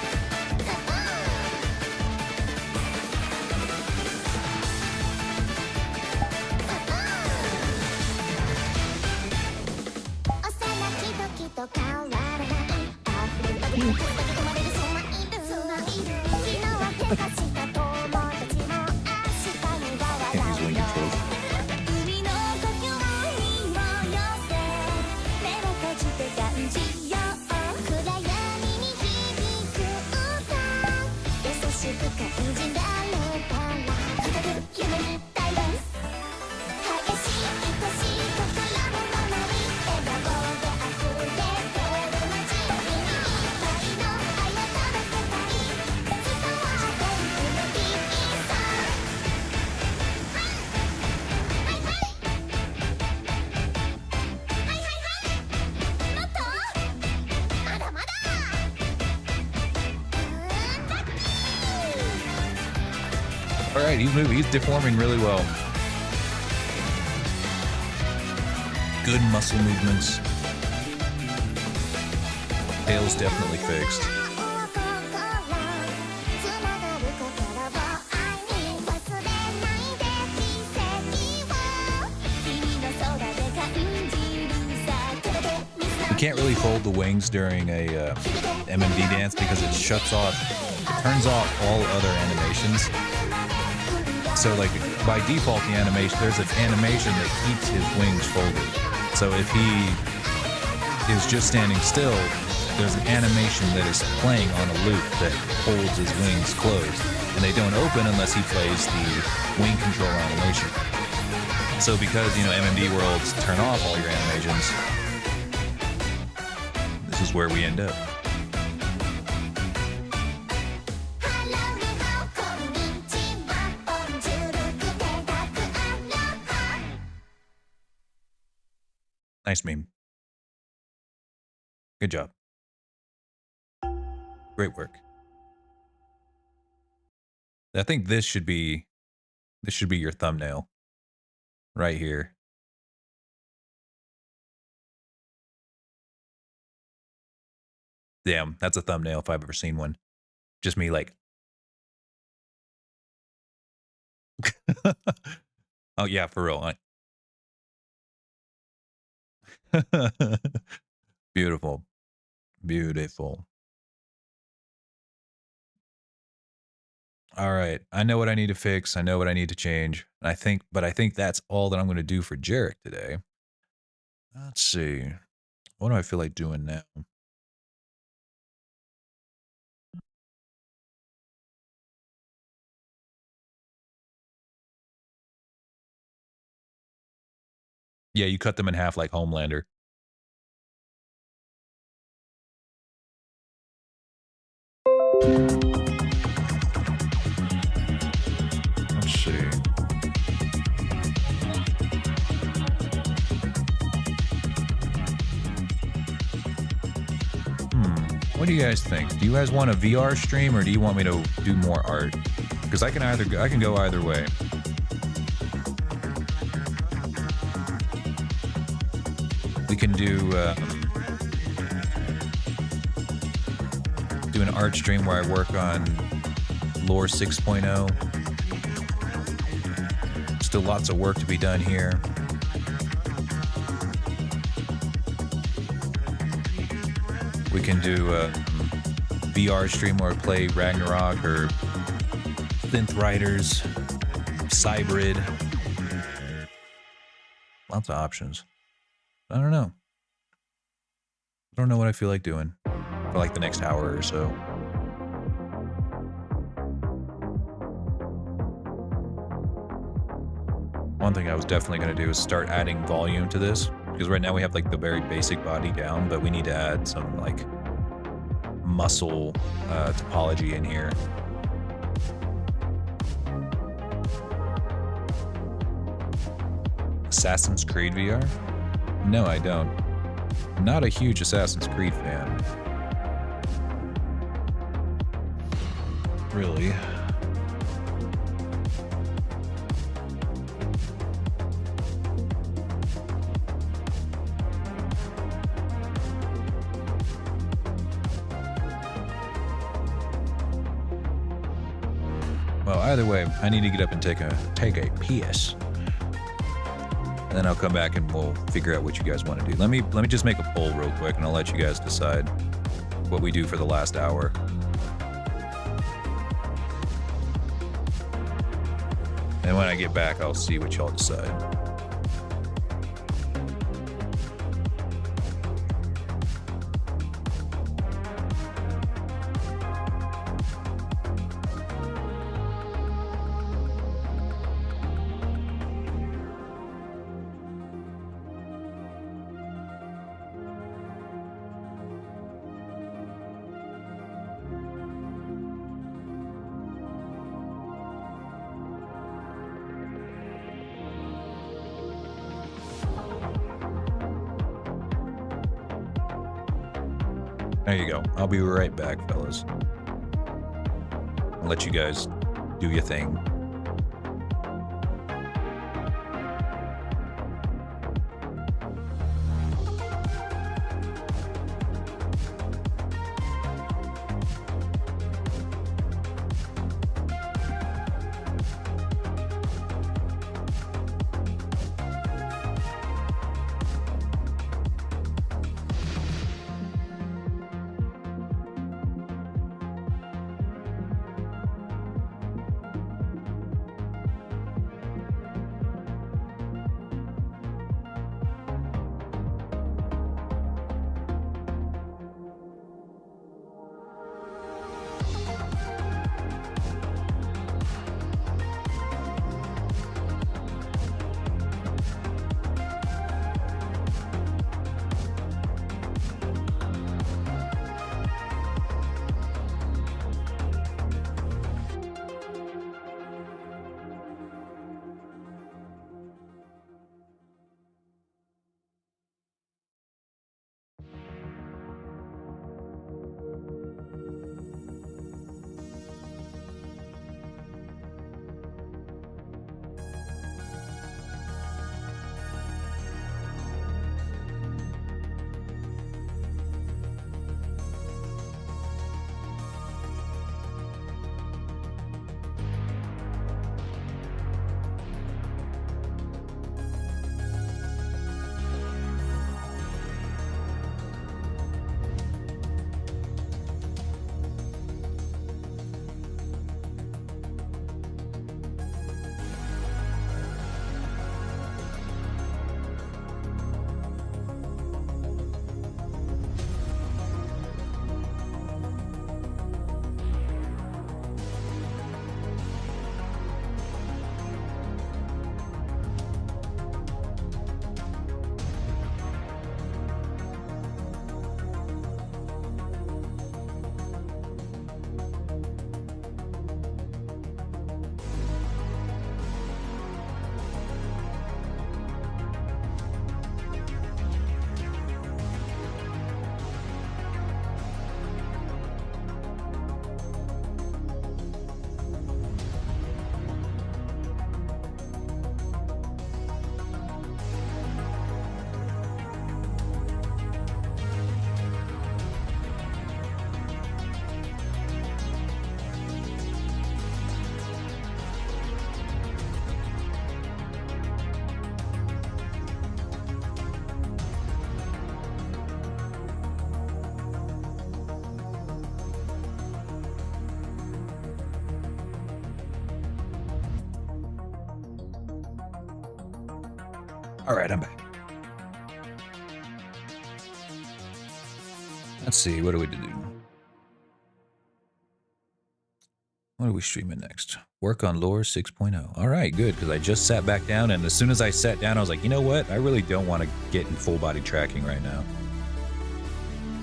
All right, he's deforming really well. Good muscle movements. Tail's definitely fixed. You can't really fold the wings during a MMD dance because it turns off all other animations. So like by default, there's an animation that keeps his wings folded. So if he is just standing still, there's an animation that is playing on a loop that holds his wings closed. And they don't open unless he plays the wing control animation. So because, MMD worlds turn off all your animations, this is where we end up. Nice meme. Good job. Great work. I think this should be your thumbnail right here. Damn, that's a thumbnail if I've ever seen one. Just me like. Oh yeah, for real. Beautiful. Beautiful. All right. I know what I need to fix. I know what I need to change. I think that's all that I'm going to do for Jarek today. Let's see. What do I feel like doing now? Yeah, you cut them in half like Homelander. Let's see. What do you guys think? Do you guys want a VR stream or do you want me to do more art? Because I can go either way. We can do an art stream where I work on Lore 6.0. Still lots of work to be done here. We can do a VR stream where I play Ragnarok or Synth Riders, Cybrid. Lots of options. I don't know. I don't know what I feel like doing for like the next hour or so. One thing I was definitely going to do is start adding volume to this, because right now we have like the very basic body down, but we need to add some like muscle topology in here. Assassin's Creed VR? No, I don't. I'm not a huge Assassin's Creed fan. really. Well, either way, I need to get up and take a piss. And then I'll come back and we'll figure out what you guys want to do. Let me just make a poll real quick and I'll let you guys decide what we do for the last hour. And when I get back, I'll see what y'all decide. There you go. I'll be right back, fellas. I'll let you guys do your thing. All right, I'm back. Let's see, what do we do? What are we streaming next? Work on Lore 6.0. All right, good, because I just sat back down, and as soon as I sat down, I was like, you know what? I really don't want to get in full body tracking right now.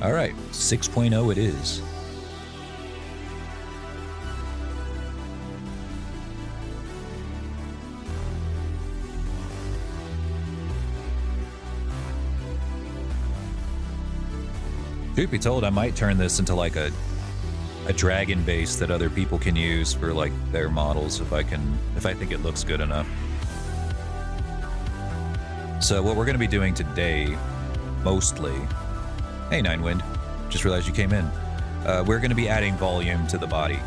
All right, 6.0 it is. Truth be told, I might turn this into like a a dragon base that other people can use for like their models if I think it looks good enough. So what we're going to be doing today, mostly... Hey, Ninewind. Just realized you came in. We're going to be adding volume to the body.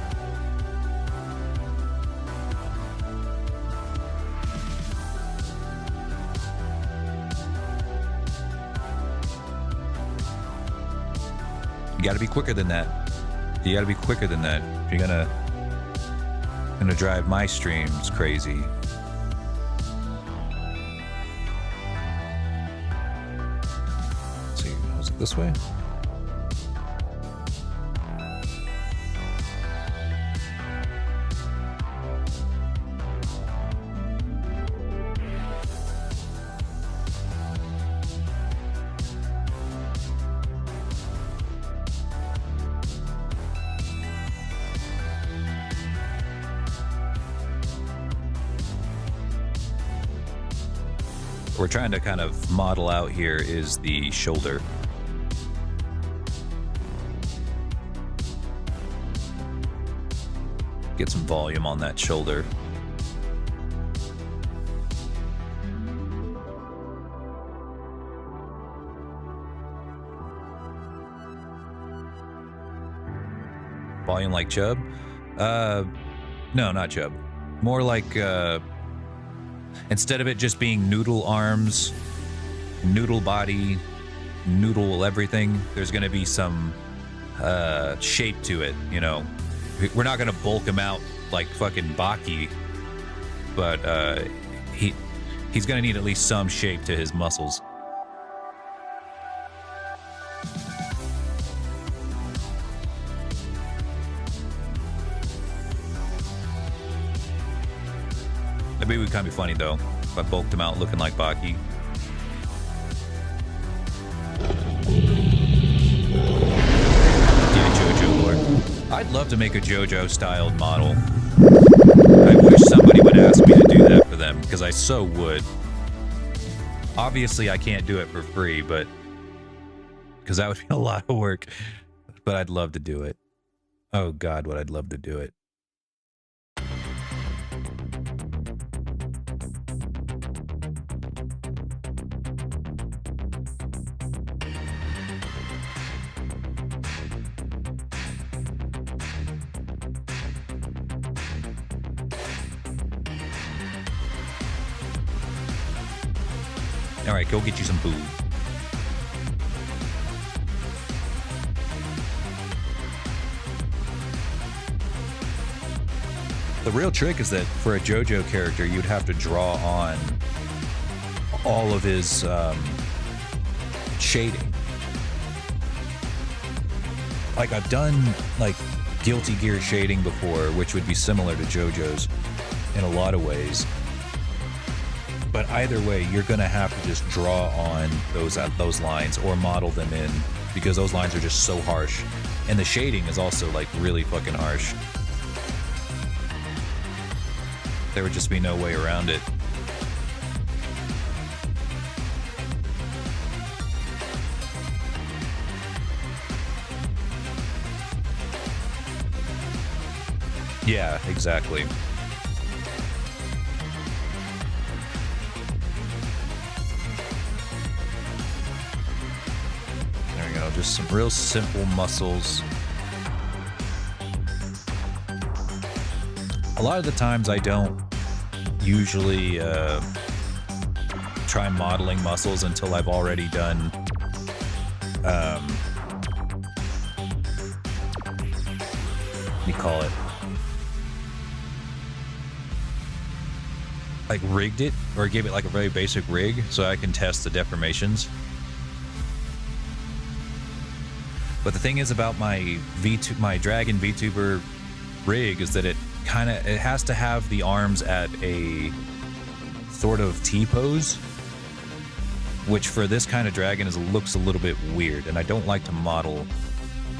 You got to be quicker than that. You got to be quicker than that. If you're gonna drive my streams crazy. Let's see, was it this way? What we're trying to kind of model out here is the shoulder. Get some volume on that shoulder. Volume like Chub? No, not Chub. More like, instead of it just being noodle arms, noodle body, noodle everything, there's going to be some shape to it, you know. We're not going to bulk him out like fucking Baki, but he's going to need at least some shape to his muscles. Maybe it would kind of be funny though if I bulked him out looking like Baki. Yeah, JoJo lore. I'd love to make a JoJo styled model. I wish somebody would ask me to do that for them, because I so would. Obviously I can't do it for free, but because that would be a lot of work. But I'd love to do it. Oh God, would I'd love to do it. All right, go get you some food. The real trick is that for a JoJo character, you'd have to draw on all of his shading. Like I've done like Guilty Gear shading before, which would be similar to JoJo's in a lot of ways. But either way, you're going to have to just draw on those lines or model them in, because those lines are just so harsh. And the shading is also like really fucking harsh. There would just be no way around it. Yeah, exactly. There we go, just some real simple muscles. A lot of the times I don't usually try modeling muscles until I've already done what do you call it? Like rigged it, or gave it like a very basic rig so I can test the deformations. But the thing is about my Dragon VTuber rig is that it has to have the arms at a sort of T-pose, which for this kind of dragon looks a little bit weird, and I don't like to model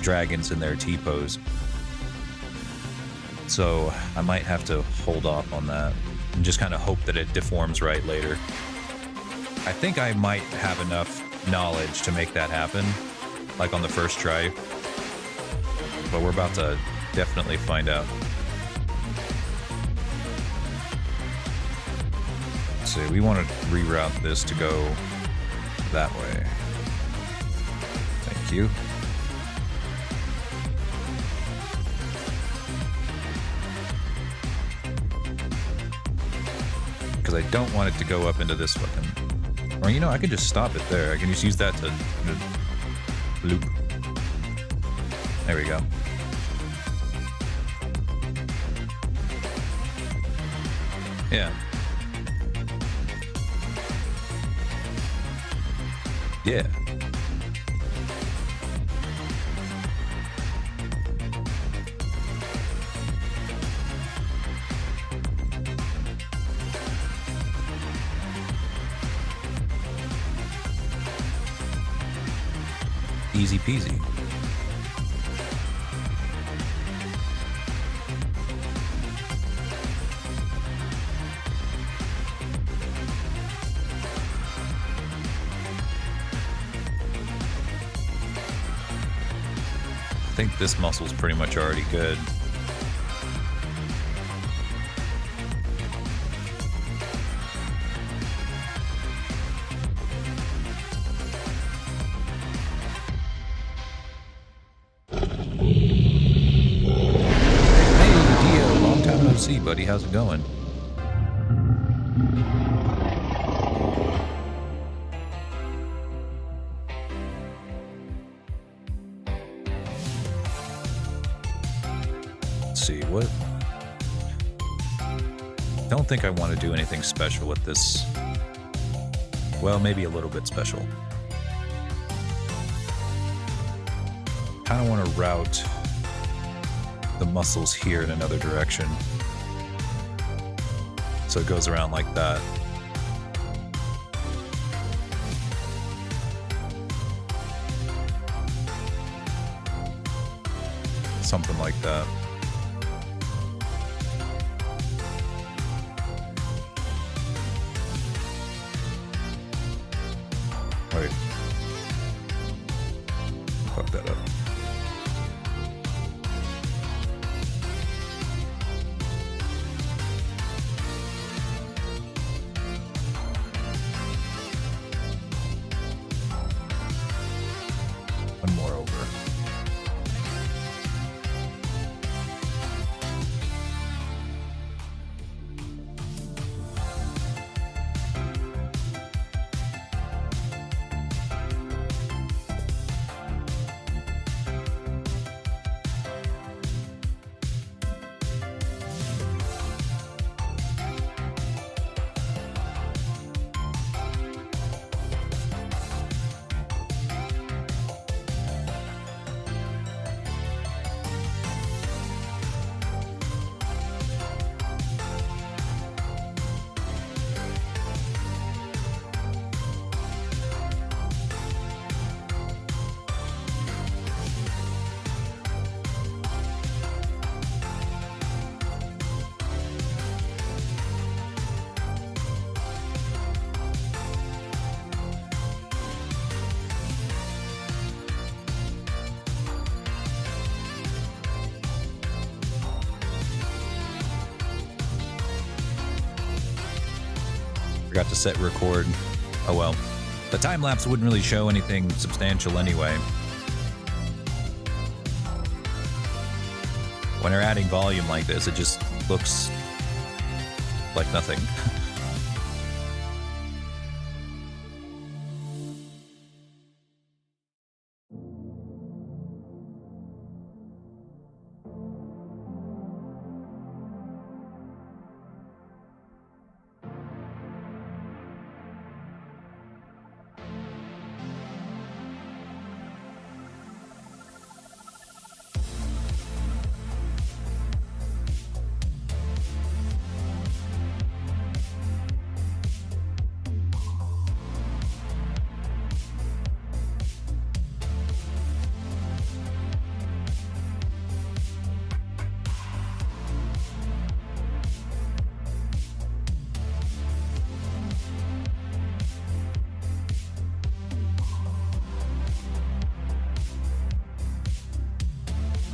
dragons in their T-pose. So I might have to hold off on that and just kind of hope that it deforms right later. I think I might have enough knowledge to make that happen, like on the first try. But we're about to definitely find out. So we want to reroute this to go that way. Thank you. Because I don't want it to go up into this fucking... Or, you know, I could just stop it there. I can just use that to loop. There we go. Yeah. Yeah. Easy peasy. I think this muscle's pretty much already good. See, buddy, how's it going? Let's see, what? Don't think I want to do anything special with this. Well, maybe a little bit special. Kind of want to route the muscles here in another direction. So it goes around like that. Something like that. Wait. Fuck that up. Forgot to set record. Oh well. The time lapse wouldn't really show anything substantial anyway. When you're adding volume like this, it just looks like nothing.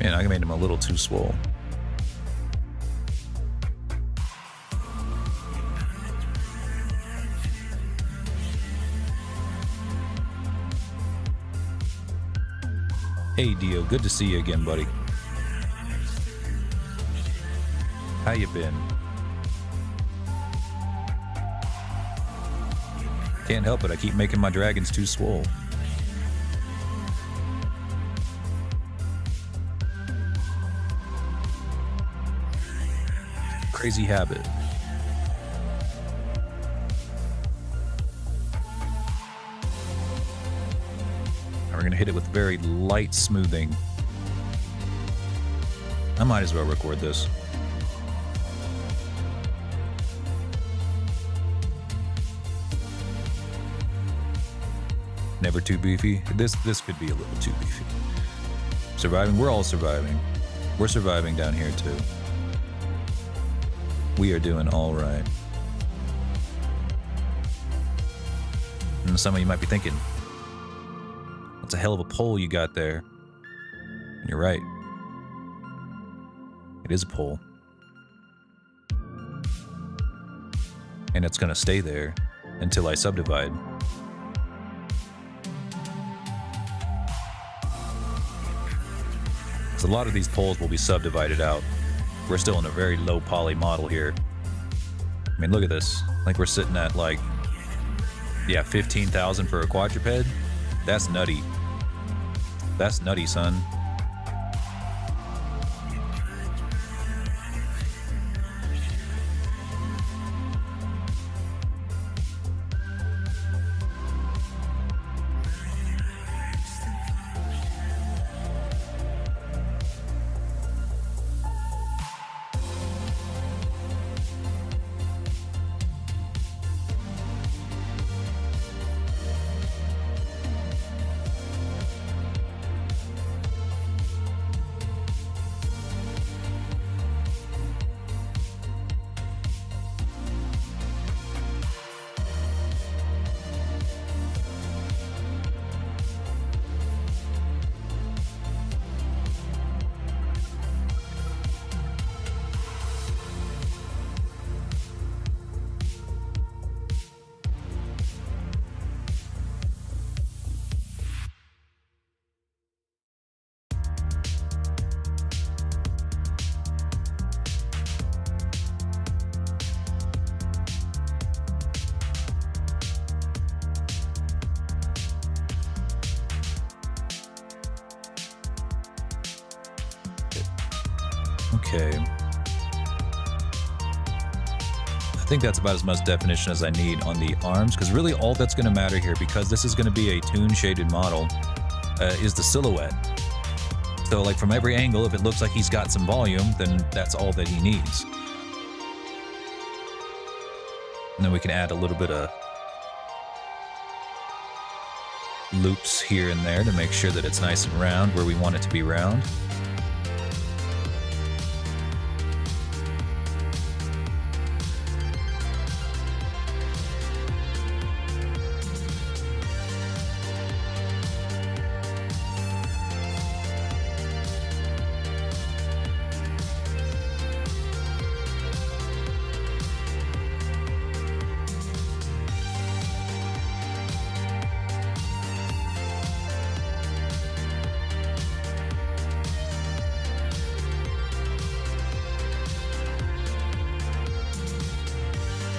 Man, I made him a little too swole. Hey Dio, good to see you again, buddy. How you been? Can't help it, I keep making my dragons too swole. Crazy habit. And we're gonna hit it with very light smoothing. I might as well record this. Never too beefy. This could be a little too beefy. Surviving, we're all surviving. We're surviving down here too. We are doing all right. And some of you might be thinking, that's a hell of a pole you got there. And you're right. It is a pole. And it's gonna stay there until I subdivide. So a lot of these poles will be subdivided out. We're still in a very low poly model here. I mean, look at this. Like we're sitting at like, yeah, 15,000 for a quadruped. That's nutty. That's nutty, son. Okay. I think that's about as much definition as I need on the arms, because really all that's going to matter here, because this is going to be a toon shaded model, is the silhouette. So like from every angle, if it looks like he's got some volume, then that's all that he needs. And then we can add a little bit of loops here and there to make sure that it's nice and round where we want it to be round.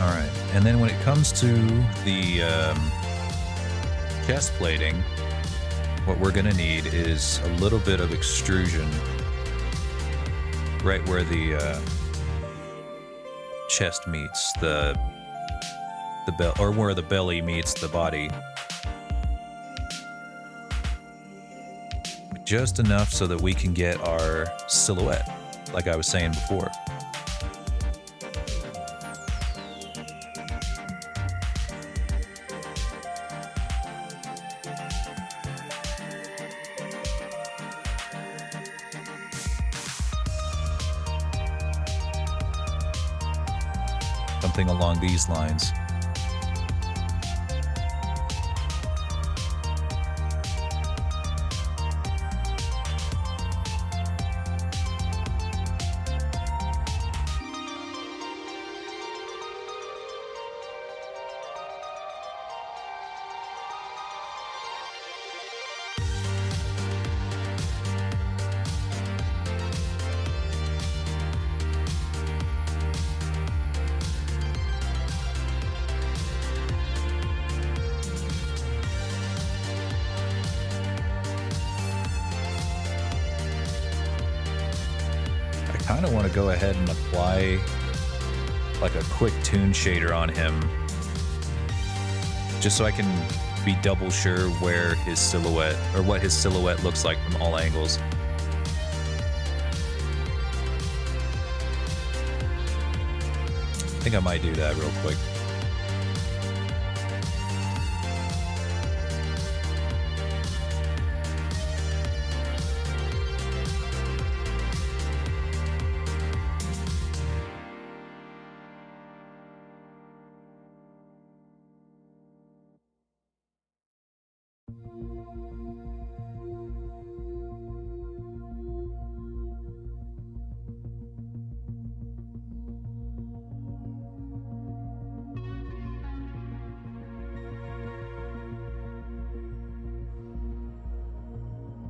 Alright, and then when it comes to the chest plating, what we're going to need is a little bit of extrusion right where the chest meets the bell, or where the belly meets the body. Just enough so that we can get our silhouette, like I was saying before. Something along these lines. kind of want to go ahead and apply like a quick toon shader on him, just so I can be double sure where his silhouette, or what his silhouette looks like from all angles. I think I might do that real quick.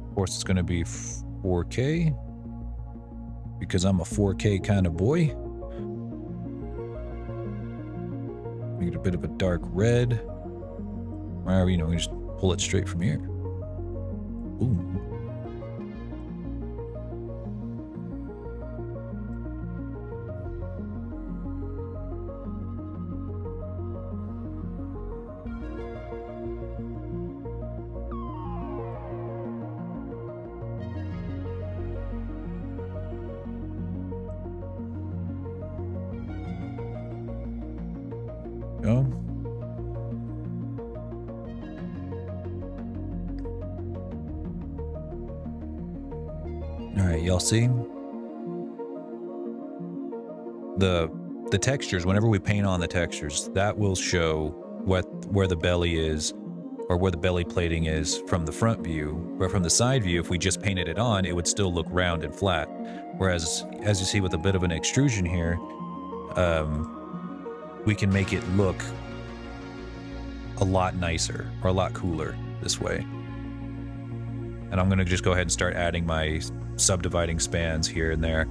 Of course, it's going to be 4K because I'm a 4K kind of boy. Make it a bit of a dark red. Or, you know, we just pull it straight from here. Boom. Go. All right, y'all see the textures. Whenever we paint on the textures, that will show where the belly is, or where the belly plating is from the front view. But from the side view, if we just painted it on, it would still look round and flat. Whereas, as you see with a bit of an extrusion here, we can make it look a lot nicer, or a lot cooler this way. And I'm gonna just go ahead and start adding my subdividing spans here and there,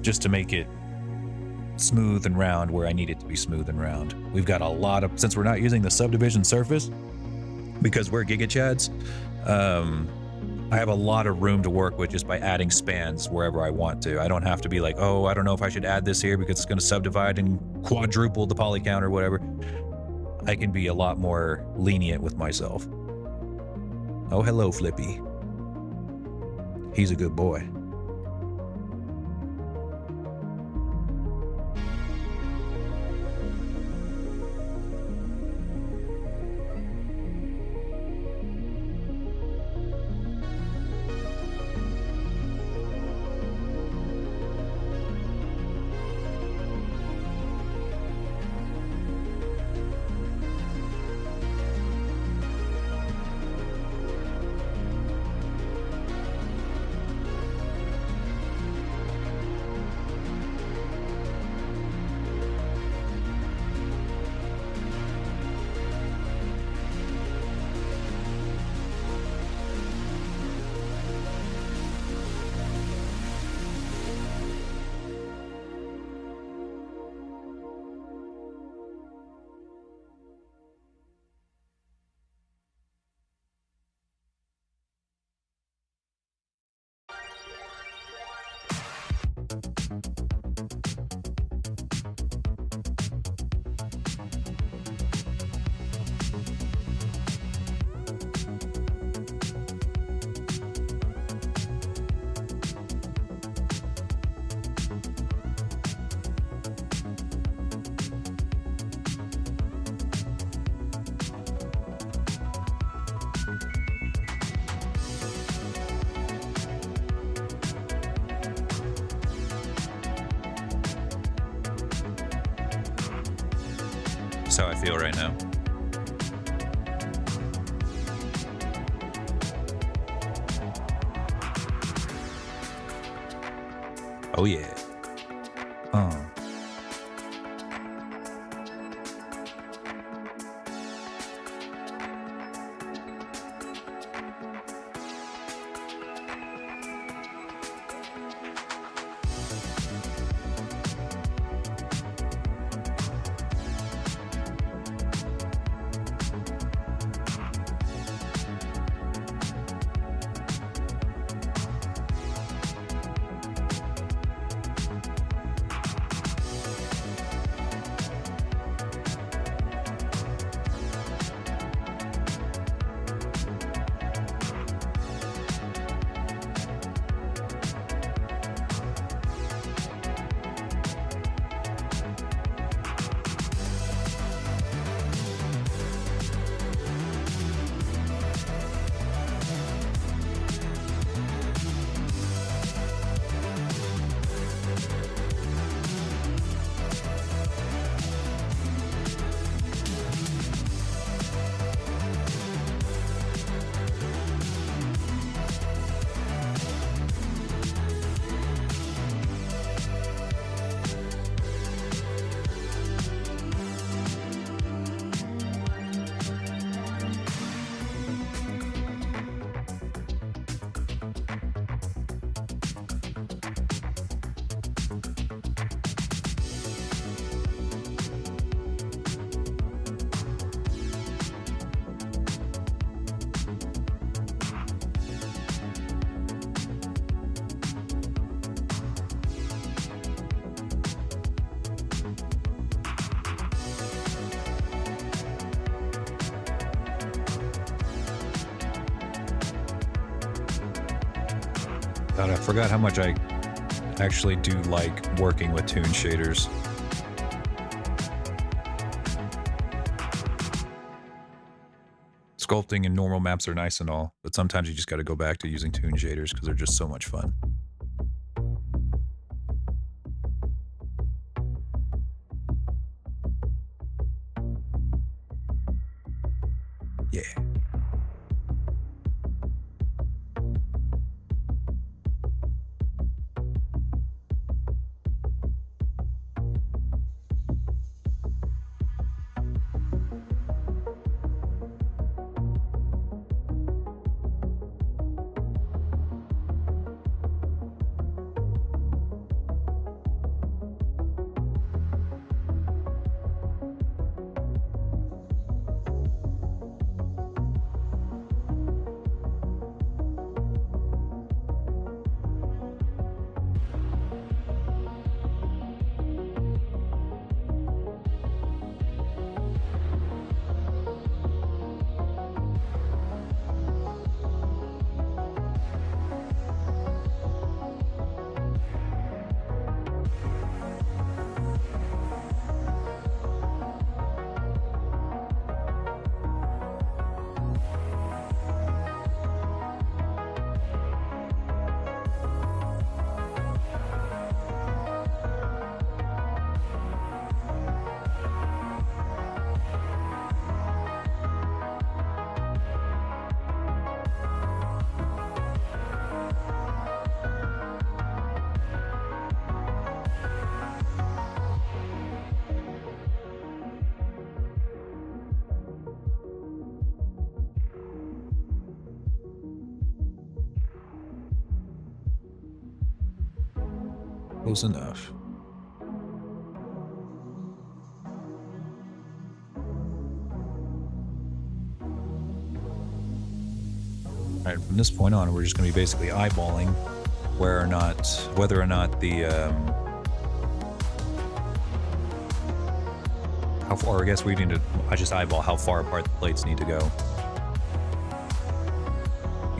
just to make it smooth and round where I need it to be smooth and round. We've got a lot of, since we're not using the subdivision surface, because we're GigaChads, I have a lot of room to work with just by adding spans wherever I want to. I don't have to be like, oh, I don't know if I should add this here because it's going to subdivide and quadruple the poly count or whatever. I can be a lot more lenient with myself. Oh, hello, Flippy. He's a good boy. That's how I feel right now. Oh yeah. God, I forgot how much I actually do like working with toon shaders. Sculpting and normal maps are nice and all, but sometimes you just gotta go back to using toon shaders because they're just so much fun. Yeah. Close enough. Alright, from this point on, we're just going to be basically eyeballing whether or not the, how far, I guess we need to, I just eyeball how far apart the plates need to go.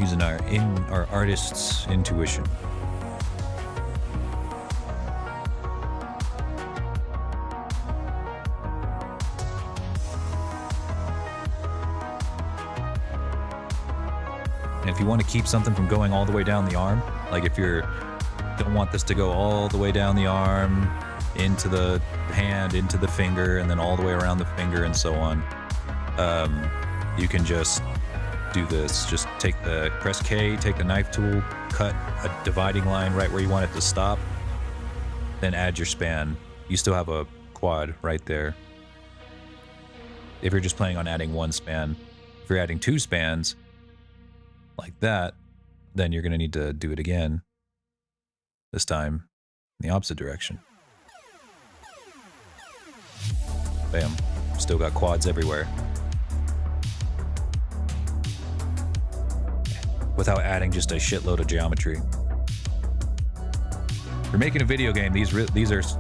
Using our artist's intuition. And if you want to keep something from going all the way down the arm, like if you don't want this to go all the way down the arm, into the hand, into the finger, and then all the way around the finger and so on, you can just do this. Just press K, take the knife tool, cut a dividing line right where you want it to stop, then add your span. You still have a quad right there. If you're just planning on adding one span. If you're adding two spans, like that, then you're going to need to do it again. This time in the opposite direction. Bam. Still got quads everywhere. Without adding just a shitload of geometry. If you're making a video game, these are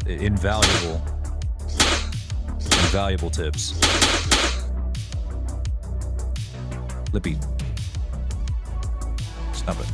invaluable tips. Lippy. Stop it.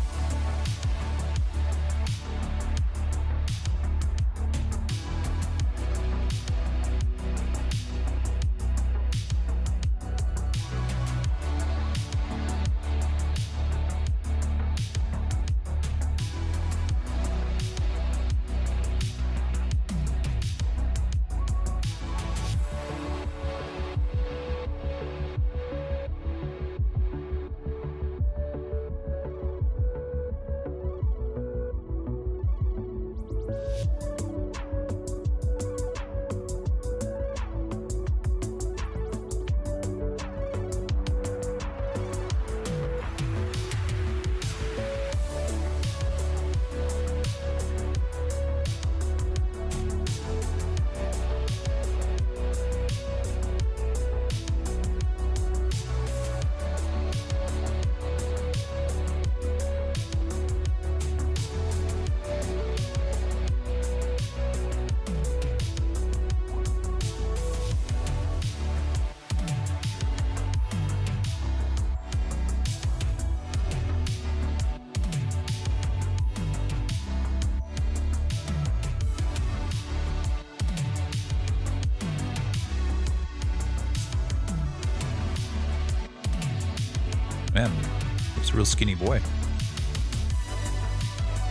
It's a real skinny boy.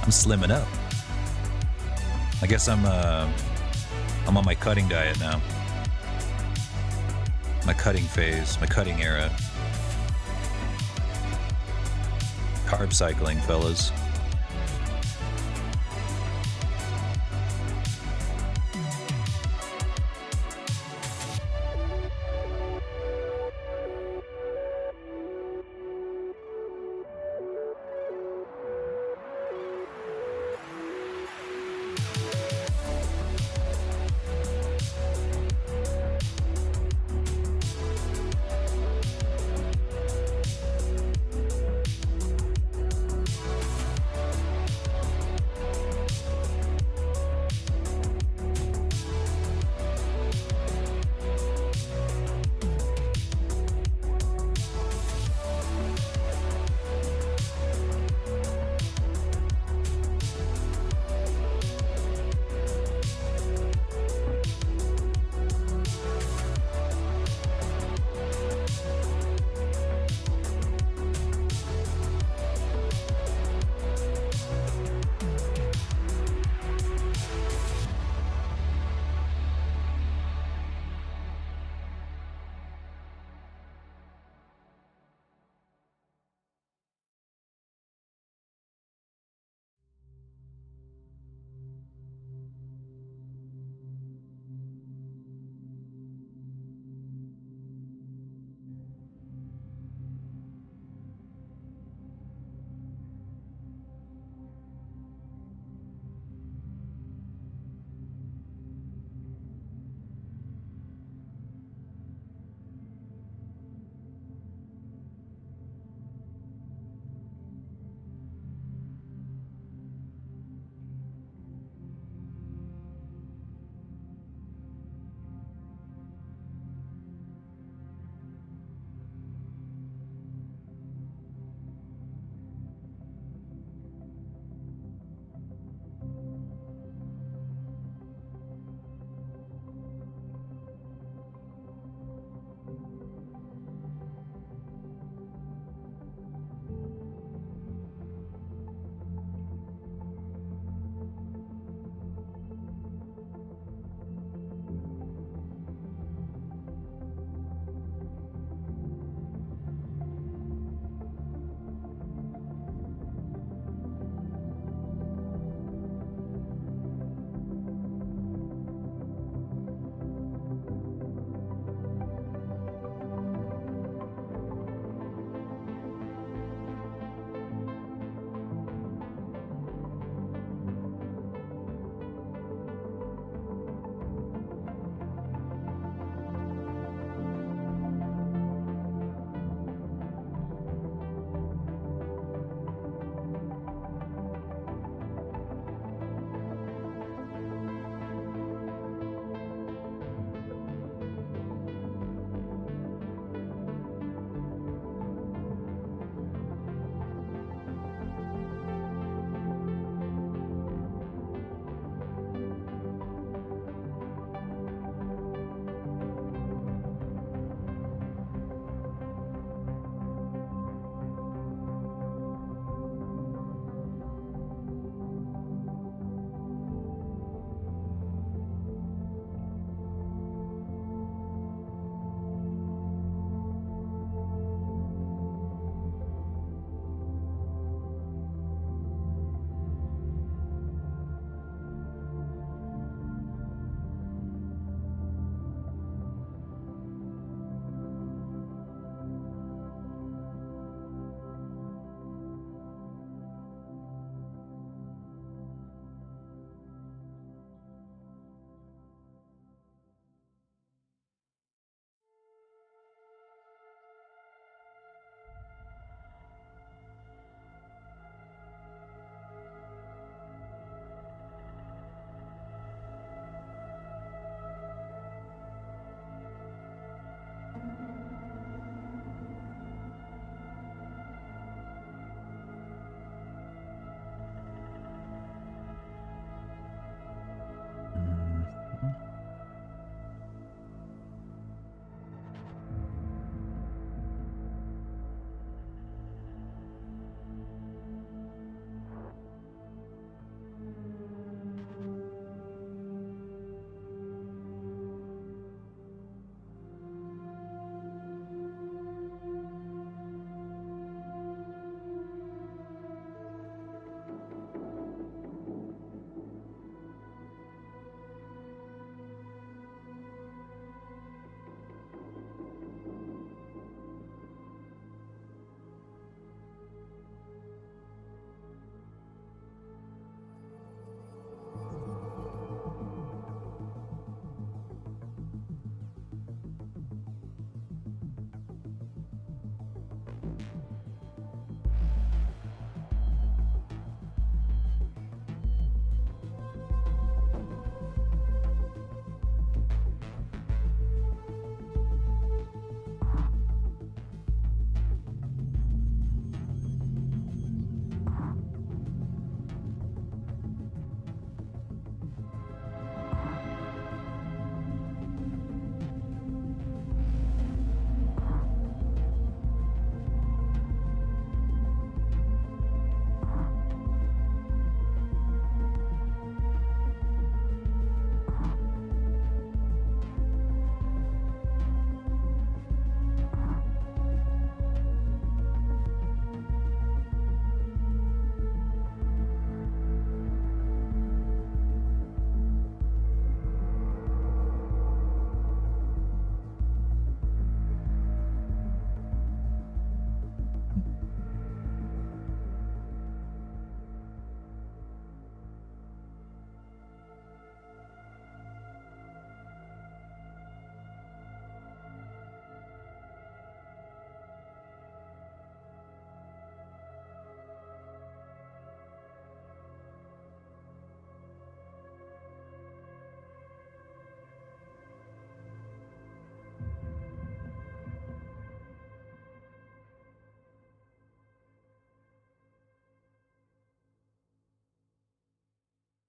I'm slimming up. I guess I'm on my cutting diet now. My cutting phase, my cutting era. Carb cycling, fellas.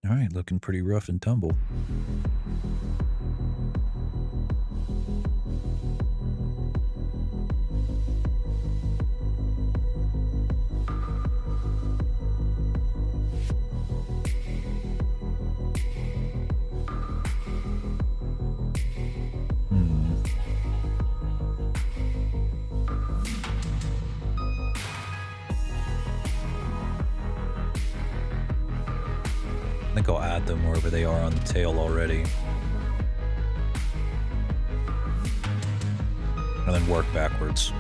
All right, looking pretty rough and tumble. I think I'll add them wherever they are on the tail already. And then work backwards.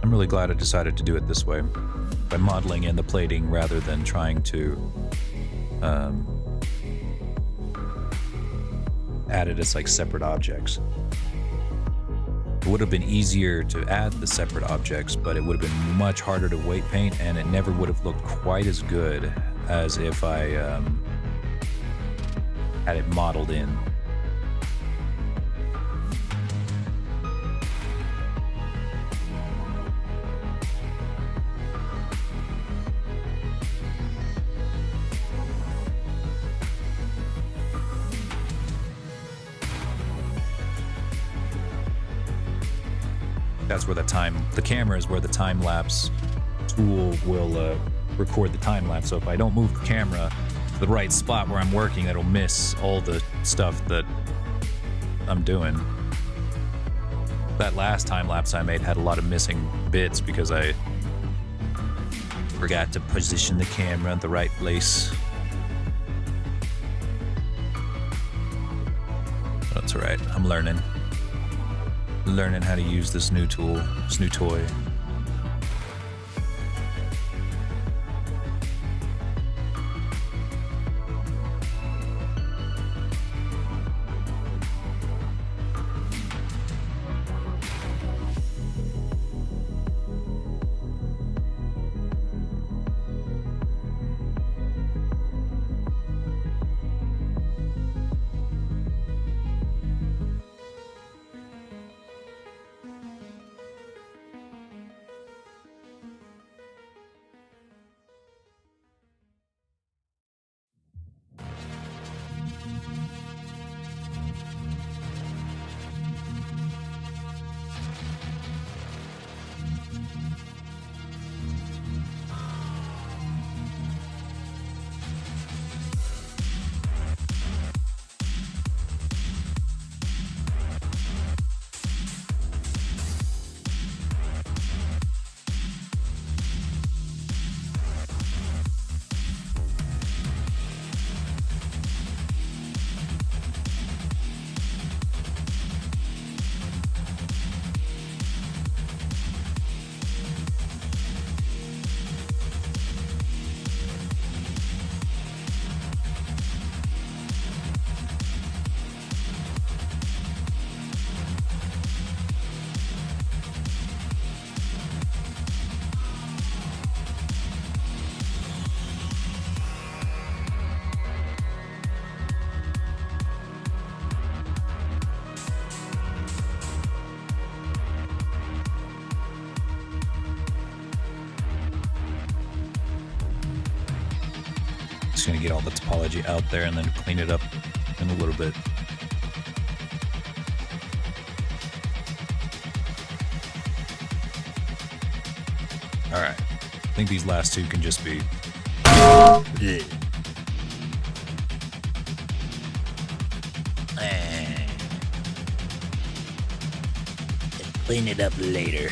I'm really glad I decided to do it this way, by modeling in the plating rather than trying to add it as like separate objects. It would have been easier to add the separate objects, but it would have been much harder to weight paint, and it never would have looked quite as good as if I had it modeled in. That's where the camera is where the time-lapse tool will record the time-lapse. So if I don't move the camera to the right spot where I'm working, it'll miss all the stuff that I'm doing. That last time-lapse I made had a lot of missing bits because I forgot to position the camera in the right place. That's all right, I'm learning how to use this new tool, this new toy. Just gonna get all the topology out there and then clean it up in a little bit. Alright. I think these last two can just be... Clean it up later.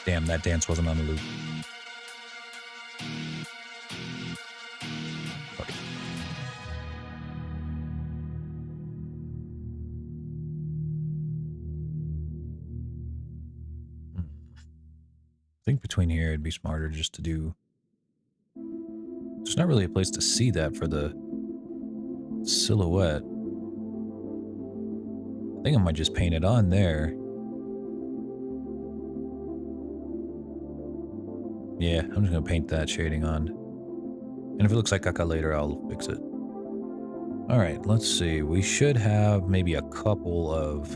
Damn, that dance wasn't on the loop. Okay. I think between here it'd be smarter just to do... There's not really a place to see that for the silhouette. I think I might just paint it on there. Yeah, I'm just gonna paint that shading on. And if it looks like caca later, I'll fix it. Alright, let's see. We should have maybe a couple of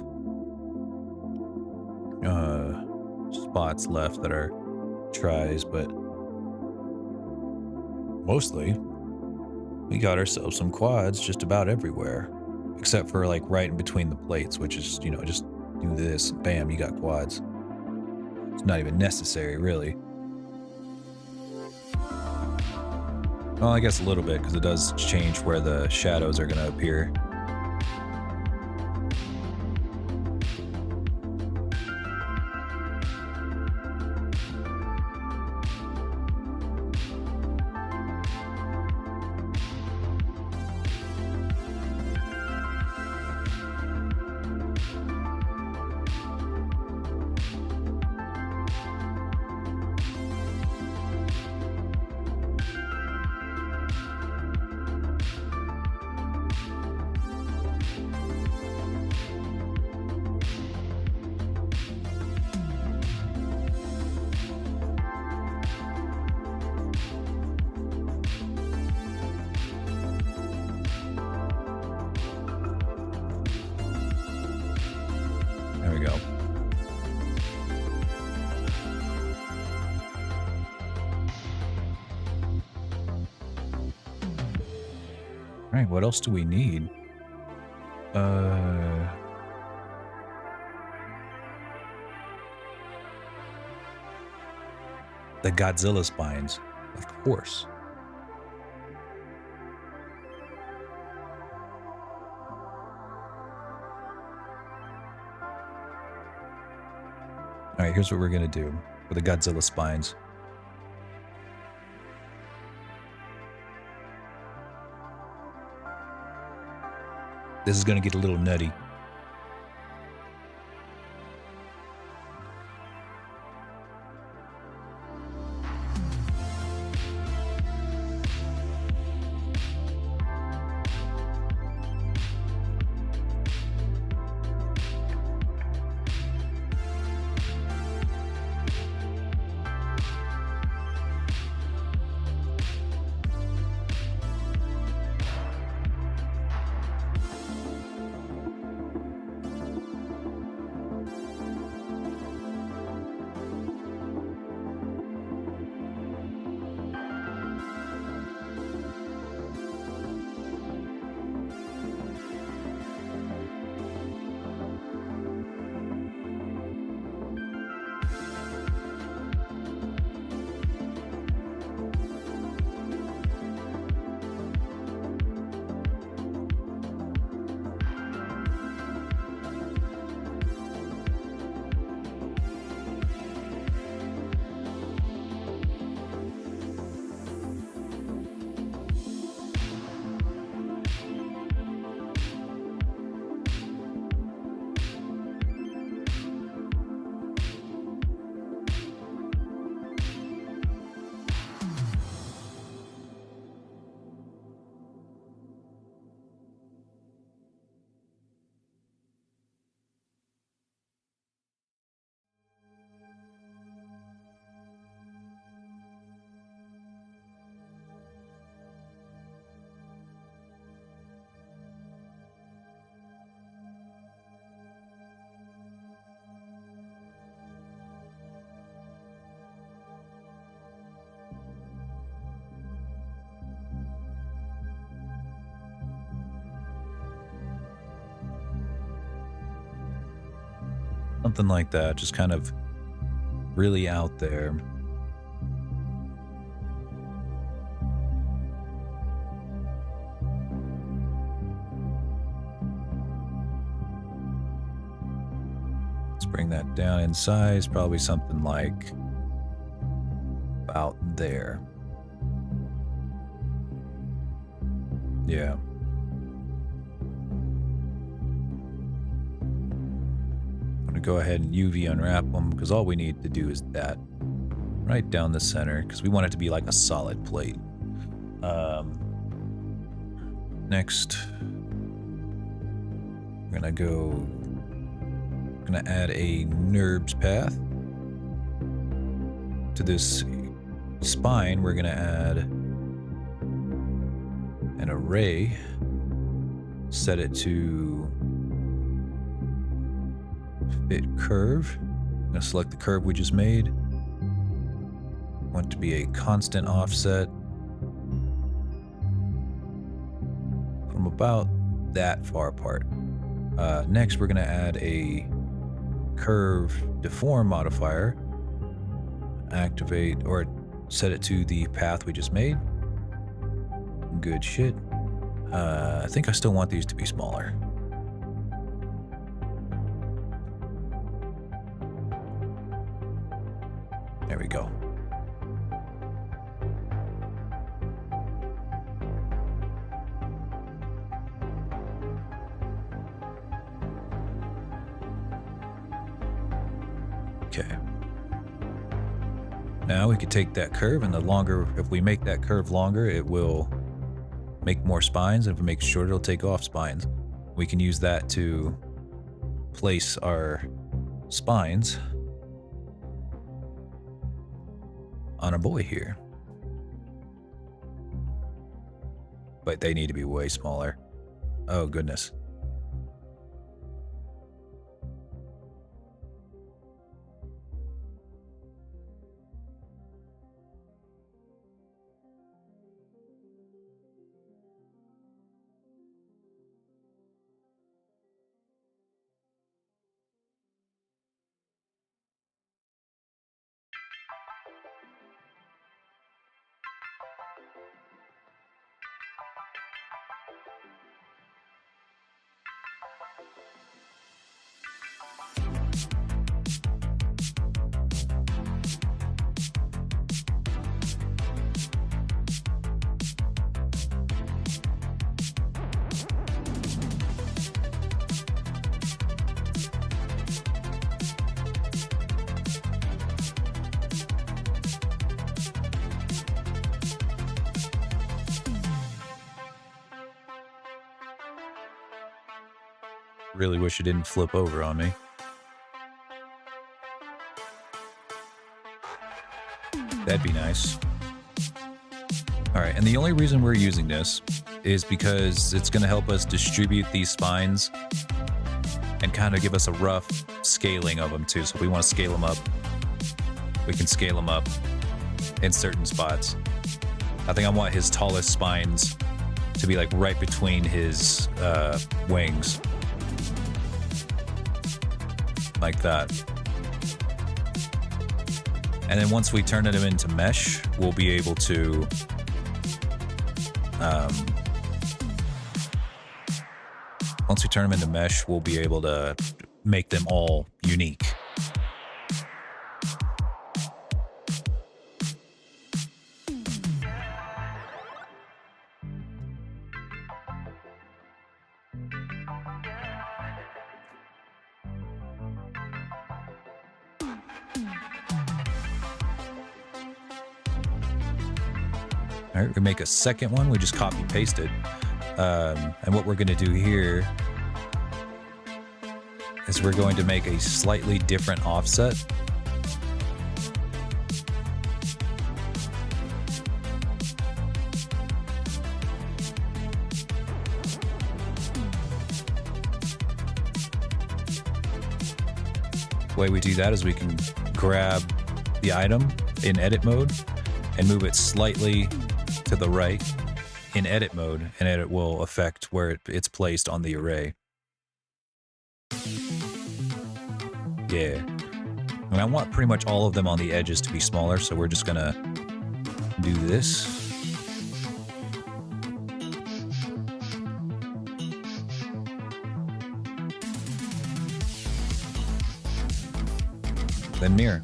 spots left that are tries, but mostly we got ourselves some quads just about everywhere. Except for like right in between the plates, which is, you know, just do this, bam, you got quads. It's not even necessary, really. Well, I guess a little bit, because it does change where the shadows are going to appear. There we go. All right, what else do we need? The Godzilla spines, of course. All right, here's what we're gonna do for the Godzilla spines. This is gonna get a little nutty. Something like that, just kind of really out there. Let's bring that down in size, probably something like about there. Yeah. I'm gonna go ahead and UV unwrap them because all we need to do is that right down the center because we want it to be like a solid plate. Next, we're gonna add a NURBS path to this spine. We're gonna add an array, set it to fit curve. I'm gonna select the curve we just made. Want it to be a constant offset from about that far apart. Next, we're gonna add a curve deform modifier. Activate or set it to the path we just made. Good shit. I think I still want these to be smaller. There we go. Okay. Now we could take that curve, and if we make that curve longer, it will make more spines, and if we make it shorter, it'll take off spines. We can use that to place our spines on a boy here. But they need to be way smaller. Oh, goodness. Really wish it didn't flip over on me. That'd be nice. All right, and the only reason we're using this is because it's going to help us distribute these spines and kind of give us a rough scaling of them too. So if we want to scale them up, we can scale them up in certain spots. I think I want his tallest spines to be like right between his wings. Like that. And then once we turn them into mesh, we'll be able to once we turn them into mesh, we'll be able to make them all unique. All right, we make a second one. We just copy paste it. And what we're going to do here is we're going to make a slightly different offset. The way we do that is we can grab the item in edit mode and move it slightly to the right in edit mode, and it will affect where it's placed on the array. Yeah. And I want pretty much all of them on the edges to be smaller, so we're just gonna do this. Then mirror.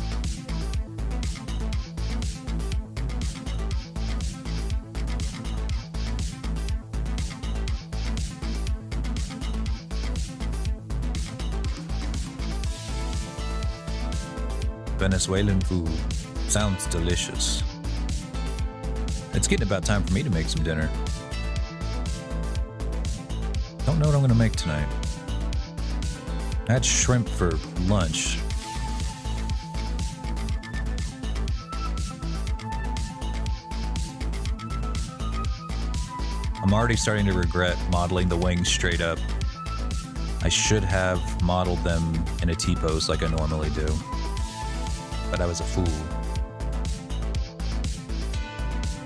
Venezuelan food. Sounds delicious. It's getting about time for me to make some dinner. Don't know what I'm gonna make tonight. I had shrimp for lunch. I'm already starting to regret modeling the wings straight up. I should have modeled them in a T-pose like I normally do. But I was a fool.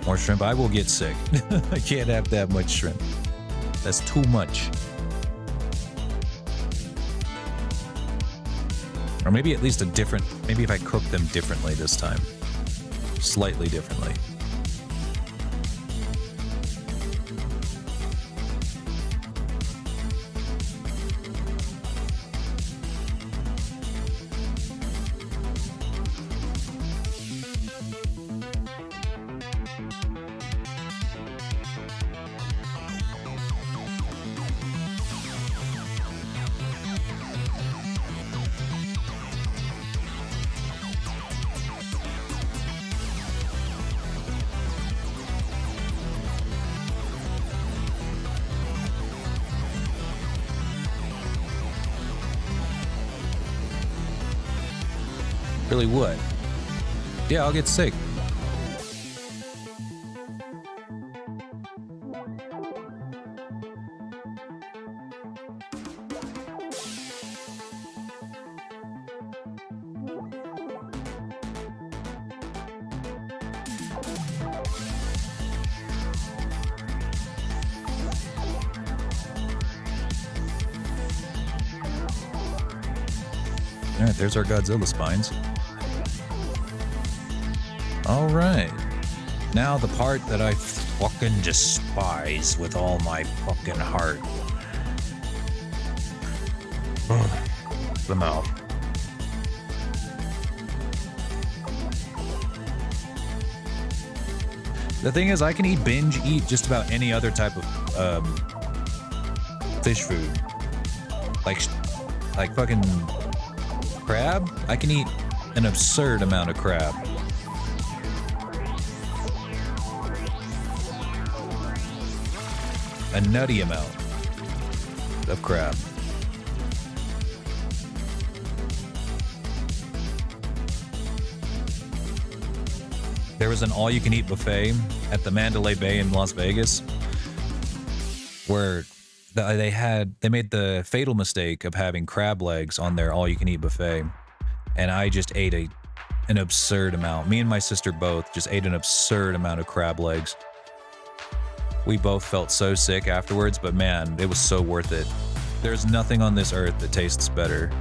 More shrimp, I will get sick. I can't have that much shrimp. That's too much. Or maybe at least a different, maybe if I cook them differently this time. Slightly differently. Really would. Yeah, I'll get sick. All right, there's our Godzilla spines. All right. Now the part that I fucking despise with all my fucking heart. The mouth. The thing is, I can binge eat just about any other type of fish food. Like fucking crab? I can eat an absurd amount of crab. A nutty amount of crab. There was an all-you-can-eat buffet at the Mandalay Bay in Las Vegas where they made the fatal mistake of having crab legs on their all-you-can-eat buffet, and I just ate an absurd amount. Me and my sister both just ate an absurd amount of crab legs. We both felt so sick afterwards, but man, it was so worth it. There's nothing on this earth that tastes better.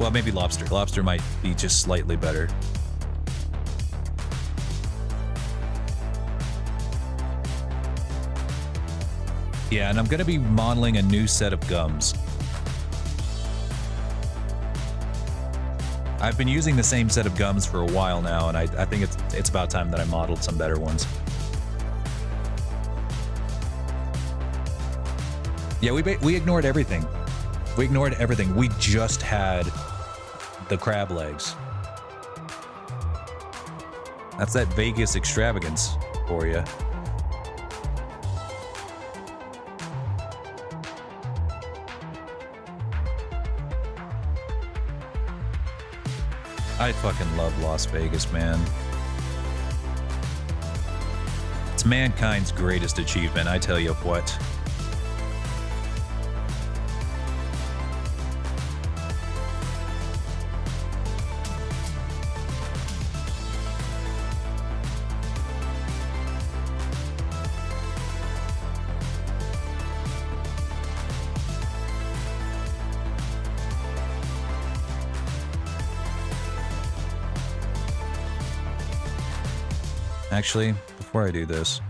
Well, maybe lobster. Lobster might be just slightly better. Yeah, and I'm gonna be modeling a new set of gums. I've been using the same set of gums for a while now, and I think it's about time that I modeled some better ones. Yeah, we ignored everything. We ignored everything. We just had the crab legs. That's that Vegas extravagance for you. I fucking love Las Vegas, man. It's mankind's greatest achievement, I tell you what. Actually, before I do this,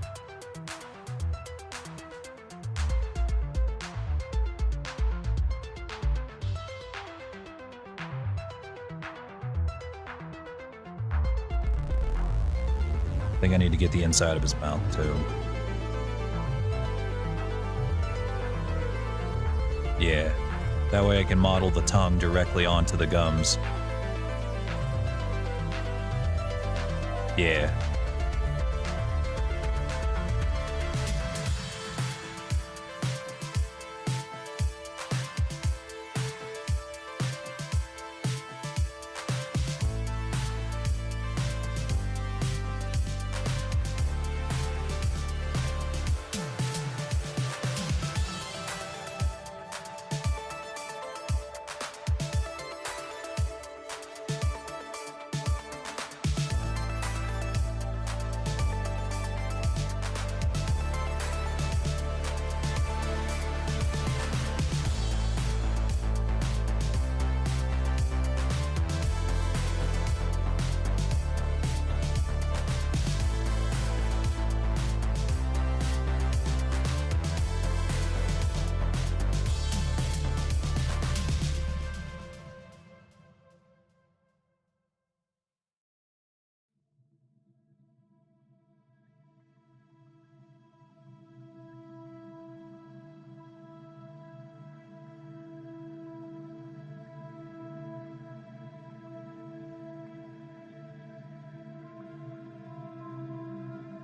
I think I need to get the inside of his mouth too. Yeah, that way I can model the tongue directly onto the gums. Yeah.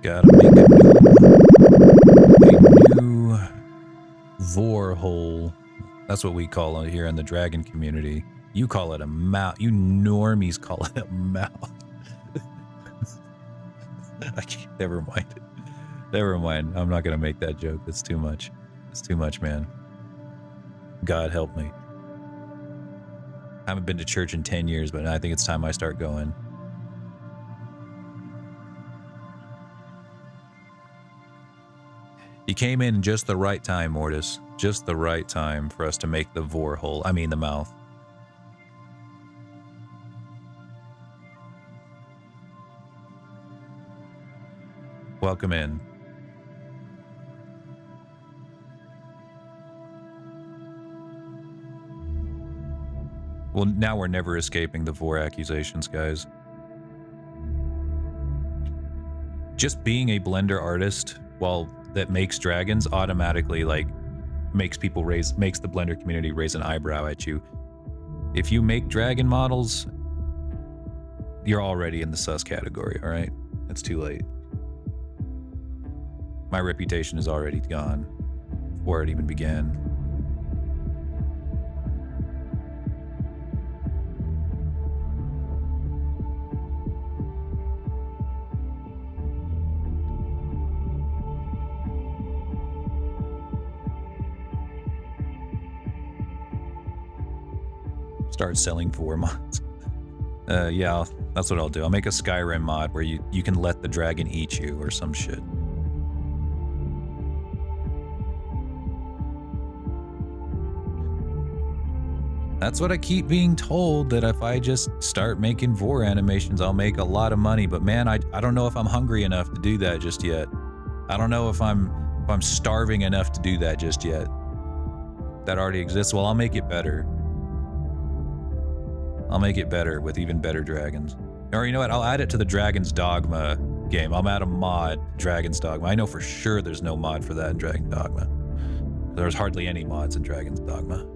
Gotta make a new vor hole. That's what we call it here in the dragon community. You call it a mouth. You normies call it a mouth. I can't, never mind. Never mind. I'm not gonna make that joke. It's too much. It's too much, man. God help me. I haven't been to church in 10 years, but I think it's time I start going. You came in just the right time, Mortis. Just the right time for us to make the vor hole. I mean the mouth. Welcome in. Well, now we're never escaping the vor accusations, guys. Just being a Blender artist, well, that makes dragons automatically like makes the Blender community raise an eyebrow at you. If you make dragon models, you're already in the sus category, all right? It's too late. My reputation is already gone before it even began. Start selling vor mods. Yeah, that's what I'll do. I'll make a Skyrim mod where you can let the dragon eat you or some shit. That's what I keep being told, that if I just start making vor animations, I'll make a lot of money. But man, I don't know if I'm hungry enough to do that just yet. I don't know if I'm starving enough to do that just yet. That already exists. Well, I'll make it better. I'll make it better with even better dragons. Or you know what? I'll add it to the Dragon's Dogma game. I'll add a mod, Dragon's Dogma. I know for sure there's no mod for that in Dragon's Dogma. There's hardly any mods in Dragon's Dogma.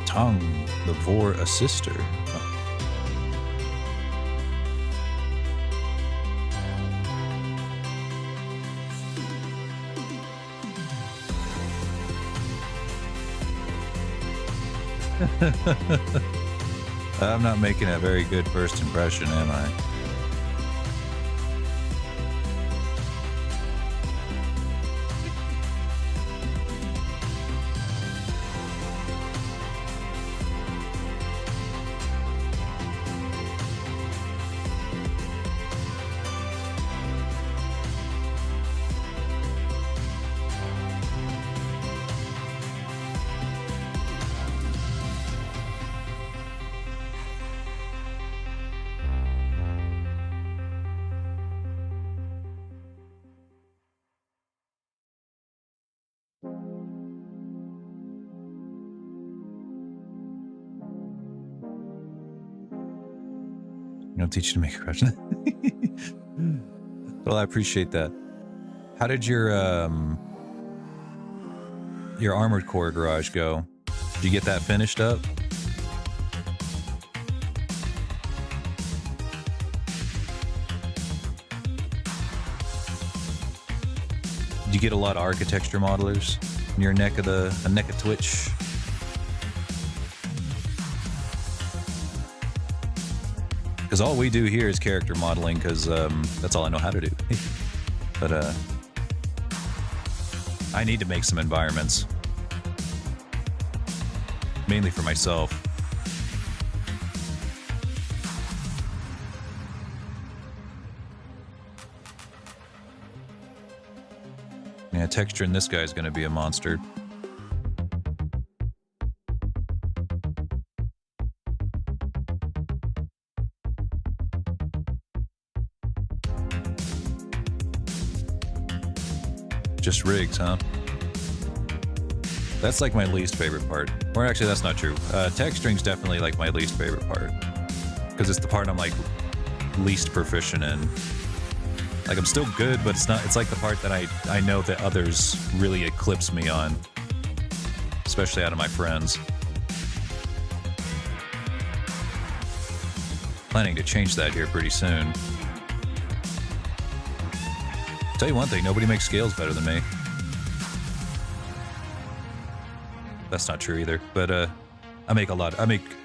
Tongue, the Vor Assister. I'm not making a very good first impression, am I? I'll teach you to make a question. Well, I appreciate that. How did your Armored Core garage go? Did you get that finished up? Did you get a lot of architecture modelers in your neck of Twitch? Because all we do here is character modeling, because that's all I know how to do. But I need to make some environments. Mainly for myself. Yeah, texture in this guy is going to be a monster. Just rigs, huh? That's like my least favorite part. Or actually, that's not true. Texturing's definitely like my least favorite part. Because it's the part I'm like least proficient in. Like I'm still good, but it's like the part that I know that others really eclipse me on. Especially out of my friends. Planning to change that here pretty soon. Tell you one thing, nobody makes scales better than me. That's not true either, but I make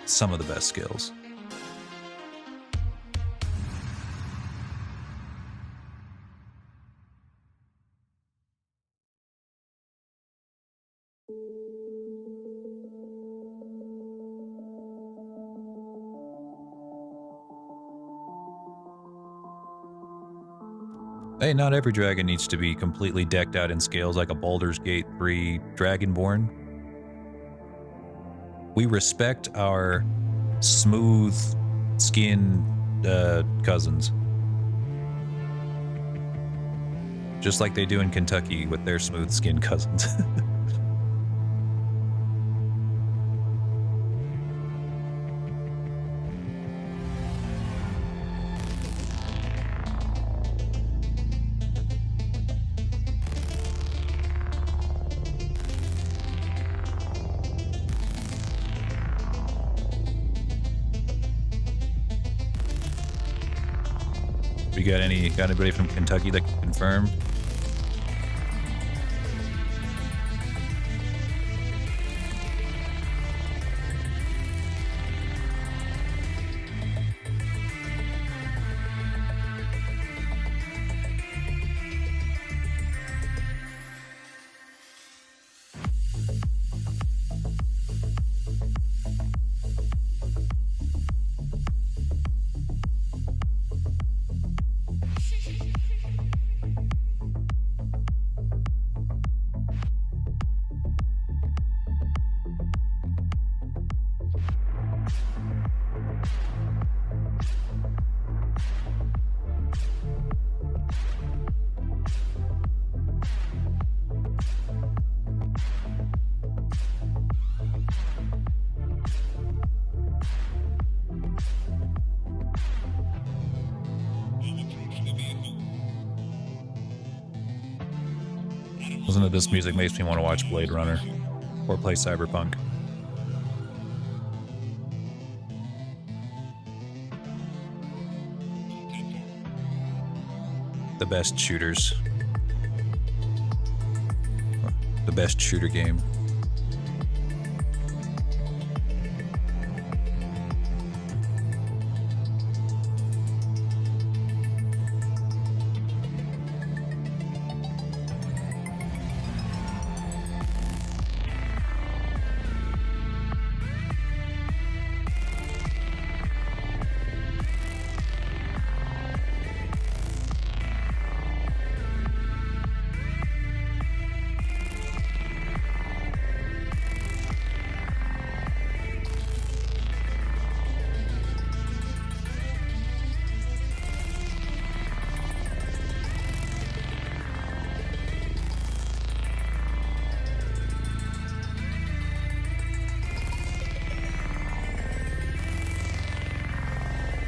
some of the best scales. Hey, not every dragon needs to be completely decked out in scales like a Baldur's Gate 3 Dragonborn. We respect our smooth skin cousins. Just like they do in Kentucky with their smooth skin cousins. We got anybody from Kentucky that can confirm? Listen to this music makes me want to watch Blade Runner or play Cyberpunk. The best shooters. The best shooter game.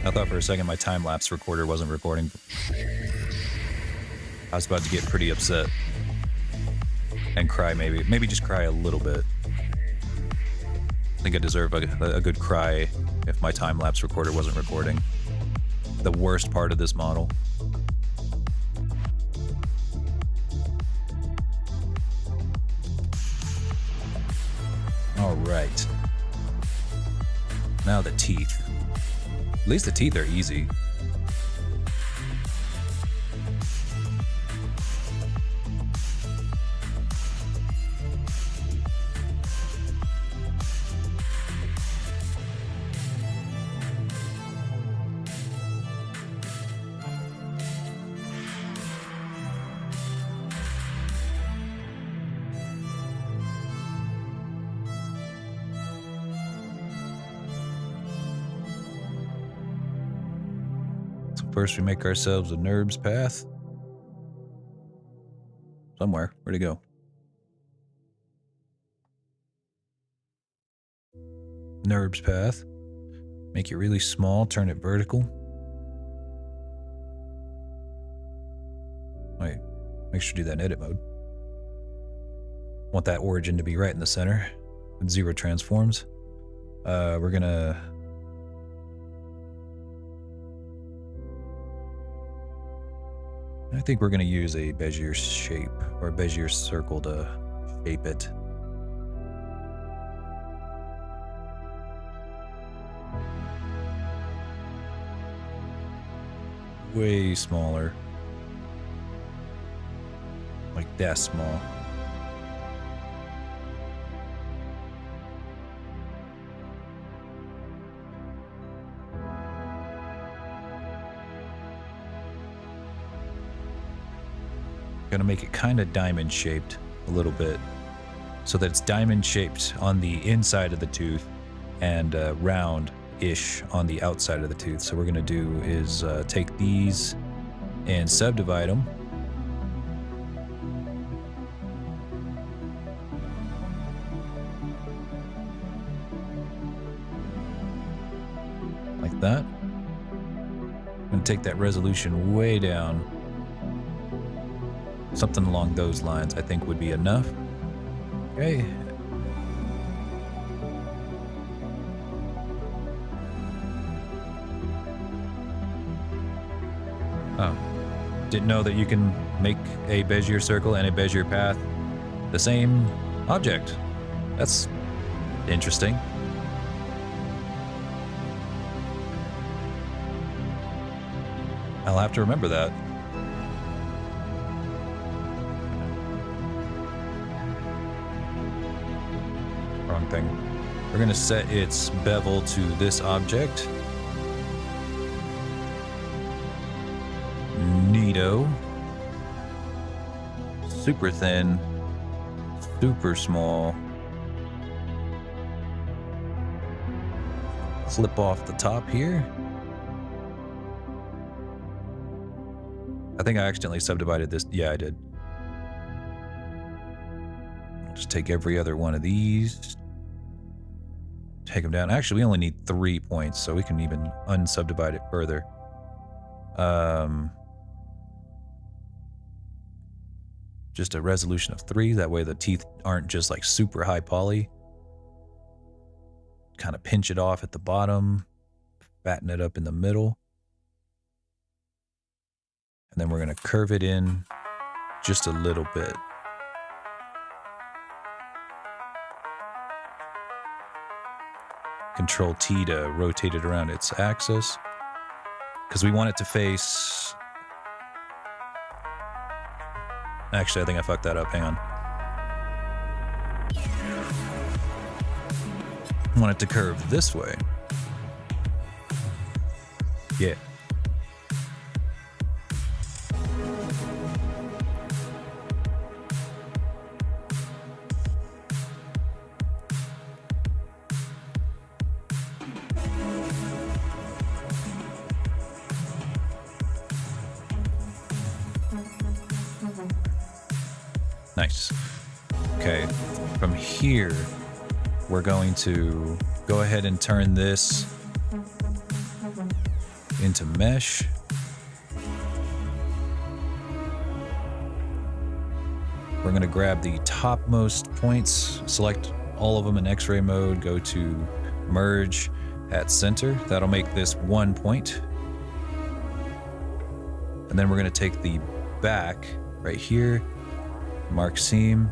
I thought for a second my time-lapse recorder wasn't recording. I was about to get pretty upset. And cry, maybe. Maybe just cry a little bit. I think I deserve a good cry if my time-lapse recorder wasn't recording. The worst part of this model. Alright. Now the teeth. At least the teeth are easy. First, we make ourselves a NURBS path. Somewhere. Where'd it go? NURBS path. Make it really small, turn it vertical. Wait, make sure to do that in edit mode. Want that origin to be right in the center. With 0 transforms. We're gonna... I think we're going to use a Bezier shape or a Bezier circle to shape it. Way smaller. Like that small. gonna make it kind of diamond shaped a little bit, so that it's diamond shaped on the inside of the tooth and round-ish on the outside of the tooth. So what we're gonna do is take these and subdivide them. Like that. I'm gonna take that resolution way down. Something along those lines I think would be enough. Okay. Oh. Didn't know that you can make a Bezier circle and a Bezier path the same object. That's interesting. I'll have to remember that. Wrong thing. We're gonna set its bevel to this object. Neato. Super thin. Super small. Clip off the top here. I think I accidentally subdivided this. Yeah, I did. I'll just take every other one of these. Take them down. Actually, we only need 3 points, so we can even unsubdivide it further. Just a resolution of 3. That way the teeth aren't just like super high poly. Kind of pinch it off at the bottom. Fatten it up in the middle. And then we're going to curve it in just a little bit. Control T to rotate it around its axis. Because we want it to face... Actually, I think I fucked that up. Hang on. I want it to curve this way. Yeah. Nice. Okay, from here, we're going to go ahead and turn this into mesh. We're going to grab the topmost points, select all of them in X-ray mode, go to merge at center. That'll make this 1 point. And then we're going to take the back right here, mark seam.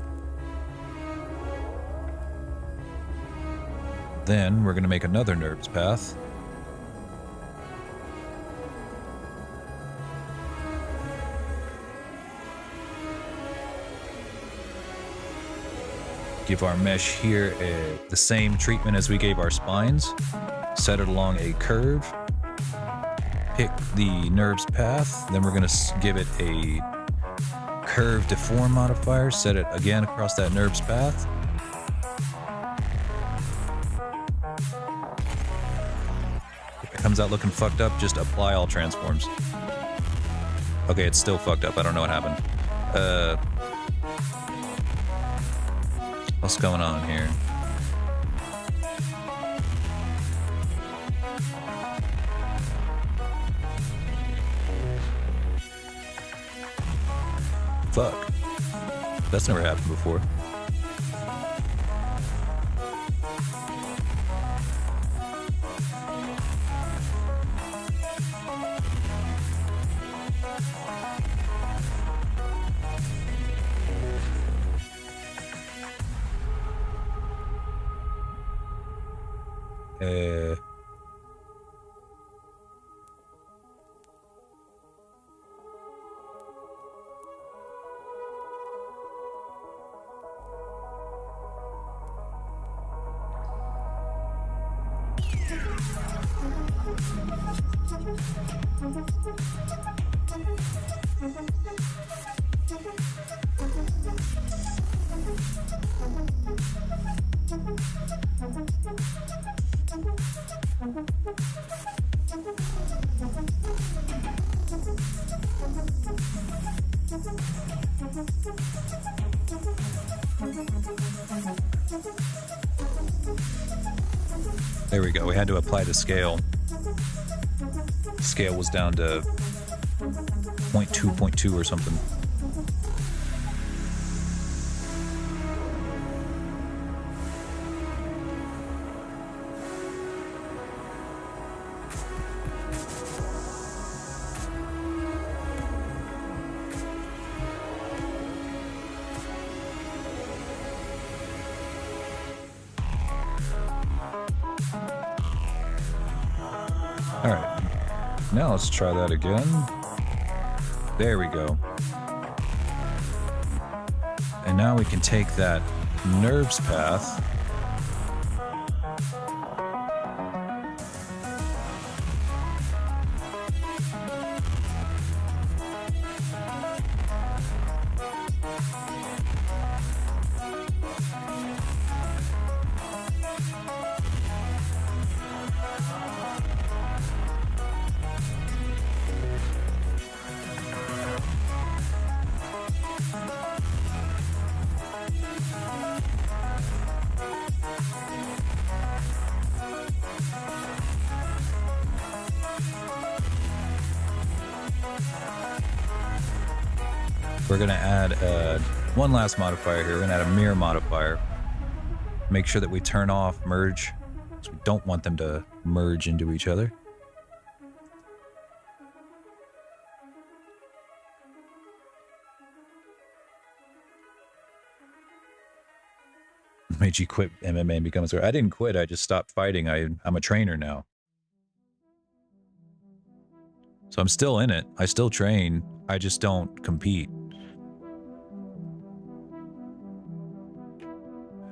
Then we're going to make another NURBS path. Give our mesh here the same treatment as we gave our spines. Set it along a curve. Pick the NURBS path. Then we're going to give it a curve deform modifier. Set it again across that NURBS path. If it comes out looking fucked up, just apply all transforms. Okay, it's still fucked up. I don't know what happened. What's going on here? Fuck. That's never happened before. There we go. We had to apply the scale. Scale was down to 0.2 or something. All right, now let's try that again. There we go. And now we can take that nerves path. We're gonna add one last modifier here. We're gonna add a mirror modifier. Make sure that we turn off merge, because we don't want them to merge into each other. Made you quit MMA and become a sword. I didn't quit, I just stopped fighting. I'm a trainer now. So I'm still in it. I still train. I just don't compete.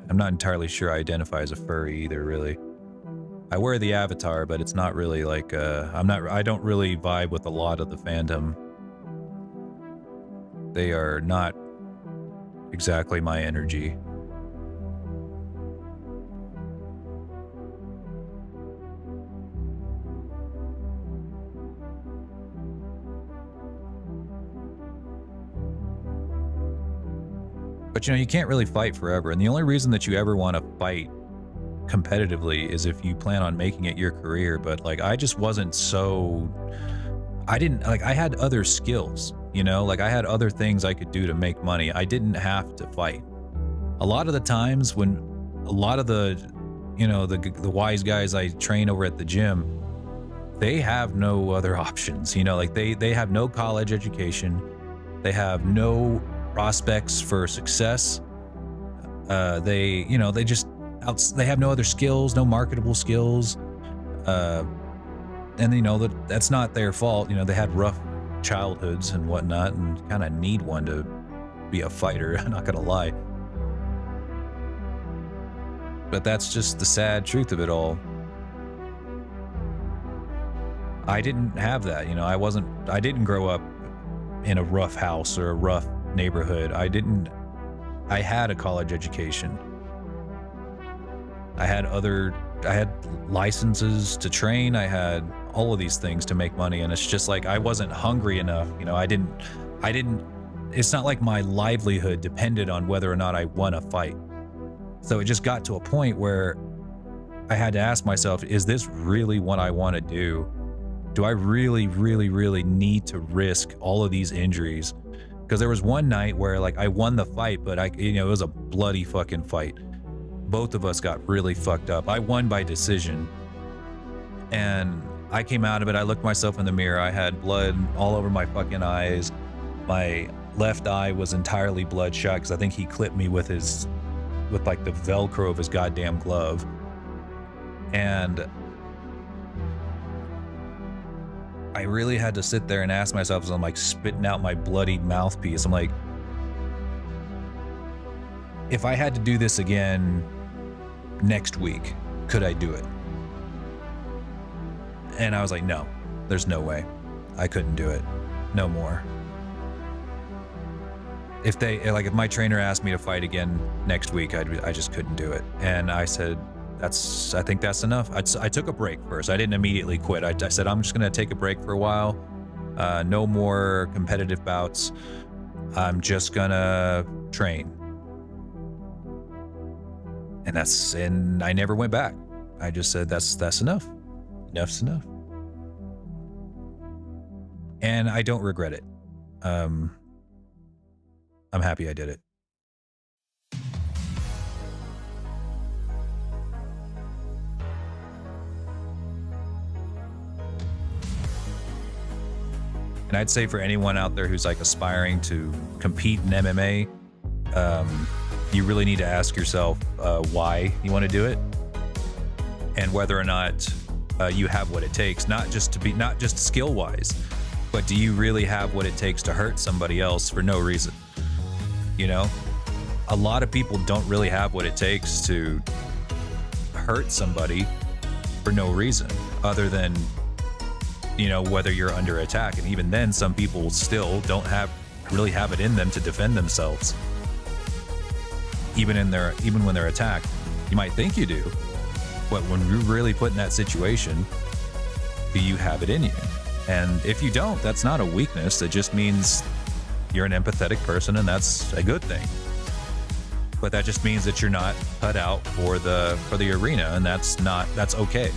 I'm not entirely sure I identify as a furry either, really. I wear the avatar, but it's not really like, I don't really vibe with a lot of the fandom. They are not exactly my energy. But you know, you can't really fight forever, and the only reason that you ever want to fight competitively is if you plan on making it your career. But like, I just wasn't so, I had other skills, you know, like I had other things I could do to make money. I didn't have to fight. A lot of the times when a lot of the, you know, the wise guys I train over at the gym, they have no other options, you know, like they have no college education. They have no prospects for success. They have no other skills, no marketable skills. And you know, that's not their fault. You know, they had rough childhoods and whatnot, and kind of need one to be a fighter. I'm not gonna lie. But that's just the sad truth of it all. I didn't have that, you know, I didn't grow up in a rough house or a rough neighborhood. I had a college education. I had licenses to train. I had all of these things to make money, and it's just like, I wasn't hungry enough. You know, it's not like my livelihood depended on whether or not I won a fight. So it just got to a point where I had to ask myself, is this really what I want to do? Do I really, really, really need to risk all of these injuries? Because there was one night where like I won the fight, but it was a bloody fucking fight. Both of us got really fucked up. I won by decision. And I came out of it, I looked myself in the mirror, I had blood all over my fucking eyes. My left eye was entirely bloodshot because I think he clipped me with like the Velcro of his goddamn glove. And I really had to sit there and ask myself, as I'm like spitting out my bloody mouthpiece, I'm like, if I had to do this again next week, could I do it? And I was like, no, there's no way. I couldn't do it. No more. if my trainer asked me to fight again next week, I just couldn't do it. And I said, I think that's enough. I took a break first. I didn't immediately quit. I said, I'm just going to take a break for a while. No more competitive bouts. I'm just going to train. And I never went back. I just said, that's enough. Enough's enough. And I don't regret it. I'm happy I did it. And I'd say for anyone out there who's like aspiring to compete in MMA, you really need to ask yourself why you want to do it, and whether or not you have what it takes, not just skill wise, but do you really have what it takes to hurt somebody else for no reason? You know, a lot of people don't really have what it takes to hurt somebody for no reason other than, you know, whether you're under attack. And even then, some people still don't really have it in them to defend themselves. Even when they're attacked, you might think you do, but when you're really put in that situation, do you have it in you? And if you don't, that's not a weakness. It just means you're an empathetic person, and that's a good thing. But that just means that you're not cut out for the arena, and that's okay.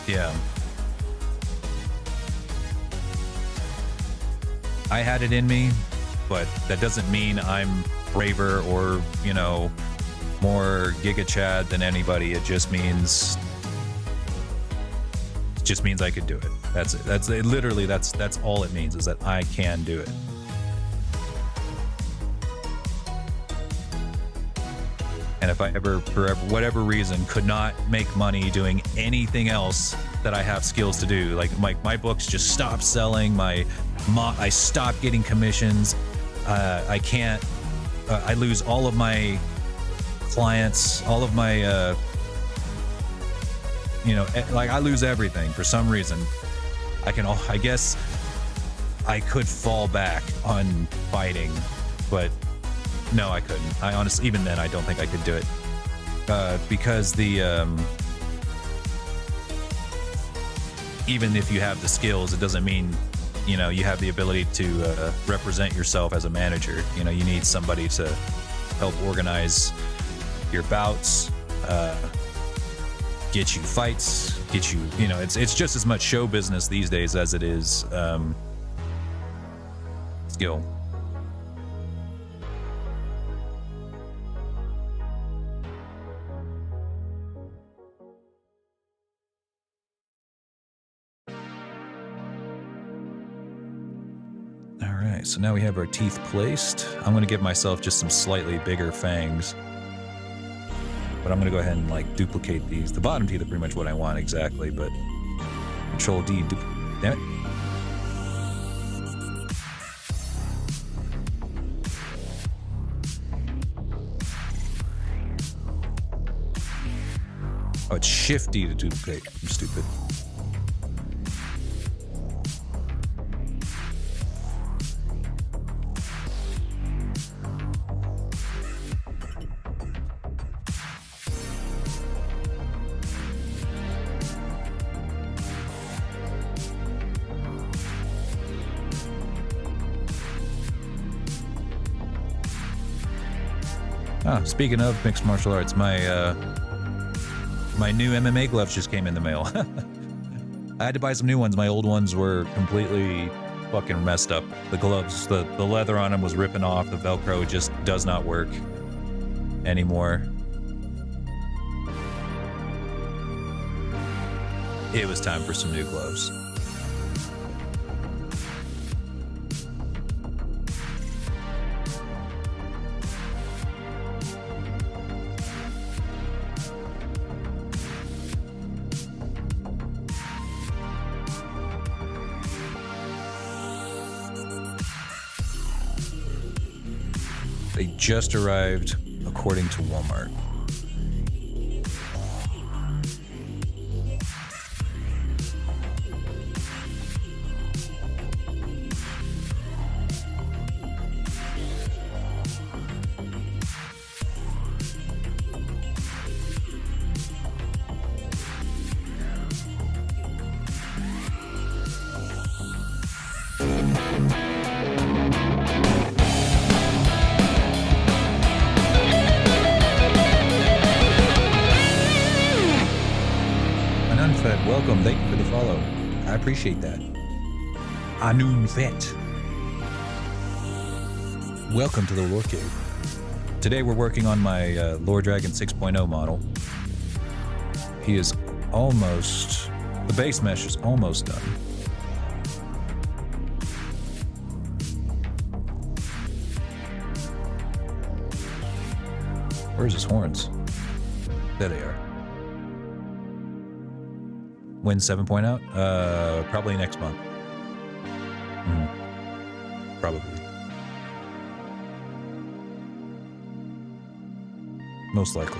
Yeah. I had it in me, but that doesn't mean I'm braver or, you know, more Giga Chad than anybody. It just means I could do it. That's it. That's all it means, is that I can do it. And if I ever, for whatever reason, could not make money doing anything else that I have skills to do, like my books just stopped selling, I stopped getting commissions, I can't, I lose all of my clients, all of my, you know, like I lose everything for some reason. I guess I could fall back on fighting, but no, I couldn't. I honestly, even then, I don't think I could do it. Because even if you have the skills, it doesn't mean, you know, you have the ability to represent yourself as a manager. You know, you need somebody to help organize your bouts, get you fights, you know, it's just as much show business these days as it is skill. Alright, so now we have our teeth placed. I'm going to give myself just some slightly bigger fangs. But I'm going to go ahead and like duplicate these. The bottom teeth are pretty much what I want exactly, but Control D, damn it. Oh, it's Shift D to duplicate. I'm stupid. Speaking of mixed martial arts, my new MMA gloves just came in the mail. I had to buy some new ones. My old ones were completely fucking messed up. The gloves, the leather on them was ripping off. The Velcro just does not work anymore. It was time for some new gloves. They just arrived, according to Walmart. appreciate that. Anun Vet. Welcome to the Lore Cave. Today we're working on my Lore Dragon 6.0 model. He is almost... The base mesh is almost done. Where's his horns? There they are. When 7 out? Probably next month. Probably. Most likely.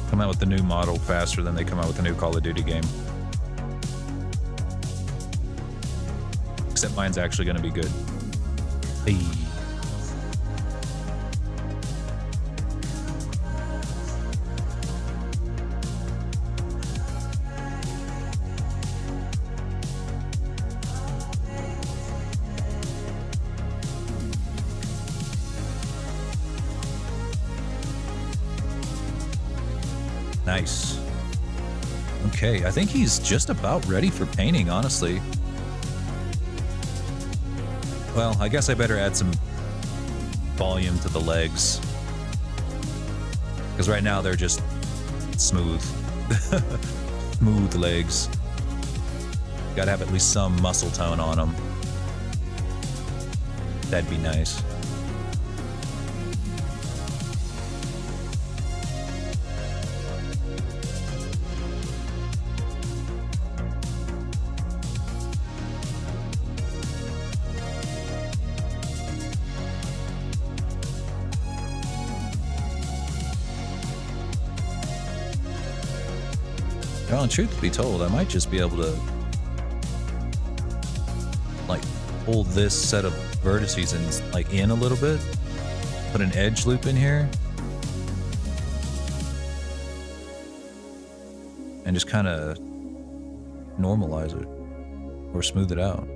Come out with the new model faster than they come out with a new Call of Duty game. Except mine's actually going to be good. Hey. Nice. Okay, I think he's just about ready for painting, honestly. Well, I guess I better add some volume to the legs. Because right now they're just smooth. Smooth legs. Gotta have at least some muscle tone on them. That'd be nice. Well, and truth be told, I might just be able to like pull this set of vertices and like in a little bit, put an edge loop in here, and just kind of normalize it or smooth it out.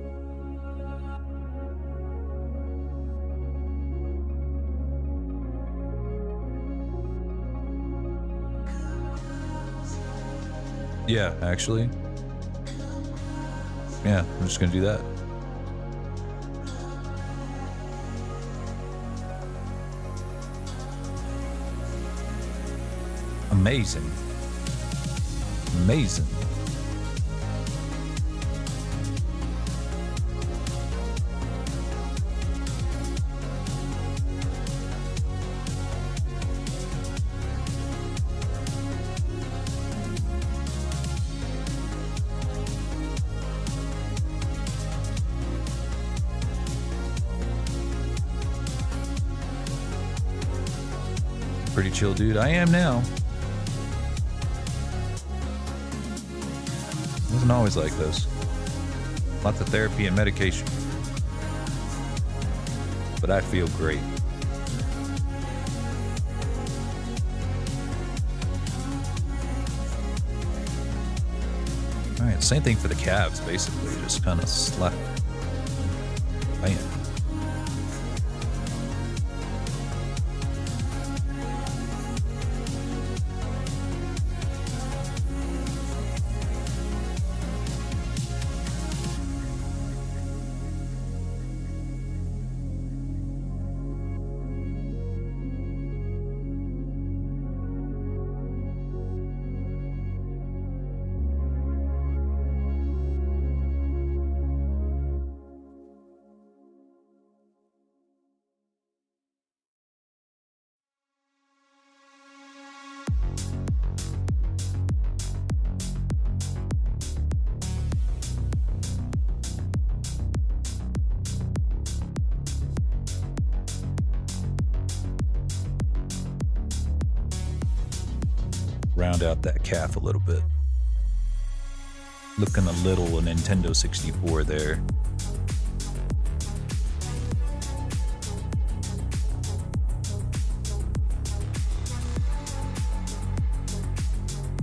Yeah, actually. Yeah, I'm just gonna do that. Amazing. Amazing. Pretty chill dude. I am now. Wasn't always like this. Lots of therapy and medication. But I feel great. Alright, same thing for the calves, basically. Just kind of slap. Bam. Round out that calf a little bit. Looking a little Nintendo 64 there.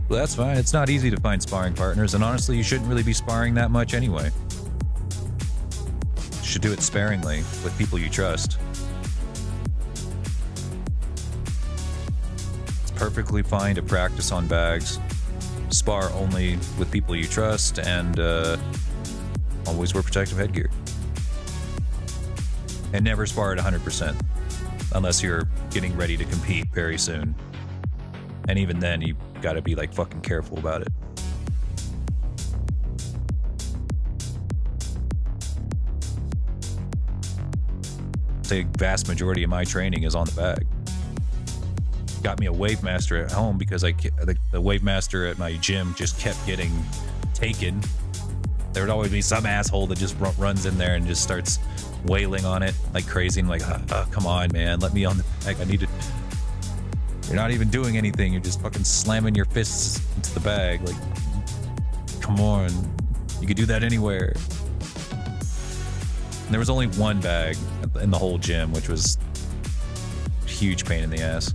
Well, that's fine. It's not easy to find sparring partners, and honestly, you shouldn't really be sparring that much anyway. You should do it sparingly with people you trust. It's perfectly fine to practice on bags, spar only with people you trust, and always wear protective headgear. And never spar at 100%, unless you're getting ready to compete very soon. And even then, you gotta be like fucking careful about it. The vast majority of my training is on the bag. Got me a Wave Master at home because the Wave Master at my gym just kept getting taken. There would always be some asshole that just runs in there and just starts wailing on it like crazy. And I'm like, come on, man, let me on the bag. I need to. You're not even doing anything. You're just fucking slamming your fists into the bag. Like, come on, you could do that anywhere. And there was only one bag in the whole gym, which was a huge pain in the ass.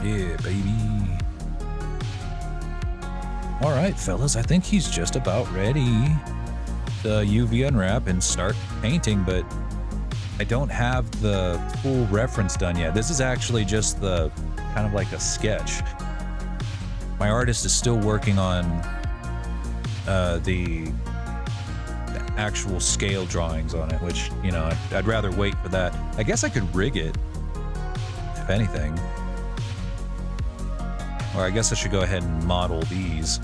Yeah, baby. All right, fellas, I think he's just about ready to UV unwrap and start painting, but I don't have the full reference done yet. This is actually just the kind of like a sketch. My artist is still working on the actual scale drawings on it, which, you know, I'd rather wait for that. I guess I could rig it, if anything. Or I guess I should go ahead and model these.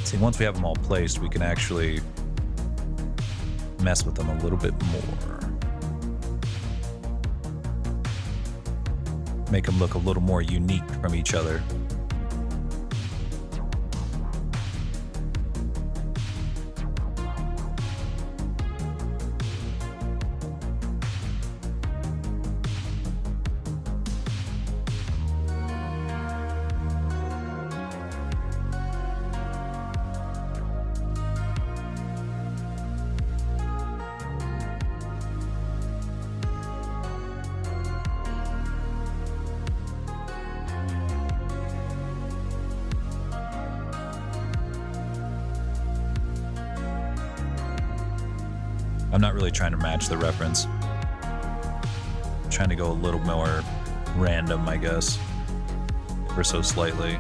See, once we have them all placed, we can actually mess with them a little bit more. Make them look a little more unique from each other. I'm not really trying to match the reference. I'm trying to go a little more random, I guess, ever so slightly.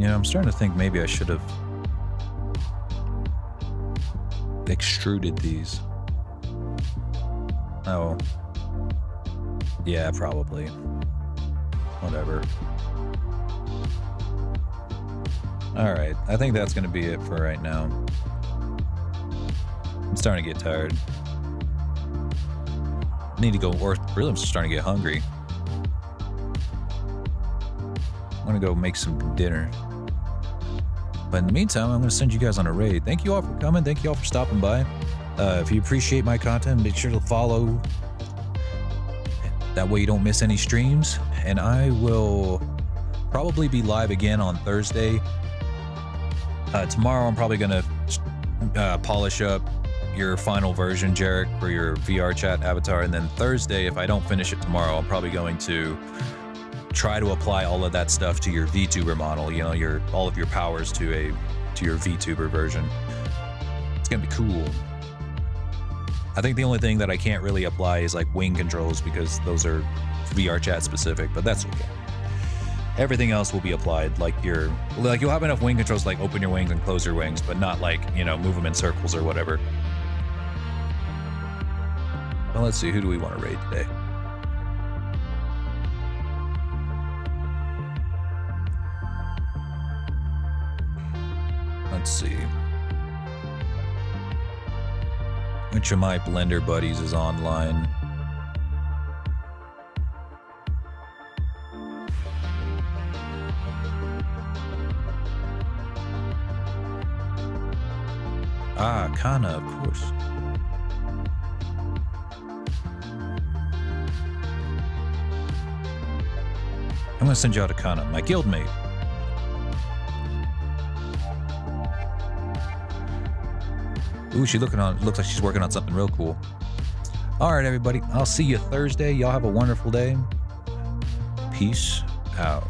You know, I'm starting to think maybe I should have extruded these. Oh. Yeah, probably. Whatever. Alright, I think that's going to be it for right now. I'm starting to get tired. I need to go, or really I'm starting to get hungry. I'm going to go make some dinner. But in the meantime, I'm going to send you guys on a raid. Thank you all for coming. Thank you all for stopping by. If you appreciate my content, make sure to follow. That way you don't miss any streams. And I will probably be live again on Thursday. Tomorrow I'm probably going to polish up your final version, Jarek, for your VRChat avatar. And then Thursday, if I don't finish it tomorrow, I'm probably going to try to apply all of that stuff to your VTuber model, you know, all of your powers to your VTuber version. It's gonna be cool. I think the only thing that I can't really apply is like wing controls, because those are VRChat specific, but that's okay. Everything else will be applied, like you'll have enough wing controls, like open your wings and close your wings, but not like, you know, move them in circles or whatever. Well, let's see, who do we want to raid today? Let's see. Which of my Blender buddies is online? Ah, Kana, of course. I'm gonna send you out a Kana, my guildmate. Ooh, looks like she's working on something real cool. All right, everybody. I'll see you Thursday. Y'all have a wonderful day. Peace out.